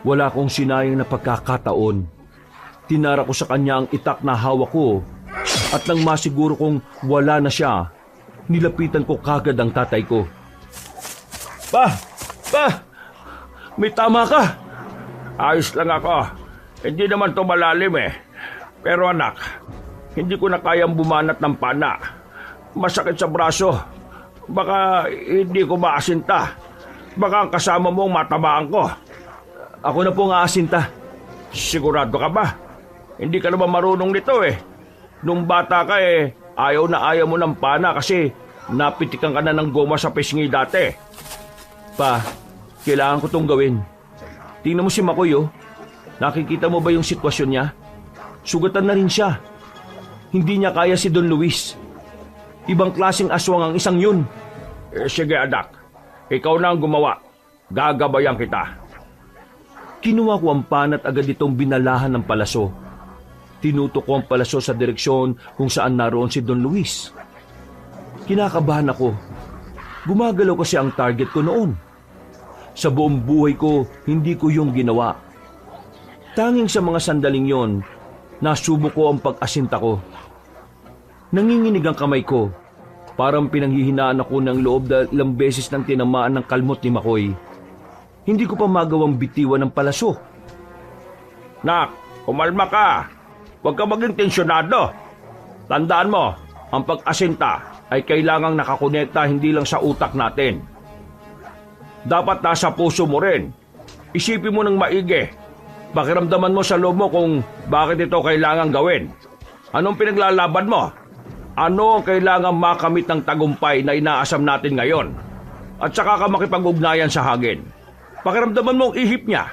Wala akong sinayang na pagkakataon. Tinara ko sa kanya ang itak na hawak ko. At nang masiguro kong wala na siya, nilapitan ko kagad ang tatay ko. Pa! May tama ka. Ayos lang ako. Hindi naman to malalim eh. Pero anak, hindi ko na kayang bumanat ng pana. Masakit sa braso. Baka hindi ko maasinta. Baka ang kasama mo ang matamaan ko. Ako na po ang aasinta. Sigurado ka ba? Hindi ka naman marunong nito eh. Nung bata ka ayaw na ayaw mo ng pana kasi napitikan ka na ng goma sa pisngi dati. Pa, kailangan ko tong gawin. Tingnan mo si Makoy oh. Nakikita mo ba yung sitwasyon niya? Sugatan na rin siya. Hindi niya kaya si Don Luis. Ibang klaseng aswang ang isang yun. Sige anak, ikaw na ang gumawa. Gagabayan kita. Kinuha ko ang pana at agad itong binalahan ng palaso. Tinutok ko ang palaso sa direksyon kung saan naroon si Don Luis. Kinakabahan ako. Gumagalaw kasi ang target ko noon. Sa buong buhay ko, hindi ko yung ginawa. Tanging sa mga sandaling yon, nasubo ko ang pag-asinta ko. Nanginginig ang kamay ko. Parang pinanghihinaan ako ng loob dahil ilang beses nang tinamaan ng kalmot ni Makoy. Hindi ko pa magawang bitiwan ng palaso. Nak, kumalma ka. Huwag ka maging tensyonado. Tandaan mo, ang pag-asinta ay kailangang nakakonekta hindi lang sa utak natin. Dapat nasa puso mo rin. Isipin mo ng maigi. Pakiramdaman mo sa loob mo kung bakit ito kailangang gawin. Anong pinaglalaban mo? Ano ang kailangang makamit ng tagumpay na inaasam natin ngayon? At saka ka makipag-ugnayan sa hangin. Pakiramdaman mo ang ihip niya.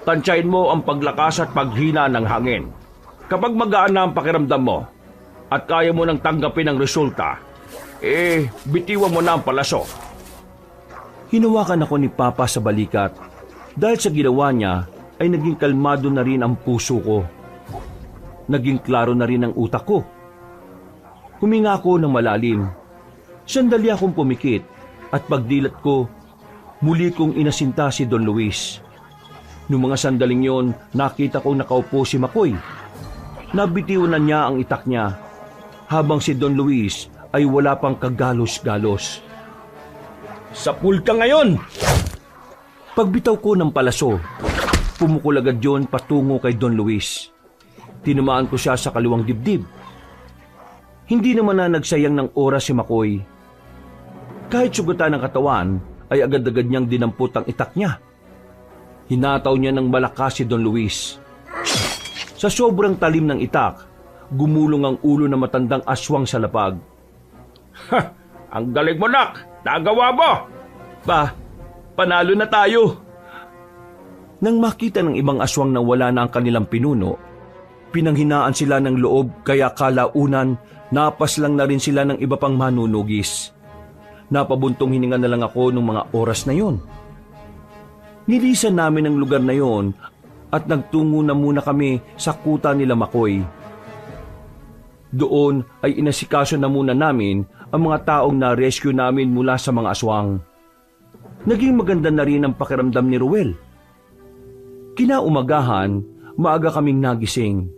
Tansyahin mo ang paglakas at paghina ng hangin. Kapag magaan na ang pakiramdam mo at kaya mo nang tanggapin ang resulta, bitiwan mo na ang palaso. Hinawakan ako ni Papa sa balikat. Dahil sa ginawa niya, ay naging kalmado na rin ang puso ko. Naging klaro na rin ang utak ko. Huminga ako ng malalim. Sandali akong pumikit at pagdilat ko, muli kong inasinta si Don Luis. Noong mga sandaling yon, nakita kong nakaupo si Makoy. Nabitiwan na niya ang itak niya, habang si Don Luis ay wala pang kagalos-galos. Sa pool ka ngayon! Pagbitaw ko ng palaso, pumukol agad yon patungo kay Don Luis. Tinamaan ko siya sa kaliwang dibdib. Hindi naman na nagsayang ng oras si Makoy. Kahit sugatan ng katawan, ay agad-agad niyang dinampot ang itak niya. Hinataw niya ng malakas si Don Luis. Sa sobrang talim ng itak, gumulong ang ulo ng matandang aswang sa lapag. Ha! Ang galing mo, nak! Nagawa mo! Panalo na tayo! Nang makita ng ibang aswang na wala na ang kanilang pinuno, pinanghinaan sila ng loob kaya kalaunan napaslang na rin sila ng iba pang manunugis. Napabuntong hininga na lang ako nung mga oras na yon. Nilisan namin ang lugar na yon at nagtungo na muna kami sa kuta nila Makoy. Doon ay inasikaso na muna namin ang mga taong na-rescue namin mula sa mga aswang. Naging maganda na rin ang pakiramdam ni Ruel. Kinaumagahan, maaga kaming nagising.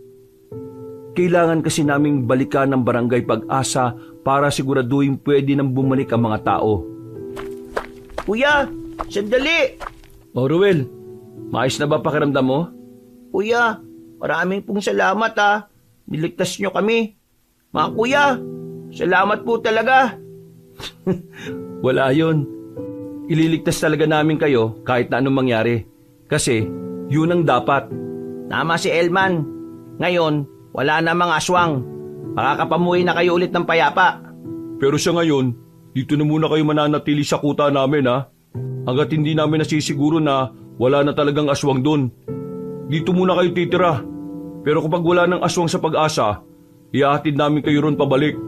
Kailangan kasi naming balikan ng barangay Pag-asa para siguraduhin pwede nang bumalik ang mga tao. Kuya, sandali! O Ruel, maayos na ba pakiramdam mo? Kuya, maraming pong salamat ha. Niligtas nyo kami. Mga kuya, salamat po talaga. Wala yun. Ililigtas talaga namin kayo kahit na anong mangyari. Kasi yun ang dapat. Tama si Elman. Ngayon, wala na mga aswang. Makakapamuhay na kayo ulit ng payapa. Pero sa ngayon, dito na muna kayo mananatili sa kuta namin ha. Hanggat hindi namin nasisiguro na wala na talagang aswang doon. Dito muna kayo titira. Pero kapag wala ng aswang sa Pag-asa, ihahatid namin kayo ron pabalik.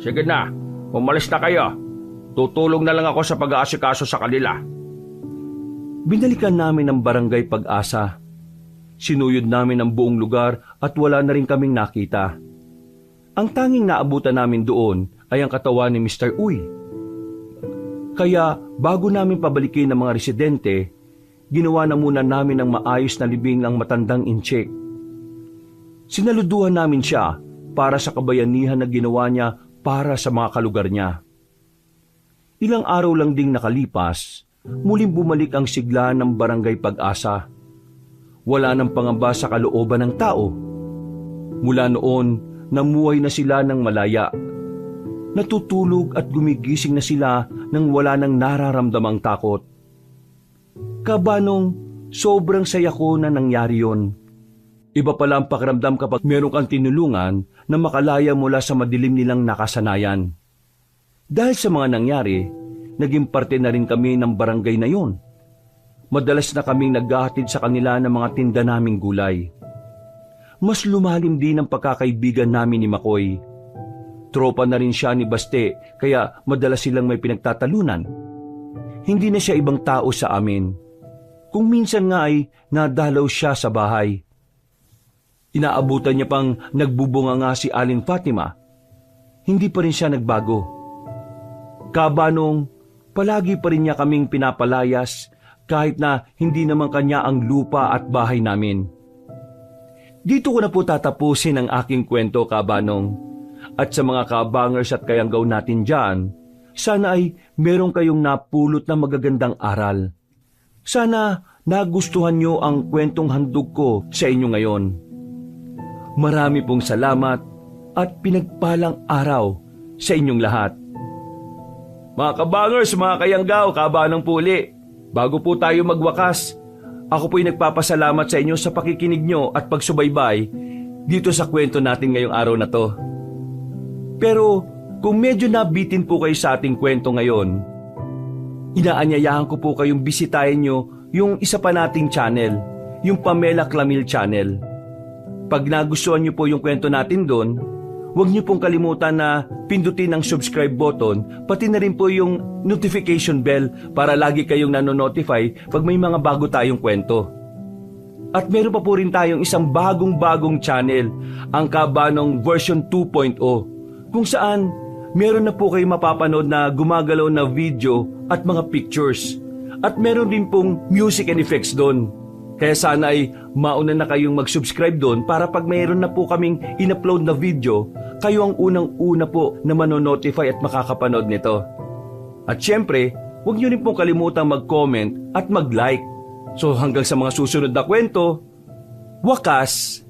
Sige na, umalis na kayo. Tutulong na lang ako sa pag-aasikaso sa kanila. Binalikan namin ang barangay Pag-asa. Sinuyod namin ang buong lugar at wala na rin kaming nakita. Ang tanging naabutan namin doon ay ang katawan ni Mr. Uy. Kaya bago namin pabalikin ang mga residente, ginawa na muna namin ang maayos na libing ng matandang incheck. Sinaluduhan namin siya para sa kabayanihan na ginawa niya para sa mga kalugar niya. Ilang araw lang ding nakalipas, muling bumalik ang sigla ng barangay Pag-asa. Wala nang pangamba sa kalooban ng tao. Mula noon, namuhay na sila ng malaya. Natutulog at gumigising na sila nang wala nang nararamdamang takot. Kabanong, sobrang saya ko na nangyari yon. Iba pala ang pakiramdam kapag meron kang tinulungan na makalaya mula sa madilim nilang nakasanayan. Dahil sa mga nangyari, naging parte na rin kami ng barangay na yon. Madalas na kaming naghahatid sa kanila ng mga tinda naming gulay. Mas lumalim din ang pagkakaibigan namin ni Makoy. Tropa na rin siya ni Baste, kaya madalas silang may pinagtatalunan. Hindi na siya ibang tao sa amin. Kung minsan nga ay nadalaw siya sa bahay. Inaabutan niya pang nagbubunga nga si Aling Fatima. Hindi pa rin siya nagbago. Kabanong, palagi pa rin niya kaming pinapalayas kahit na hindi naman kanya ang lupa at bahay namin. Dito ko na po tatapusin ang aking kwento, Kabanong. At sa mga kabangers at kayanggaw natin dyan, sana ay meron kayong napulot na magagandang aral. Sana nagustuhan nyo ang kwentong handog ko sa inyo ngayon. Marami pong salamat at pinagpalang araw sa inyong lahat. Mga kabangers, mga kayanggaw, Kabanong Puli, bago po tayo magwakas, ako po'y nagpapasalamat sa inyo sa pakikinig nyo at pagsubaybay dito sa kwento natin ngayong araw na to. Pero kung medyo nabitin po kayo sa ating kwento ngayon, inaanyayahan ko po kayong bisitahin nyo yung isa pa nating channel, yung Pamela Clamil Channel. Pag nagustuhan nyo po yung kwento natin doon, huwag niyo pong kalimutan na pindutin ang subscribe button, pati na rin po yung notification bell para lagi kayong nanonotify pag may mga bago tayong kwento. At meron pa po rin tayong isang bagong channel, ang Kabanong version 2.0, kung saan meron na po kayong mapapanood na gumagalaw na video at mga pictures. At meron din pong music and effects doon. Kaya sana ay mauna na kayong mag-subscribe doon para pag mayroon na po kaming in-upload na video, kayo ang unang-una po na manonotify at makakapanood nito. At syempre, huwag niyo rin pong kalimutang mag-comment at mag-like. So hanggang sa mga susunod na kwento, wakas,